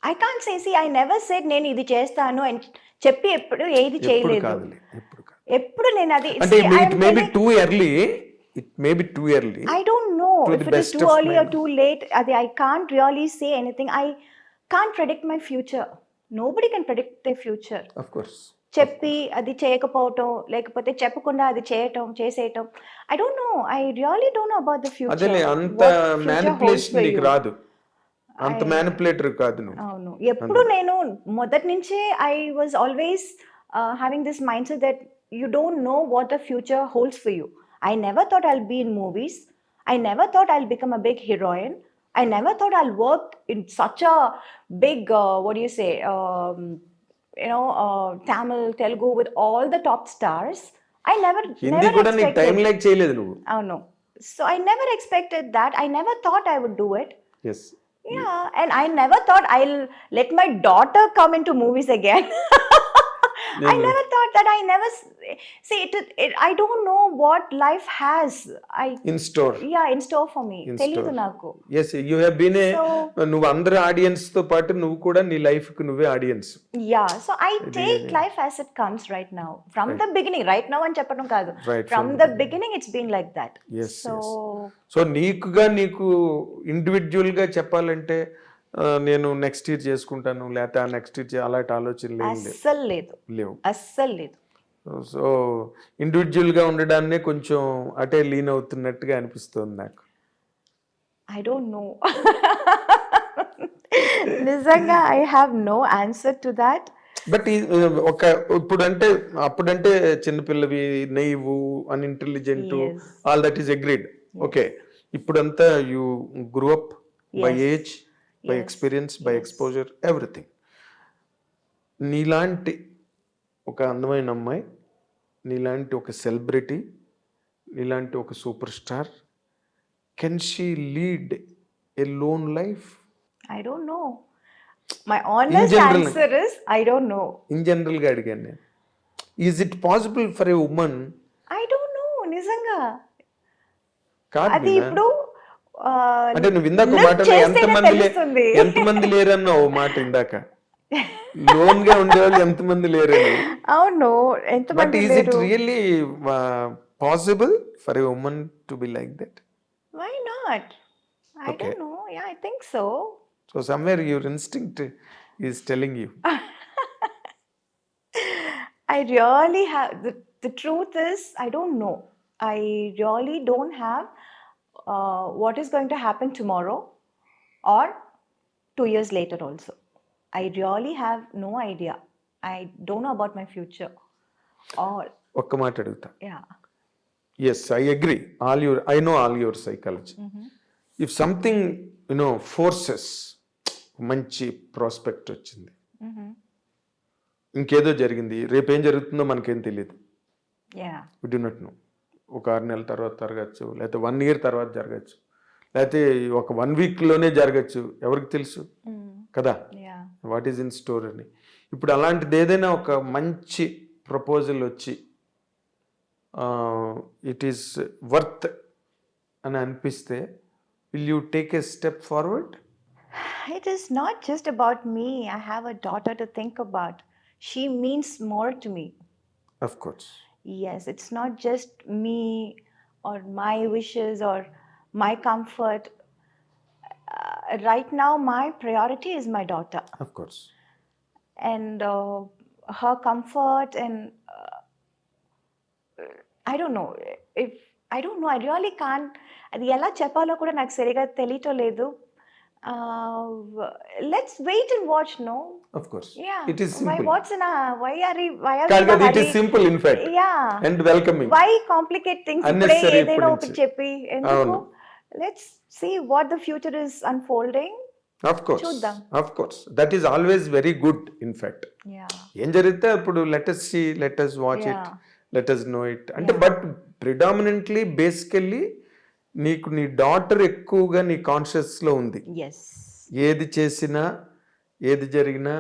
I can't say, see, I never said నేను ఇది చేస్తాను అని చెప్పి ఎప్పుడు ఏది ఎప్పుడు చేయలేదు. కాదులే, ఎప్పుడు కాదు. ఎప్పుడు నేను అది అంటే see, I it am may be telling- too early, it may be too early. I don't know To if the it is best too of early my or too late. I can't really say anything. I can't predict my future. Nobody can predict their future. Of course. చెప్పి అది చేయకపోవటం, లేకపోతే చెప్పకుండా అది చేసేయటం. I don't know. I really don't know about the future. అదేలే, అంత What future holds manipulation for నీకు you. రాదు, అంత మ్యానిపులేటర్ కాదు నువ్వు. అవును. ఎప్పుడు నేను మొదటి నుంచే I was always having this mindset that you don't know what the future holds for you. I never thought I'll be in movies. I never thought I'll become a big heroine. I never thought I'll work in such a big, what do you say, Tamil, Telugu with all the top stars. I never Hindi కూడా నీకు టైం expected. లైక్ చేయలేదు నువ్వు. No. So I never expected that. I never thought I would do it. Yes. Yeah, and I never thought I'll let my daughter come into movies again. I never thought that. I never see it. I don't know what life has. In store. In store for me. In తెలీదు store. నాకు. Yes, you have been a, So- నువ్వు అందరు ఆడియన్స్ తో పాటు నువ్వు కూడా నీ లైఫ్ కు నువ్వే audience. Yeah, so I take life as it comes right now. From the beginning, right now అని చెప్పడం కాదు. Right, From the beginning, it's been like that. Yes, So so నీకు ఇండివిజువల్ గా చెప్పాలంటే నేను నెక్స్ట్ ఇయర్ చేసుకుంటాను, లేకపోతే ఆ నెక్స్ట్ ఇయర్ అలాంటి ఆలోచనలు ఏం అస్సలు లేదు. లేవు. అస్సలు లేదు. సో ఇండివిజువల్ గా ఉండడాన్నే కొంచెం అటే లీన్ అవుతున్నట్టుగా అనిపిస్తుంది నాకు. I don't know. నిజంగా I have no answer to that. But ఒక ఇప్పుడంటే అప్పుడంటే చిన్నపిల్లవి, naive, unintelligent, Yes. All that is agreed. Okay, ఇప్పుడంతా you grew up by Yes. Age, by Yes. Experience, by exposure, everything. నీలాంటి ఒక అందమైన అమ్మాయి, నీలాంటి ఒక సెలబ్రిటీ, నీలాంటి ఒక super star, can she lead a lone life? I don't know. My honest general. answer is I don't know. In జనరల్గా అడిగాను నేను. Is it possible for a women? I don't know. నిజంగా కాదు అది మీనా. ఇప్పుడు అంటే నువ్వు ఇందాక live మాటలో చేస్తేనే తెలుస్తుంది. ఎంతమంది లేరన్నా ఓ మాట ఇందాక, లోన్ గా ఉండేవాళ్ళు ఎంతమంది లేరని. అవును, బట్ ఎంతమంది ఈజ్ ఇట్ లేరు. Really possible for a women to be like that? Why not? I Okay. don't know. Yeah, I think so. So somewhere your instinct is telling you. I really have the truth is I don't know. I really don't have what is going to happen tomorrow or 2 years later also. I really have no idea. I don't know about my future. Or ఒక్క మాట అడుగుతా. yeah. Yes, I agree. I know all your psychology. If something forces, మంచి ప్రాస్పెక్ట్ వచ్చింది, ఇంకేదో జరిగింది, రేపేం జరుగుతుందో మనకేం తెలియదు. Yeah. We do not know. ఒక 6 నెలల తర్వాత జరగచ్చు, లేకపోతే 1 year తర్వాత జరగచ్చు, లేకపోతే ఒక 1 weekలోనే జరగచ్చు, ఎవరికి తెలుసు కదా Yeah. What is in store అని. ఇప్పుడు అలాంటిది ఏదైనా ఒక మంచి ప్రపోజల్ వచ్చి ఇట్ ఈస్ వర్త్ అని అనిపిస్తే, will you take a step forward? It is not just about me. I have a daughter to think about. She means more to me. Of course. Yes, it's not just me or my wishes or my comfort. Right now, my priority is my daughter. Of course. and her comfort, and I don't know if I don't know. I really can't. అది ఎలా చెప్పాలో కూడా నాకు సరిగా తెలియటం లేదు. Let's wait and watch. No. Of course. Yeah. It is simple. Why are we కాదు, in a it is hurry? simple in fact. Yeah. And welcoming. Why complicate things? Unnecessary ఇప్పుడే ఏదైనా ఒకటి ఇప్పటి చెప్పి ఎందుకు? అవును. Let's see what the future is unfolding. Of course. చూద్దాం. Of course. That is always very good in fact. Yeah. ఏం జరిగితే అప్పుడు let us see, let us watch it, Yeah. let us know it. అంటే బట్ ప్రిడామినెంట్లీ బేసికల్లీ నీకు నీ డాటర్ ఎక్కువగా నీ కాన్షియస్లో ఉంది. Yes. ఏది చేసినా ఏది జరిగినా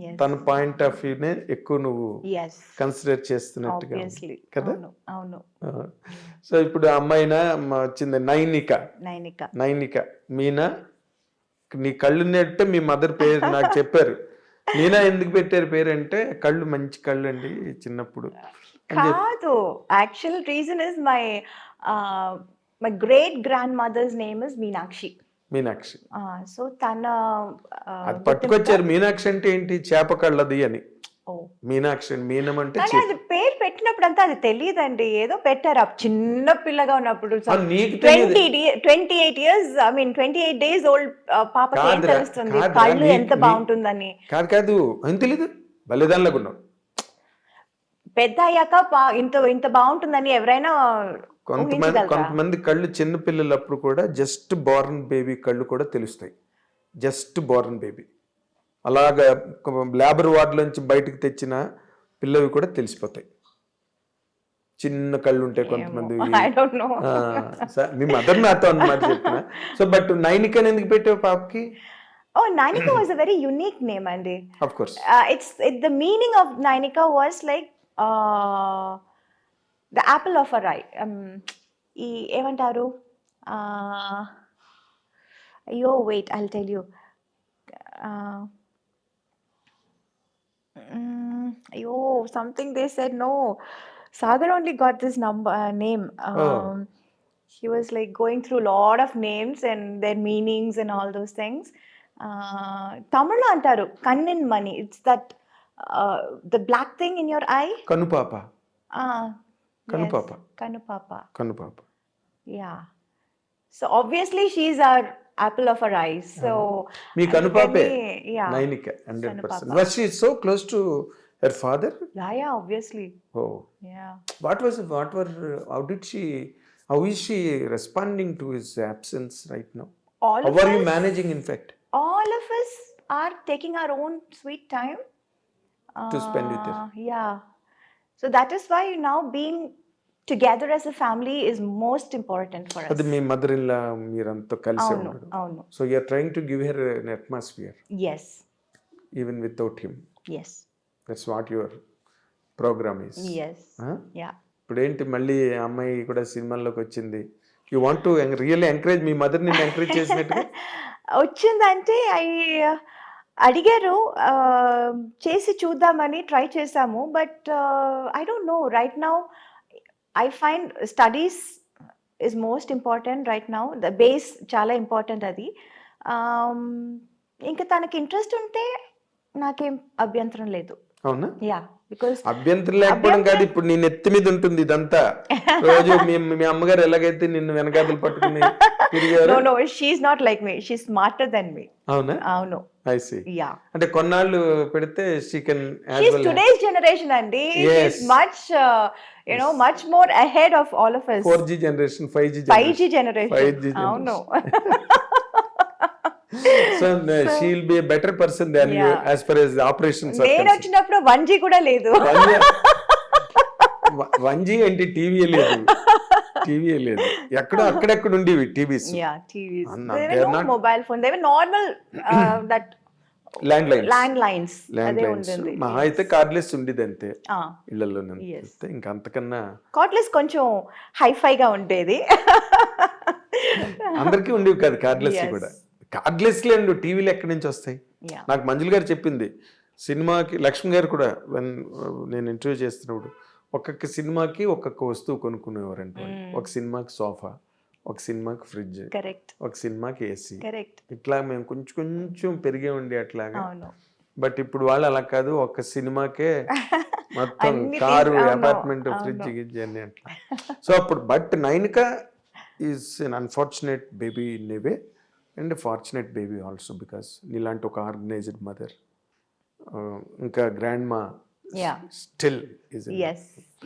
Yes. తన పాయింట్ ఆఫ్ వ్యూనే ఎక్కువ నువ్వు Yes. కన్సిడర్ చేస్తున్నట్టుగా ఉంది. Obviously. కదా? అవును. సో ఇప్పుడు అమ్మాయినా వచ్చింది నైనిక. నైనిక. మీనా నీ కళ్ళు నెట్టే మీ మదర్ పేరు నాకు చెప్పారు. మీనా ఎందుకు పెట్టారు పేరు అంటే కళ్ళు మంచి కళ్ళు అండి చిన్నప్పుడు. కాదు, actual reason is my great grand mother's name is Meenakshi. So తన అది పట్టుకొచ్చారు. మీనాక్షి అంటే ఏంటి? చేప కళ్ళది అని. ఓ, మీనాక్షి మీనం అంటే కానీ అది పేరు పెట్టినప్పుడు అంతా అది తెలియదండి, ఏదో పెట్టారు ఆ చిన్న పిల్లగా ఉన్నప్పుడు. నీకు 28 years, I mean 28 days old పాపకి ఏం కాదురా, తెలుస్తుంది కాదురా, కళ్ళు ఎంత బాగుంటుందని? కాదు ఏం తెలీదు, బలిదానిలాగా ఉన్నావు. పెద్ద అయ్యాక ఇంత బాగుంటుందని ఎవరైనా కొంతమంది కళ్ళు చిన్న పిల్లలప్పుడు కూడా జస్ట్ బోర్న్ బేబీ కళ్ళు కూడా తెలుస్తాయి. జస్ట్ బోర్న్ బేబీ అలాగా లేబర్ వార్డులోంచి బయటకు తెచ్చిన పిల్లవి కూడా తెలిసిపోతాయి. చిన్న కళ్ళు ఉంటాయి కొంతమంది. మీ మదర్ నాతో అన్నమాట చెప్తున్నా. సో బట్ నైనిక ఎందుకు పెట్టావు పాపకి? Oh, Nainika was a very unique name, Andy. Of course. The meaning of Nainika was like the apple of her eye. ఏమంటారు? అయ్యో, wait, I'll tell you. Ayo, something they said. No, Sagar only got this name. He was like going through a lot of names and their meanings and all those things. Tamil lo antaru kannin mani. It's that the black thing in your eye. Kanupapa. Kanupapa. Kanupapa. Kanupapa. Yeah. So obviously she's our apple of her eyes. So me Kanupape. Yeah. Nainika 100%. Was she so close to her father? Yeah, obviously. Oh. Yeah. How is she responding to his absence right now? How are you managing in fact? All of us are taking our own sweet time to spend with her. Yeah. So that is why now being together as a family is most important for us. Adi me mother-in-law meeranto kalise unnaru. Avunu. So you are trying to give her an atmosphere. Yes. Even without him. Yes. That's what your program is. Yes. Huh? Yeah. ఇప్పుడు ఏంటి మళ్ళీ అమ్మాయి కూడా సినిమాల్లోకి వచ్చింది. You want to really encourage me mother ని ఎంకరేజ్ చేసినట్టుగా వచ్చిందంటే అడిగారు, చేసి చూద్దామని ట్రై చేసాము. But I don't no, right now I find studies is most important right now. The base చాలా ఇంపార్టెంట్ అది. ఇంకా తనకి ఇంట్రెస్ట్ ఉంటే నాకేం అభ్యంతరం లేదు. అవునా? యా, బికాజ్ అభ్యంతరం లేకపోవడం కాదు, ఇప్పుడు నీ నెత్తి మీద ఉంటుంది ఇదంతా. రోజు మీ అమ్మగారు ఎలాగైతే నిన్ను వెనకాతలు పట్టుకుని తిరిగారు. No, she is not like me, she is smarter than me. అవునా? అవును. I see. Yeah. అంటే కొన్నాళ్ళు పెడితే she can as she's well. Today's generation, Andy. Yes. She's much, much more ahead of all of us. 4G generation, 5G generation. 5G generation. అవును. So she will be a better person than you as far as the operations are concerned. నేను వచ్చినప్పుడు 1G కూడా లేదు. 1G అంటే టీవీ లేదు. ఎక్కడో అక్కడెక్కడ ఉండేవి TVs. TVs. There were no mobile phone. They were normal that landlines. అదే ఉంటుంది. మహా అయితే కార్డ్లెస్ ఉండేది అంతే ఇళ్లలోనే. ఇంకా అంతకన్నా కార్డ్లెస్ కొంచెం హైఫైగా ఉండేది. అందరికీ ఉండేవి కాదు కార్డ్లెస్ కూడా. కార్డ్లెస్ లేండు టీవీలు ఎక్కడి నుంచి వస్తాయి? నాకు మంజుల గారు చెప్పింది. సినిమాకి లక్ష్మి గారు కూడా నేను ఇంటర్వ్యూ చేస్తున్నప్పుడు ఒక్కొక్క సినిమాకి ఒక్కొక్క వస్తువు కొనుక్కునేవారంట. ఒక సినిమాకి సోఫా, ఒక సినిమాకి ఫ్రిడ్జ్, ఒక సినిమాకి ఏసీ. ఇట్లా మేము కొంచెం పెరిగే ఉండి అట్లాగా బట్ ఇప్పుడు వాళ్ళు అలా కాదు, ఒక సినిమాకే మొత్తం అన్ని కారు, అవును, అపార్ట్మెంట్, అవును. ఫ్రిడ్జ్ గిడ్జ్ అన్ని అట్లా. సో అప్పుడు but Nainika is an unfortunate baby in a way and fortunate baby also because నీలాంటి ఒక ఆర్గనైజ్డ్ మదర్, ఇంకా grandma Yeah. Still is Yes,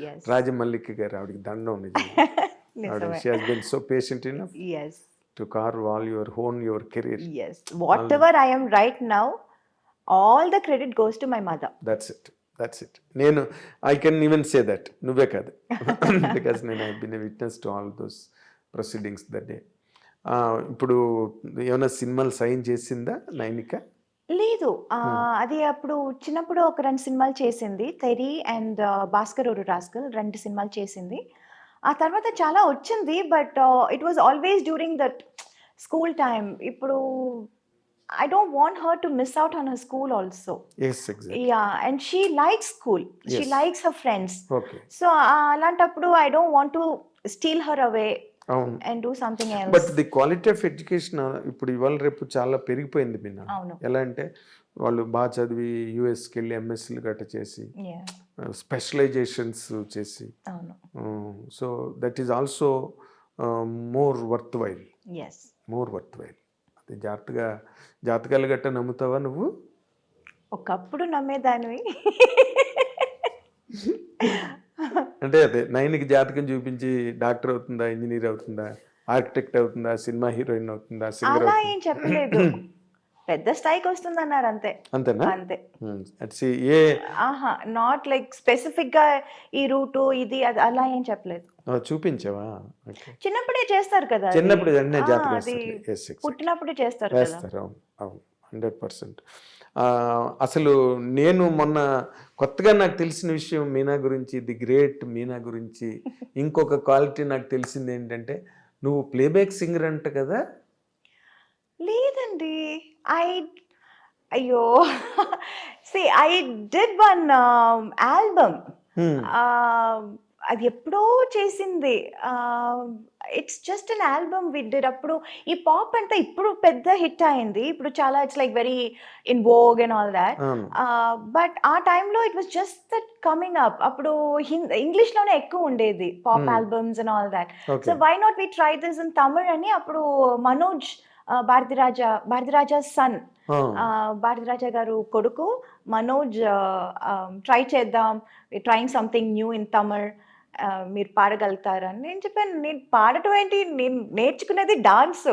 yes. Rajamallika garu, ఆవిడకి దండం నిజంగా. ఆవిడ నిజమే. She has been so patient enough Yes, to carve all your own your career. yes. Whatever I am right now, all the credit goes to my mother. That's it. నేను I can even say that, నువ్వే కాదు, బికాస్ నేను I been a witness to all those proceedings that day. ఇప్పుడు ఏమైనా సినిమాలు సైన్ చేసిందా నైనిక? లేదు, అది అప్పుడు చిన్నప్పుడు ఒక 2 సినిమాలు చేసింది, తెరి అండ్ భాస్కర్ ఒక రాస్కల్, 2 సినిమాలు చేసింది. ఆ తర్వాత చాలా వచ్చింది, but it was always during that school time. ఇప్పుడు I don't want her to miss out on her school also. Yes, exactly. Yeah, and she likes school, she Yes. Likes her friends. Okay, so అలాంటప్పుడు I don't want to steal her away అవును. And do something but else. The quality of education ఇప్పుడు ఇవాళ రేపు చాలా పెరిగిపోయింది మీనా. అవును. ఎలా అంటే వాళ్ళు బాగా చదివి యూఎస్కి వెళ్ళి ఎంఎస్సీలు గట్ట చేసి Yeah, స్పెషలైజేషన్స్ చేసి, అవును. So that is also more worth while, Yes. More worth while. అది జాతకాలు గట్ట నమ్ముతావా నువ్వు? ఒకప్పుడు నమ్మేదానివి. అంటే అదే నైన్కి జాతకం చూపించి డాక్టర్ అవుతుందా, ఇంజనీర్ అవుతుందా, ఆర్కిటెక్ట్ అవుతుందా, సినిమా హీరోయిన్ అవుతుందా, సింగర్ అలా అవుతుందా? ఏం చెప్పలేదు. పెద్ద స్థాయికి వస్తుందన్నారు అంతే. అంతేనా? అంతే. అట్స్ ఏ ఆహా, నాట్ లైక్ స్పెసిఫిక్ గా ఈ రూటు ఇది అది అలా ఏం చెప్పలేదు. చూపించావా? ఓకే, చిన్నప్పుడే చేస్తారు కదా అది. చిన్నప్పుడు వెంటనే జాతకం అది వేస్తారు. Yes, exactly. పుట్టినప్పుడే చేస్తారు కదా. వేస్తారు, అవును అవును, 100%. అసలు నేను మొన్న కొత్తగా నాకు తెలిసిన విషయం మీనా గురించి, ది గ్రేట్ మీనా గురించి ఇంకొక క్వాలిటీ నాకు తెలిసింది ఏంటంటే, నువ్వు ప్లేబ్యాక్ సింగర్ అంట కదా? లేదండి, అయ్యో, see I did one album. అది ఎప్పుడో చేసింది. It's just an album we did. అప్పుడు ఈ పాప్ అంతా ఇప్పుడు పెద్ద హిట్ అయింది, ఇప్పుడు చాలా it's like very in vogue and all that. అవును. బట్ ఆ టైంలో it was just that coming up. అప్పుడు ఇంగ్లీష్లోనే ఎక్కువ ఉండేది pop albums and all that. Okay. So why not we try this in Tamil అని అప్పుడు మనోజ్ భారతిరాజా సన్, భారతిరాజా గారు కొడుకు మనోజ్ ట్రై చేద్దాం, trying something new in Tamil, మీరు పాడగలుగుతారని. నేను చెప్పాను, నేను పాడటం ఏంటి, నేను నేర్చుకునేది డాన్స్,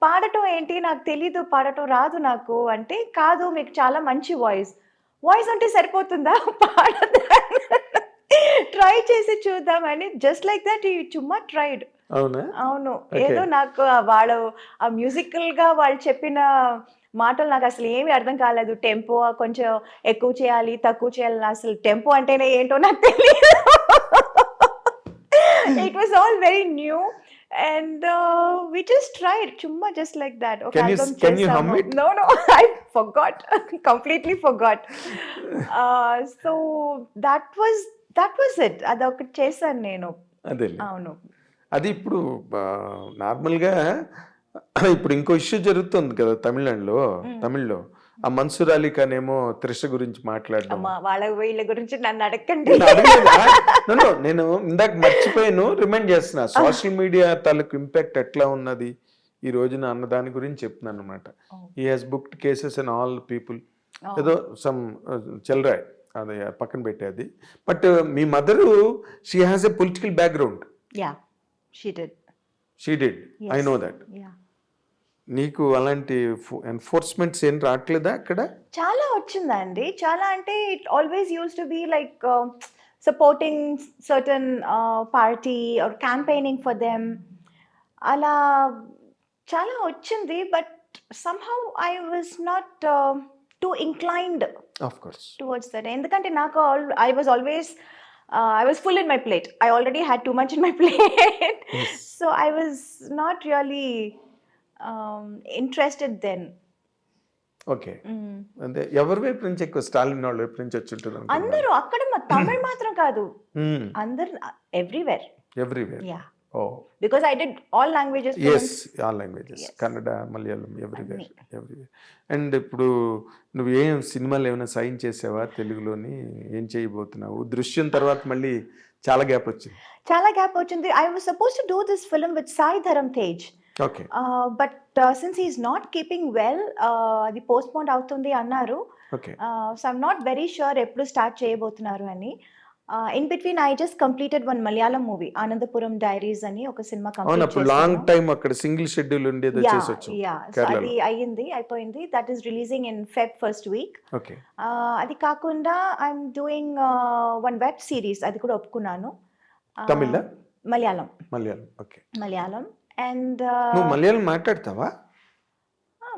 పాడటం ఏంటి, నాకు తెలీదు, పాడటం రాదు నాకు అంటే, కాదు మీకు చాలా మంచి వాయిస్ ఉంటే సరిపోతుందా, పాడదా, ట్రై చేసి చూద్దామని. జస్ట్ లైక్ దట్ ఈ చుమ్మా ట్రైడ్. అవునా? అవును. Okay. ఏదో నాకు వాళ్ళు ఆ మ్యూజికల్ గా వాళ్ళు చెప్పిన మాటలు నాకు అసలు ఏమీ అర్థం కాలేదు. టెంపో కొంచెం ఎక్కువ చేయాలి, తక్కువ చేయాలి, అసలు టెంపో అంటేనే ఏంటో నాకు తెలియదు. It was all very new and we just tried చుమ్మా just like that. ఒక Can you- album can you చేసాము. hum it? No, I forgot. Completely forgot. So that was it. అదొకటి చేశాను నేను. అదే, అవును. అది ఇప్పుడు నార్మల్గా ఇప్పుడు ఇంకో ఇష్యూ జరుగుతుంది కదా తమిళ్లో ఆ మన్సూర్ అలీ ఖాన్ ఏమో త్రిష గురించి మాట్లాడడం. అమ్మా, వాళ్ళ వీళ్ళ గురించి నన్ను అడగండి. నేను అడగలేదా? నేను ఇందాక మర్చిపోయాను, రిమైండ్ చేస్తున్నా. సోషల్ మీడియా తాలూకు ఇంపాక్ట్ ఎట్లా ఉన్నది ఈ రోజున అన్న దాని గురించి చెప్తున్నాను అనమాట. ఈ has booked cases and all people, ఏదో సమ్ చెల్రాయ్, అది పక్కన పెట్టేది. But me mother, she has a political background. Yeah, she did. She did, I know that. Yeah. నీకు అలాంటి ఎన్ఫోర్స్మెంట్స్ ఏం రావట్లేదా అక్కడ? చాలా వచ్చిందండి, చాలా అంటే it always use to be like supporting certain party or campaigning for them, అలా చాలా వచ్చింది. But somehow I was not too inclined of course. towards that. ఎందుకంటే నాకు I was full in my plate. I already had too much in my plate. Yes. So I was not really interested then. Okay, అంటే ఎవరి వైపు నుంచి ఎక్కువ, స్టాలిన్ వాళ్ళ వైపు నుంచి వచ్చి ఉంటుంది అందరూ అక్కడ తమిళ్ మాత్రం కాదు, అందరు everywhere. Everywhere. Yeah, oh because I did all languages yes all languages, Kannada, Malayalam, everywhere. And ఇప్పుడు నువ్వు ఏం సినిమాలు ఏమైనా సైన్ చేసావా తెలుగులోని? ఏం చేయబోతున్నావు? దృశ్యం తర్వాత మళ్ళీ చాలా గ్యాప్ వచ్చింది. చాలా గ్యాప్ వచ్చింది. I was suppose to do this film with Sai Dharam Tej, okay. But since he is not keeping well, అది పోస్ట్ పోన్ అవుతుంది అన్నారు. Okay. So I'm not very sure ఎప్పుడు స్టార్ట్ చేయబోతున్నారు అని. In between I just completed one Malayalam movie, Anandapuram Diaries అని ఒక సినిమా అవును, కంప్లీట్ అప్పుడు లాంగ్ టైం అక్కడ సింగిల్ షెడ్యూల్ ఉండేది చేసి వచ్చాం కేరళలో. అది అయ్యింది, అయిపోయింది. That is releasing in Feb first week. Okay. అది కాకుండా I'm doing one web series, అది కూడా ఒప్పుకున్నాను. తమిళ? మలయాళం. మలయాళం. ఓకే. మలయాళం అండ్ నువ్వు మలయాళం మాట్లాడతావా?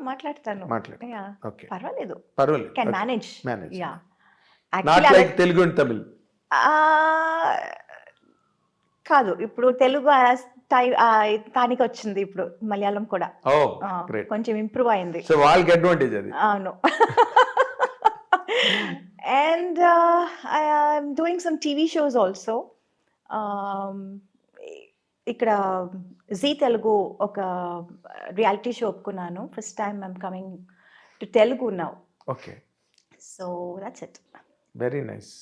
మాట్లాడతాను. మాట్లాడు. Yeah, ఓకే, పర్వాలేదు. పర్వాలేదు. Can Okay. Manage. Manage. Yeah not actually like Telugu and Tamil. కాదు, ఇప్పుడు తెలుగు తానికి వచ్చింది, ఇప్పుడు మలయాళం కూడా ఓ గ్రేట్. కొంచెం ఇంప్రూవ్ అయింది. సో వాళ్ళకి అడ్వాంటేజ్ అది. అవును. And I'm doing some TV shows also. ఇక్కడ జీ తెలుగు ఒక రియాలిటీ షో ఒప్పుకున్నాను. First time I'm coming to Telugu now. Okay. So that's it. Very nice.